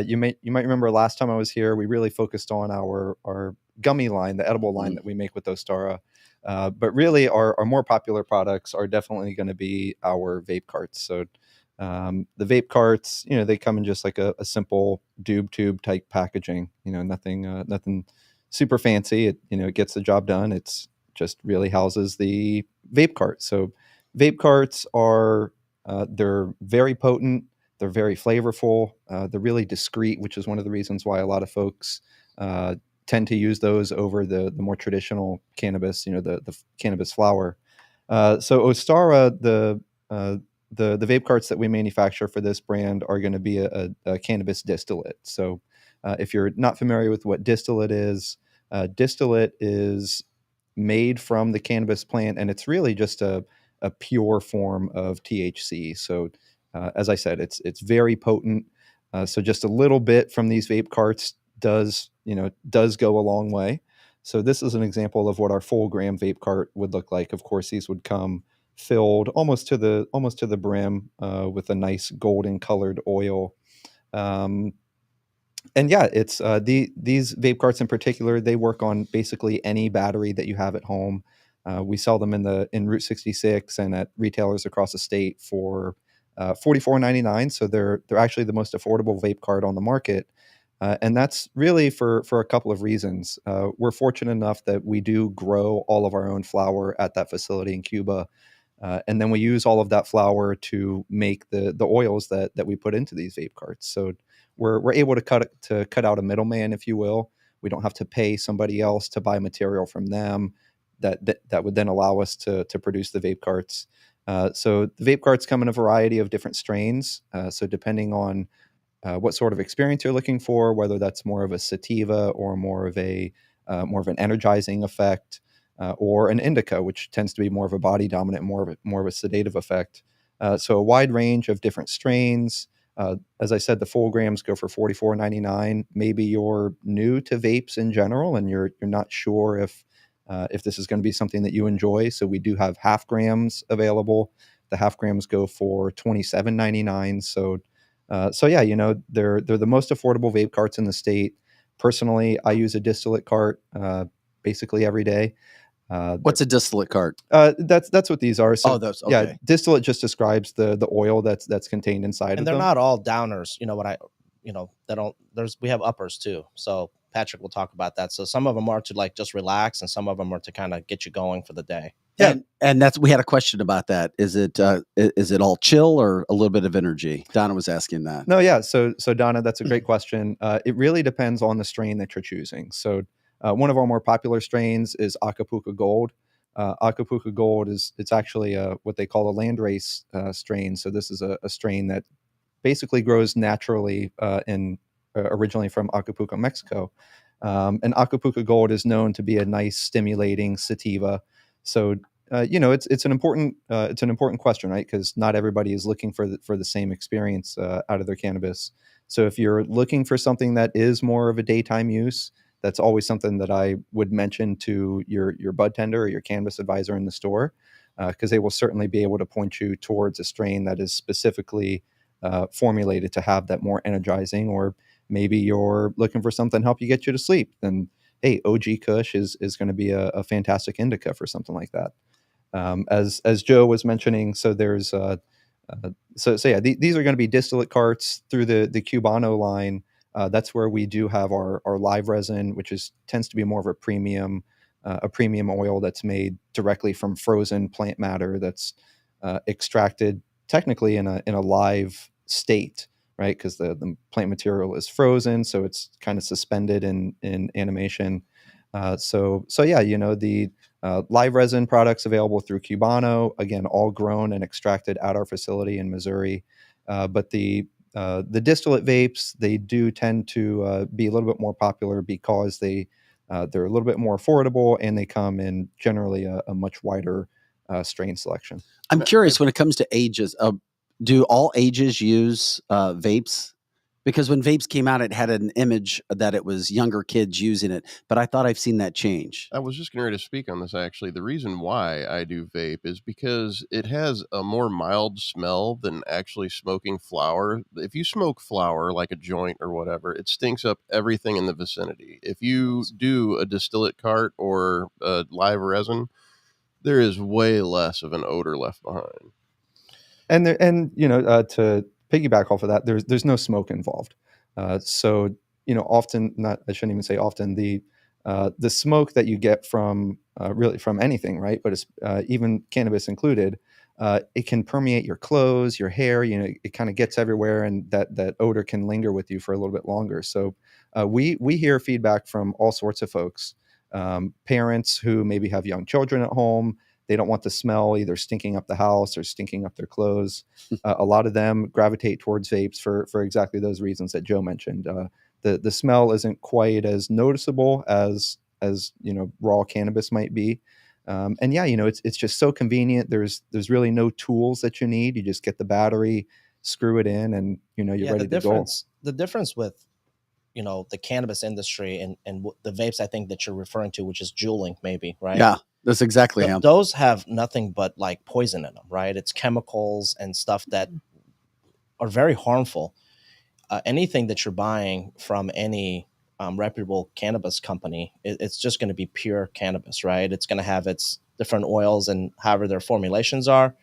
Speaker 16: You might remember last time I was here, we really focused on our gummy line, the edible line that we make with Ostara. But really, our more popular products are definitely going to be our vape carts. So. The vape carts, they come in just like a simple doob tube type packaging, nothing super fancy. It gets the job done. It's just really houses the vape cart. So vape carts are they're very potent. They're very flavorful. They're really discreet, which is one of the reasons why a lot of folks tend to use those over the more traditional cannabis, the cannabis flower. So Ostara, the vape carts that we manufacture for this brand are going to be a cannabis distillate. So if you're not familiar with what distillate is made from the cannabis plant, and it's really just a pure form of THC. So as I said, it's very potent. So just a little bit from these vape carts does go a long way. So this is an example of what our full gram vape cart would look like. Of course, these would come filled almost to the brim with a nice golden colored oil. And yeah, it's these vape carts in particular. They work on basically any battery that you have at home. We sell them in Route 66 and at retailers across the state for $44.99. So they're actually the most affordable vape cart on the market. And that's really for a couple of reasons. We're fortunate enough that we do grow all of our own flower at that facility in Cuba. And then we use all of that flower to make the oils that we put into these vape carts. So we're able to cut out a middleman, if you will. We don't have to pay somebody else to buy material from them that would then allow us to produce the vape carts. So the vape carts come in a variety of different strains. So depending on what sort of experience you're looking for, whether that's more of a sativa or more of an energizing effect, or an indica, which tends to be more of a body dominant, more of a sedative effect. So a wide range of different strains. As I said, the full grams go for $44.99. Maybe you're new to vapes in general and you're not sure if this is going to be something that you enjoy. So we do have half grams available. The half grams go for $27.99. So yeah, they're the most affordable vape carts in the state. Personally, I use a distillate cart basically every day.
Speaker 1: What's a distillate cart?
Speaker 16: That's what these are. So
Speaker 1: those. Okay.
Speaker 16: Yeah, distillate just describes the oil that's contained inside
Speaker 15: And
Speaker 16: of
Speaker 15: they're
Speaker 16: them.
Speaker 15: not all downers. We have uppers too. So Patrick will talk about that. So some of them are to just relax, and some of them are to kind of get you going for the day.
Speaker 1: Yeah, and we had a question about that. Is it all chill or a little bit of energy? Donna was asking that.
Speaker 16: No, yeah. So Donna, that's a great question. It really depends on the strain that you're choosing. So one of our more popular strains is Acapulco Gold. Acapulco Gold it's actually what they call a landrace strain. So this is a strain that basically grows naturally originally from Acapulco, Mexico. And Acapulco Gold is known to be a nice stimulating sativa. So it's an important question, right? Because not everybody is looking for the same experience out of their cannabis. So if you're looking for something that is more of a daytime use, that's always something that I would mention to your bud tender or your cannabis advisor in the store, because they will certainly be able to point you towards a strain that is specifically formulated to have that more energizing. Or maybe you're looking for something to help you get you to sleep, then hey, OG Kush is going to be a fantastic indica for something like that. As Joe was mentioning, so there's these are going to be distillate carts through the Cubano line. That's where we do have our live resin, which tends to be more of a premium oil that's made directly from frozen plant matter that's extracted technically in a live state, right? Because the plant material is frozen, so it's kind of suspended in animation. So yeah, the live resin products available through Cubano, again, all grown and extracted at our facility in Missouri. But the distillate vapes, they do tend to be a little bit more popular because they're a little bit more affordable, and they come in generally a much wider strain selection.
Speaker 1: I'm curious when it comes to ages. Do all ages use vapes? Because when vapes came out, it had an image that it was younger kids using it, but I thought I've seen that change.
Speaker 3: I was just getting ready to speak on this, actually. The reason why I do vape is because it has a more mild smell than actually smoking flower. If you smoke flower, like a joint or whatever, it stinks up everything in the vicinity. If you do a distillate cart or a live resin, there is way less of an odor left behind.
Speaker 16: And to piggyback off of that, there's no smoke involved. So often, I shouldn't even say often, the the smoke that you get from really from anything, right? But it's, even cannabis included, it can permeate your clothes, your hair. You know, it kind of gets everywhere, and that odor can linger with you for a little bit longer. So we hear feedback from all sorts of folks, parents who maybe have young children at home. They don't want the smell either stinking up the house or stinking up their clothes. A lot of them gravitate towards vapes for exactly those reasons that Joe mentioned. The smell isn't quite as noticeable as raw cannabis might be. And yeah, it's just so convenient. There's really no tools that you need. You just get the battery, screw it in, and you're ready to go.
Speaker 15: The difference with the cannabis industry and the vapes, I think that you're referring to, which is juuling, maybe, right?
Speaker 1: Yeah, that's exactly him.
Speaker 15: Those have nothing but like poison in them, right? It's chemicals and stuff that are very harmful. Anything that you're buying from any reputable cannabis company, it's just going to be pure cannabis, right? It's going to have its different oils and however their formulations are,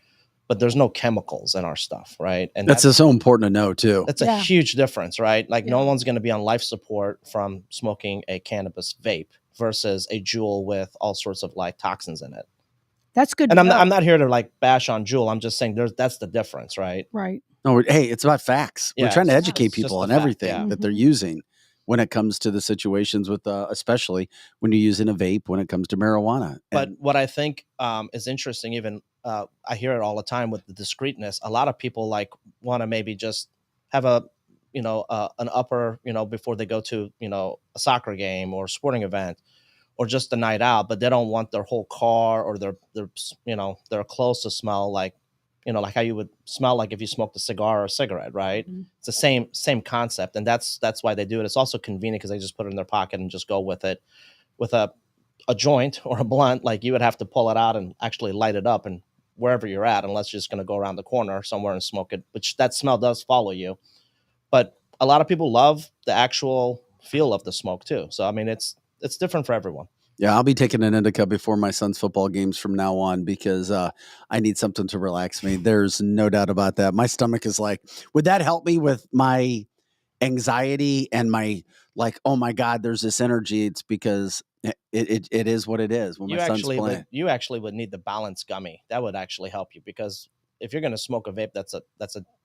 Speaker 15: but there's no chemicals in our stuff, right? And
Speaker 1: that's so important to know too.
Speaker 15: That's a huge difference, right? Like no one's going to be on life support from smoking a cannabis vape versus a Juul with all sorts of like toxins in it.
Speaker 2: That's good.
Speaker 15: And I'm not here to like bash on Juul. I'm just saying that's the difference, right?
Speaker 2: Right.
Speaker 1: No, hey, it's about facts.
Speaker 15: Yeah,
Speaker 1: We're trying to
Speaker 15: it's
Speaker 1: educate
Speaker 15: just
Speaker 1: people
Speaker 15: a
Speaker 1: on
Speaker 15: fact,
Speaker 1: everything
Speaker 15: yeah.
Speaker 1: that they're using when it comes to the situations with, especially when you're using a vape, when it comes to marijuana.
Speaker 15: But what I think is interesting, even I hear it all the time with the discreetness. A lot of people like want to maybe just have an upper, before they go to, a soccer game or sporting event or just a night out, but they don't want their whole car or their clothes to smell like, like how you would smell like if you smoked a cigar or a cigarette, right? Mm-hmm. It's the same concept. And that's why they do it. It's also convenient because they just put it in their pocket and just go with it. With a joint or a blunt, like you would have to pull it out and actually light it up and wherever you're at, unless you're just going to go around the corner somewhere and smoke it, which that smell does follow you. But a lot of people love the actual feel of the smoke too. So, I mean, it's different for everyone.
Speaker 1: Yeah, I'll be taking an indica before my son's football games from now on because I need something to relax me. There's no doubt about that. My stomach is like, would that help me with my anxiety and my like, oh my God, there's this energy? It's because it is what it is. When my son's playing,
Speaker 15: you actually would need the balance gummy. That would actually help you because if you're going to smoke a vape, that's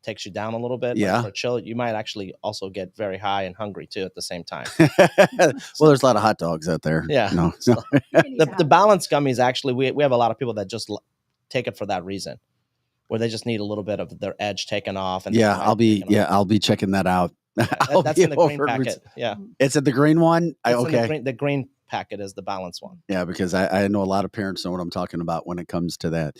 Speaker 15: takes you down a little bit.
Speaker 1: Yeah.
Speaker 15: Like for chill, you might actually also get very high and hungry too at the same time.
Speaker 1: Well, there's a lot of hot dogs out there.
Speaker 15: Yeah.
Speaker 1: No.
Speaker 15: The balance gummies, actually, we have a lot of people that just take it for that reason, where they just need a little bit of their edge taken off. And
Speaker 1: yeah, I'll be checking that out.
Speaker 15: That's in the green packet. Yeah.
Speaker 1: It's in the green one.
Speaker 15: The green packet is the balance one.
Speaker 1: Yeah, because I know a lot of parents know what I'm talking about when it comes to that.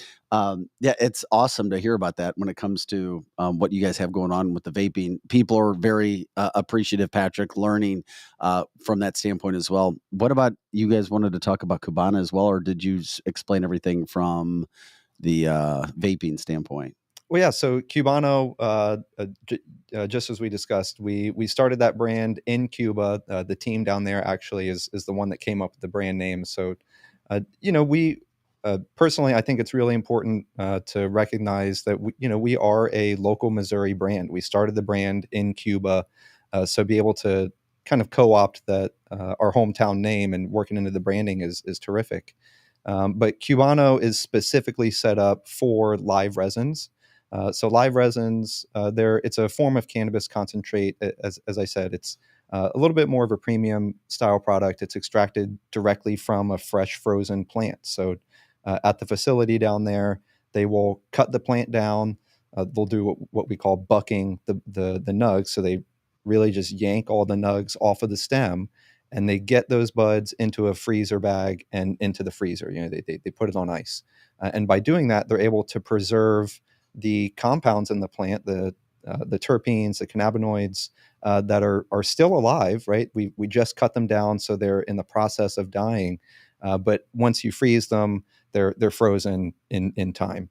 Speaker 1: Yeah, it's awesome to hear about that when it comes to what you guys have going on with the vaping. People are very appreciative, Patrick, learning from that standpoint as well. What about you guys wanted to talk about Cubana as well, or did you explain everything from the vaping standpoint?
Speaker 16: Well, yeah. So Cubano, just as we discussed, we started that brand in Cuba. The team down there actually is the one that came up with the brand name. So, we personally, I think it's really important to recognize that we are a local Missouri brand. We started the brand in Cuba, so be able to kind of co-opt that our hometown name and working into the branding is terrific. But Cubano is specifically set up for live resins. So live resins, it's a form of cannabis concentrate. As I said, it's a little bit more of a premium style product. It's extracted directly from a fresh frozen plant. So at the facility down there, they will cut the plant down. They'll do what we call bucking the nugs. So they really just yank all the nugs off of the stem, and they get those buds into a freezer bag and into the freezer. They put it on ice, and by doing that, they're able to preserve the compounds in the plant, the terpenes, the cannabinoids that are still alive, right? We just cut them down, so they're in the process of dying. But once you freeze them, they're frozen in time.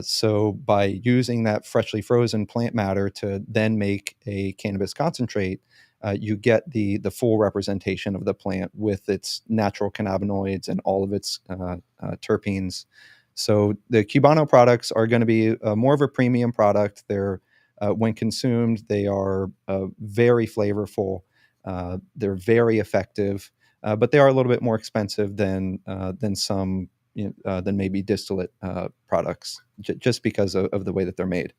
Speaker 16: So by using that freshly frozen plant matter to then make a cannabis concentrate, you get the full representation of the plant with its natural cannabinoids and all of its terpenes. So the Cubano products are going to be more of a premium product. They're when consumed, they are very flavorful. They're very effective. but they are a little bit more expensive than some than maybe distillate products, just because of the way that they're made.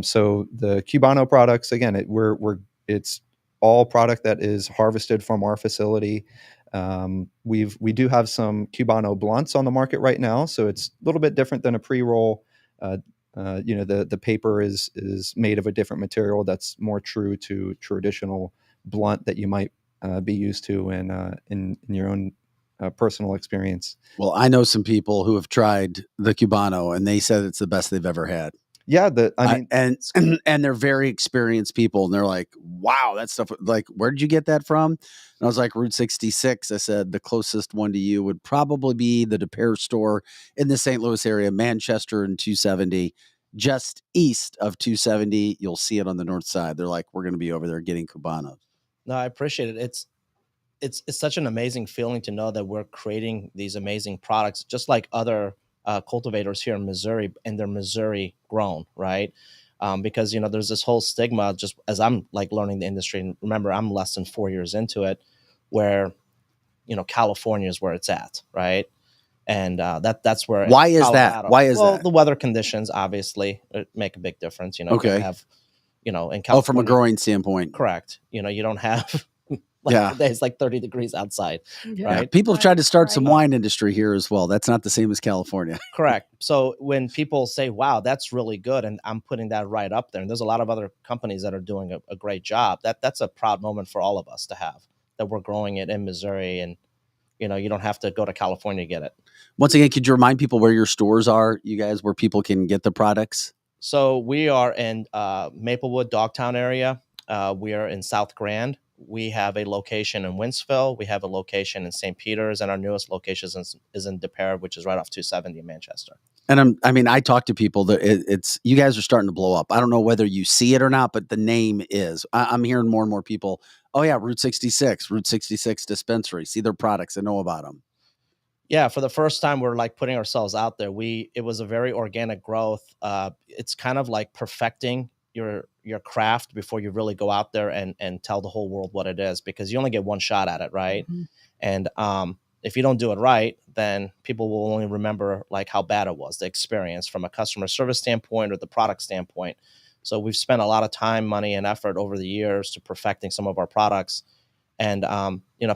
Speaker 16: So the Cubano products, again, it's all product that is harvested from our facility. We do have some Cubano blunts on the market right now, so it's a little bit different than a pre-roll. The paper is made of a different material that's more true to traditional blunt that you might be used to in your own personal experience.
Speaker 1: Well, I know some people who have tried the Cubano, and they said it's the best they've ever had.
Speaker 16: Yeah,
Speaker 1: and they're very experienced people, and they're like, "Wow, that stuff! Like, where did you get that from?" And I was like, "Route 66." I said, "The closest one to you would probably be the DePere store in the St. Louis area, Manchester and 270, just east of 270. You'll see it on the north side." They're like, "We're going to be over there getting Cubanos."
Speaker 15: No, I appreciate it. It's such an amazing feeling to know that we're creating these amazing products, just like other cultivators here in Missouri, and they're Missouri grown, right? Because there's this whole stigma, just as I'm like learning the industry, and remember, I'm less than 4 years into it, where California is where it's at, right? And that's where.
Speaker 1: Why is that? Why is that?
Speaker 15: The weather conditions obviously make a big difference.
Speaker 1: Okay.
Speaker 15: You have, in California,
Speaker 1: from a growing standpoint,
Speaker 15: correct. You don't have. It's like 30 degrees outside, right?
Speaker 1: Yeah. People have tried to start some wine industry here as well. That's not the same as California.
Speaker 15: Correct. So when people say, wow, that's really good, and I'm putting that right up there, and there's a lot of other companies that are doing a great job, that's a proud moment for all of us to have, that we're growing it in Missouri, and you don't have to go to California to get it.
Speaker 1: Once again, could you remind people where your stores are, you guys, where people can get the products?
Speaker 15: So we are in Maplewood, Dogtown area. We are in South Grand. We have a location in Winsville. We have a location in St. Peter's, and our newest location is in DePere, which is right off 270 in Manchester.
Speaker 1: And I talk to people that it's you guys are starting to blow up. I don't know whether you see it or not, but the name is. I'm hearing more and more people. Oh yeah, Route 66 dispensary. See their products. I know about them.
Speaker 15: Yeah, for the first time, we're like putting ourselves out there. It was a very organic growth. It's kind of like perfecting your craft before you really go out there and tell the whole world what it is, because you only get one shot at it, right? Mm-hmm. And if you don't do it right, then people will only remember like how bad it was, the experience from a customer service standpoint or the product standpoint. So we've spent a lot of time, money, and effort over the years to perfecting some of our products. And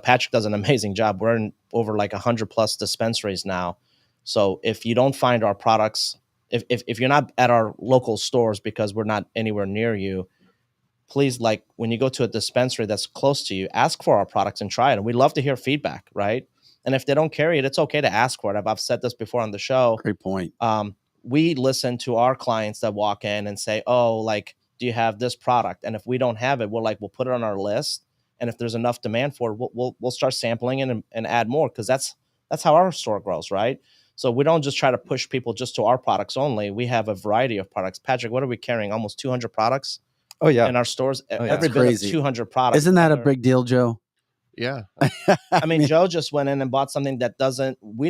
Speaker 15: Patrick does an amazing job. We're in over like 100 plus dispensaries now. So if you don't find our products, if you're not at our local stores because we're not anywhere near you, please, like when you go to a dispensary that's close to you, ask for our products and try it. And we love to hear feedback, right? And if they don't carry it, it's okay to ask for it. I've said this before on the show.
Speaker 1: Great point.
Speaker 15: We listen to our clients that walk in and say, oh, like, do you have this product? And if we don't have it, we'll put it on our list. And if there's enough demand for it, we'll start sampling it and add more, because that's how our store grows, right? So we don't just try to push people just to our products only. We have a variety of products. Patrick, what are we carrying? Almost 200 products.
Speaker 16: Oh yeah,
Speaker 15: in our stores.
Speaker 16: Oh,
Speaker 15: Every bit of 200 products.
Speaker 1: Isn't that a big deal, Joe?
Speaker 3: Yeah.
Speaker 15: I mean, Joe just went in and bought something that we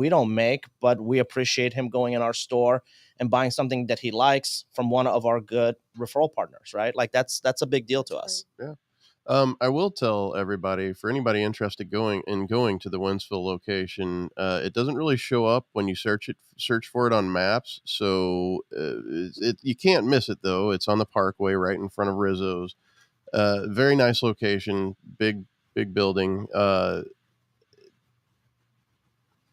Speaker 15: don't make, but we appreciate him going in our store and buying something that he likes from one of our good referral partners, right? Like that's a big deal to us.
Speaker 3: Yeah. I will tell everybody, for anybody interested going to the Winsville location, it doesn't really show up when you search for it on maps. So you can't miss it though. It's on the Parkway right in front of Rizzo's. Very nice location, big building.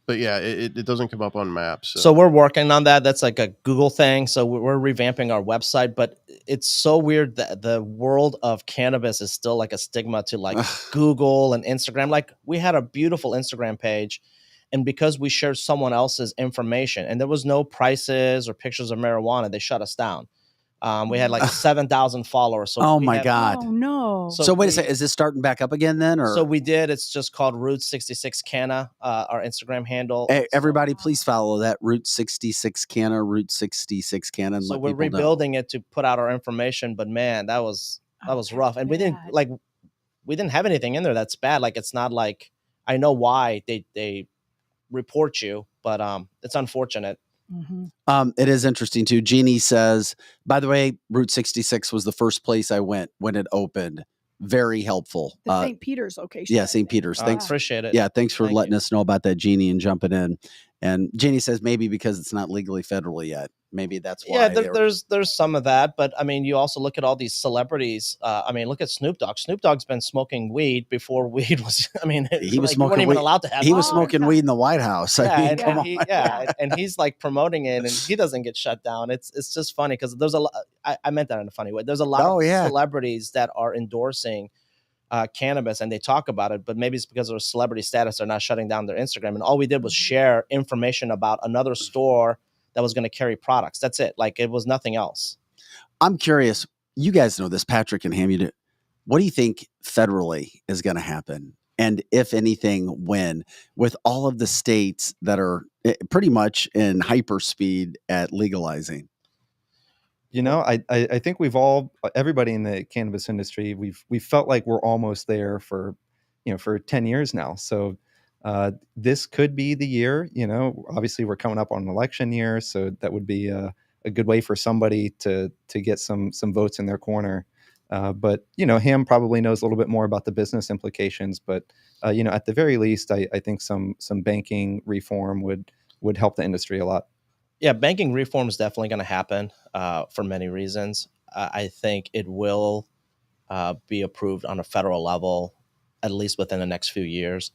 Speaker 3: But yeah, it doesn't come up on maps.
Speaker 15: So we're working on that. That's like a Google thing. So we're revamping our website, but it's so weird that the world of cannabis is still like a stigma to like Google and Instagram. Like we had a beautiful Instagram page, and because we shared someone else's information and there was no prices or pictures of marijuana, they shut us down. We had like 7,000 followers. So
Speaker 1: oh my God.
Speaker 2: Oh no.
Speaker 1: So wait a second. Is this starting back up again then? Or?
Speaker 15: So we did. It's just called Route 66 Canna, our Instagram handle.
Speaker 1: Hey, everybody, please follow that Route 66 Canna, Route 66 Canna.
Speaker 15: So we're rebuilding it to put out our information, but man, that was rough. And we didn't have anything in there that's bad. Like, it's not like, I know why they report you, but it's unfortunate.
Speaker 2: Mm-hmm.
Speaker 1: It is interesting too. Jeannie says, by the way, Route 66 was the first place I went when it opened. very helpful.
Speaker 2: The St. Peter's location.
Speaker 1: Yeah,
Speaker 2: I
Speaker 1: St.
Speaker 2: think.
Speaker 1: Peter's.
Speaker 15: I
Speaker 1: Thanks.
Speaker 15: appreciate it.
Speaker 1: Yeah, thanks for
Speaker 15: Thank
Speaker 1: letting
Speaker 15: you.
Speaker 1: us know about that, Jeannie, and jumping in. And Jeannie says maybe because it's not legally federal yet. Maybe that's why.
Speaker 15: Yeah, there's some of that, but I mean, you also look at all these celebrities. I mean, look at Snoop Dogg. Snoop Dogg's been smoking weed before weed was. I mean,
Speaker 1: he was
Speaker 15: like,
Speaker 1: smoking
Speaker 15: you weren't even
Speaker 1: weed.
Speaker 15: allowed to have.
Speaker 1: He was
Speaker 15: it.
Speaker 1: smoking weed in the White House. I mean, come on.
Speaker 15: And he's like promoting it, and he doesn't get shut down. It's just funny because there's a lot. I meant that in a funny way. There's a lot of celebrities that are endorsing cannabis, and they talk about it, but maybe it's because of their celebrity status, they're not shutting down their Instagram. And all we did was share information about another store that was going to carry products. That's it. Like, it was nothing else.
Speaker 1: I'm curious. You guys know this, Patrick and Hamid. What do you think federally is going to happen? And if anything, when, with all of the states that are pretty much in hyperspeed at legalizing?
Speaker 16: You know, I think everybody in the cannabis industry, we've felt like we're almost there for 10 years now. So this could be the year. You know, obviously we're coming up on an election year, so that would be a good way for somebody to get some votes in their corner. But Ham probably knows a little bit more about the business implications. But at the very least, I think some banking reform would help the industry a lot.
Speaker 15: Yeah, banking reform is definitely going to happen for many reasons. I think it will be approved on a federal level, at least within the next few years.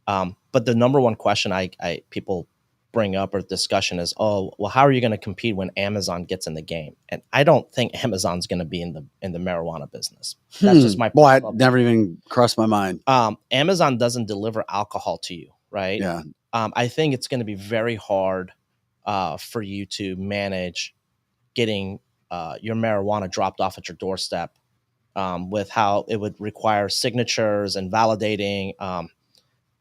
Speaker 15: But the number one question I people bring up or discussion is, oh, well, how are you going to compete when Amazon gets in the game? And I don't think Amazon's going to be in the marijuana business. That's just my.
Speaker 1: Well, I never even crossed my mind.
Speaker 15: Amazon doesn't deliver alcohol to you, right?
Speaker 1: Yeah.
Speaker 15: I think it's going to be very hard for you to manage getting your marijuana dropped off at your doorstep with how it would require signatures and validating.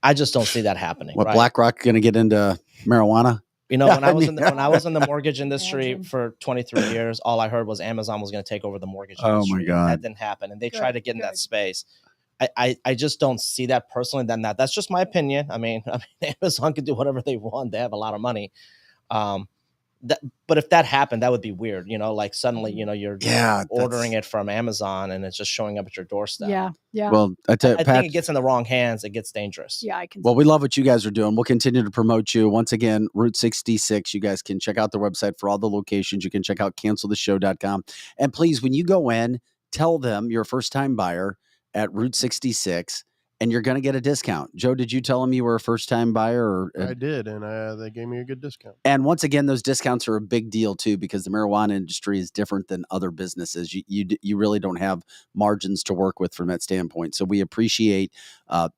Speaker 15: I just don't see that happening.
Speaker 1: What,
Speaker 15: right?
Speaker 1: BlackRock going to get into marijuana?
Speaker 15: You know, when I was in the mortgage industry for 23 years, all I heard was Amazon was going to take over the mortgage industry.
Speaker 1: Oh my God.
Speaker 15: That didn't happen, and they tried to get in that space. I just don't see that personally. That's just my opinion. I mean, Amazon could do whatever they want. They have a lot of money. But if that happened, that would be weird. You know, like suddenly, you're ordering it from Amazon and it's just showing up at your doorstep.
Speaker 2: Yeah.
Speaker 1: Well, I
Speaker 15: think it gets in the wrong hands. It gets dangerous.
Speaker 2: Yeah, I can.
Speaker 1: Well, we love what you guys are doing. We'll continue to promote you. Once again, Route 66. You guys can check out the website for all the locations. You can check out canceltheshow.com. And please, when you go in, tell them you're a first-time buyer at Route 66. And you're going to get a discount. Joe, did you tell them you were a first-time buyer?
Speaker 3: I did, and they gave me a good discount.
Speaker 1: And once again, those discounts are a big deal too, because the marijuana industry is different than other businesses. You really don't have margins to work with from that standpoint. So we appreciate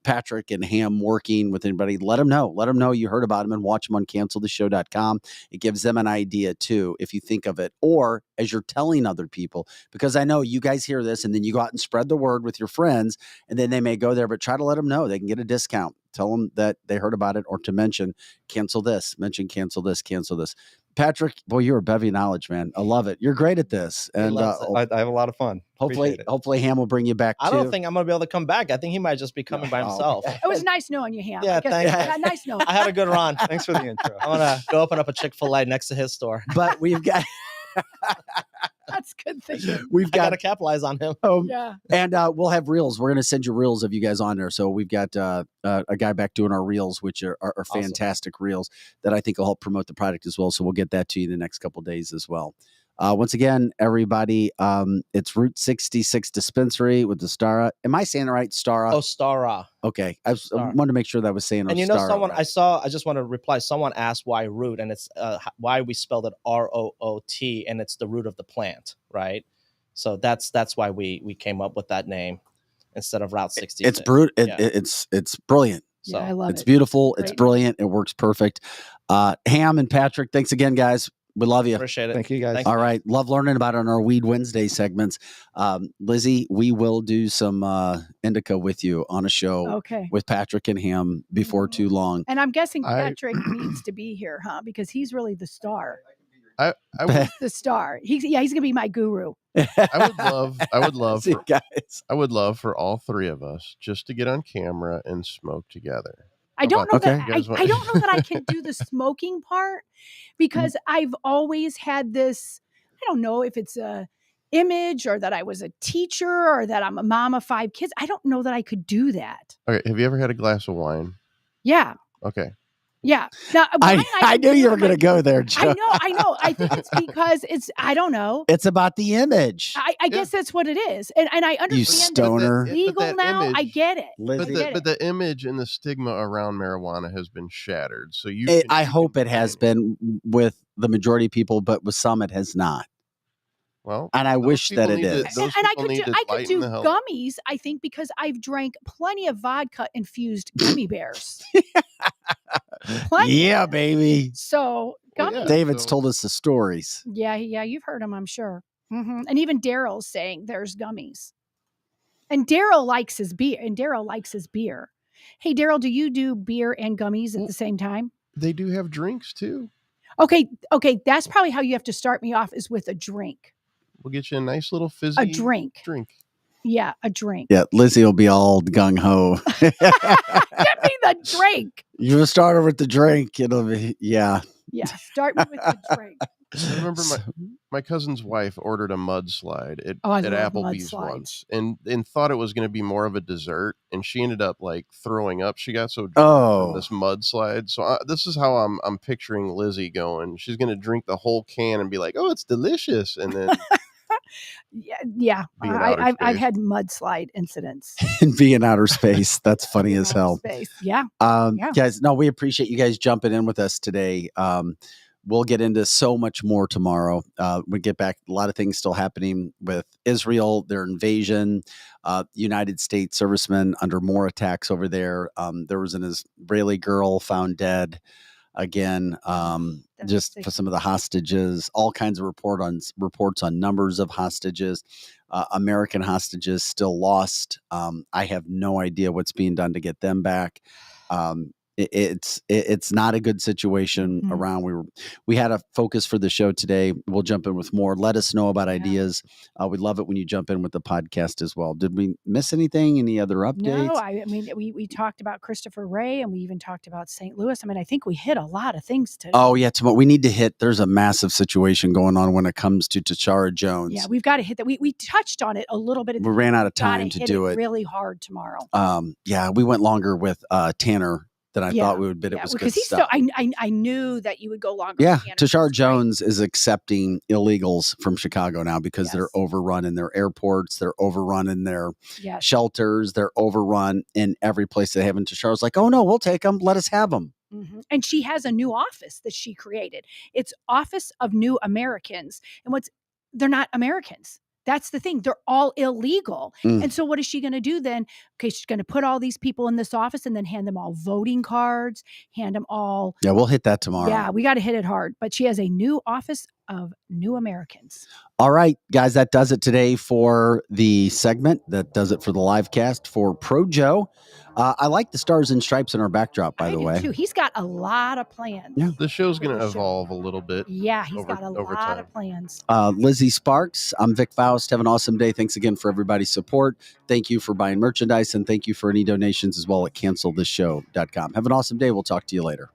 Speaker 1: Patrick and Ham working with anybody. Let them know you heard about them and watch them on canceltheshow.com. It gives them an idea too, if you think of it, or as you're telling other people, because I know you guys hear this and then you go out and spread the word with your friends, and then they may go there, but try to let them know they can get a discount. Tell them that they heard about it, or to mention cancel this. Patrick, boy, you're a bevy of knowledge, man. I love it. You're great at this, and
Speaker 16: I have a lot of fun.
Speaker 1: Hopefully Ham will bring you back.
Speaker 15: I don't think I'm going to be able to come back. I think he might just be coming by himself.
Speaker 2: It was nice knowing you, Ham.
Speaker 15: Yeah, thanks.
Speaker 2: Nice knowing.
Speaker 15: I had a good run.
Speaker 16: Thanks for the intro.
Speaker 15: I'm going to go open up a Chick-fil-A next to his store.
Speaker 1: But we've got.
Speaker 2: That's a good thing.
Speaker 1: We've got
Speaker 15: to capitalize on him.
Speaker 2: Yeah.
Speaker 1: And we'll have reels. We're going to send you reels of you guys on there. So we've got a guy back doing our reels, which are fantastic reels that I think will help promote the product as well. So we'll get that to you the next couple of days as well. Once again, everybody, it's Route 66 Dispensary with the Stara. Am I saying it right? Stara?
Speaker 15: Oh, Stara.
Speaker 1: Okay. I wanted to make sure that I was saying
Speaker 15: and
Speaker 1: Stara,
Speaker 15: someone
Speaker 1: right.
Speaker 15: I just want to reply. Someone asked why root, and it's why we spelled it ROOT, and it's the root of the plant, right? So that's why we came up with that name instead of Route 66.
Speaker 1: It's it's brilliant.
Speaker 2: So I love
Speaker 1: it's beautiful. Great. It's brilliant. It works perfect. Ham and Patrick, thanks again, guys. We love you.
Speaker 15: Appreciate it.
Speaker 16: Thank you, guys.
Speaker 15: Thanks.
Speaker 1: All right. Love learning about it on our Weed Wednesday segments. Lizzie, we will do some indica with you on a show with Patrick and Ham before too long.
Speaker 2: And I'm guessing Patrick needs to be here, huh? Because he's really the star.
Speaker 3: I
Speaker 2: He's the star. He's going to be my guru.
Speaker 3: I would love
Speaker 1: See, guys.
Speaker 3: I would love for all three of us just to get on camera and smoke together.
Speaker 2: I don't know that I don't know that I can do the smoking part, because I've always had this, I don't know if it's image or that I was a teacher or that I'm a mom of 5 kids. I don't know that I could do that.
Speaker 3: Okay, have you ever had a glass of wine?
Speaker 2: Yeah.
Speaker 3: Okay.
Speaker 2: Yeah. Now, wine
Speaker 1: I
Speaker 2: can
Speaker 1: knew
Speaker 2: do
Speaker 1: you
Speaker 2: it
Speaker 1: were
Speaker 2: in
Speaker 1: going
Speaker 2: my-
Speaker 1: to go there, Joe.
Speaker 2: I know. I think it's because I don't know.
Speaker 1: It's about the image.
Speaker 2: I guess that's what it is. And I understand that
Speaker 1: stoner.
Speaker 2: it's legal now. I get it.
Speaker 3: But the image and the stigma around marijuana has been shattered. So
Speaker 1: I hope it has been with the majority of people, but with some it has not.
Speaker 3: Well,
Speaker 1: and I wish that it is.
Speaker 2: And I could do gummies, I think, because I've drank plenty of vodka infused gummy bears. Plenty.
Speaker 1: Yeah, baby.
Speaker 2: So gummies.
Speaker 1: David's told us the stories.
Speaker 2: Yeah, you've heard them, I'm sure. And even Daryl's saying there's gummies. And Daryl likes his beer. Hey, Daryl, do you do beer and gummies at the same time?
Speaker 3: They do have drinks too.
Speaker 2: Okay. That's probably how you have to start me off, is with a drink.
Speaker 3: We'll get you a nice little fizzy
Speaker 2: drink. Yeah, a drink.
Speaker 1: Yeah, Lizzie will be all gung ho.
Speaker 2: Give me the drink.
Speaker 1: You start with the drink. It'll be
Speaker 2: Yeah, start me with the drink.
Speaker 3: I remember my cousin's wife ordered a mudslide at Applebee's once and thought it was going to be more of a dessert, and she ended up like throwing up. She got so drunk from this mudslide. So this is how I'm picturing Lizzie going. She's going to drink the whole can and be like, "Oh, it's delicious," and then
Speaker 2: yeah. I've had mudslide incidents.
Speaker 1: And be in outer space. That's funny as hell.
Speaker 2: Yeah.
Speaker 1: Guys, no, we appreciate you guys jumping in with us today. We'll get into so much more tomorrow. We get back, a lot of things still happening with Israel, their invasion, United States servicemen under more attacks over there. There was an Israeli girl found dead again, just for some of the hostages, all kinds of reports on numbers of hostages, American hostages still lost. I have no idea what's being done to get them back. It's not a good situation around. We had a focus for the show today. We'll jump in with more. Let us know about ideas. We love it when you jump in with the podcast as well. Did we miss anything? Any other updates?
Speaker 2: No, I mean, we talked about Christopher Wray, and we even talked about St. Louis. I mean, I think we hit a lot of things today.
Speaker 1: Oh yeah, tomorrow we need to hit. There's a massive situation going on when it comes to Tashara Jones.
Speaker 2: Yeah, we've got to hit that. We touched on it a little bit.
Speaker 1: We ran out of time to do it
Speaker 2: really hard tomorrow.
Speaker 1: Yeah, we went longer with Tanner than I thought we would, but it was
Speaker 2: because
Speaker 1: good stuff.
Speaker 2: I knew that you would go longer.
Speaker 1: Yeah, Tashara Jones is accepting illegals from Chicago now because they're overrun in their airports, they're overrun in their shelters, they're overrun in every place they have. And Tashara's like, "Oh no, we'll take them. Let us have them."
Speaker 2: And she has a new office that she created. It's Office of New Americans, and they're not Americans. That's the thing. They're all illegal. And so what is she going to do then? Okay, she's going to put all these people in this office and then hand them all voting cards, hand them all.
Speaker 1: Yeah, we'll hit that tomorrow.
Speaker 2: Yeah, we got to hit it hard. But she has a new Office of New Americans.
Speaker 1: All right, guys, that does it today for the segment. That does it for the live cast for Pro Joe. I like the stars and stripes in our backdrop, by the way.
Speaker 2: Too. He's got a lot of plans.
Speaker 1: Yeah.
Speaker 3: The show's going to evolve a little bit.
Speaker 2: Yeah, he's got a lot of plans.
Speaker 1: Lizzie Sparks, I'm Vic Faust. Have an awesome day. Thanks again for everybody's support. Thank you for buying merchandise, and thank you for any donations as well at cancelthisshow.com. Have an awesome day. We'll talk to you later.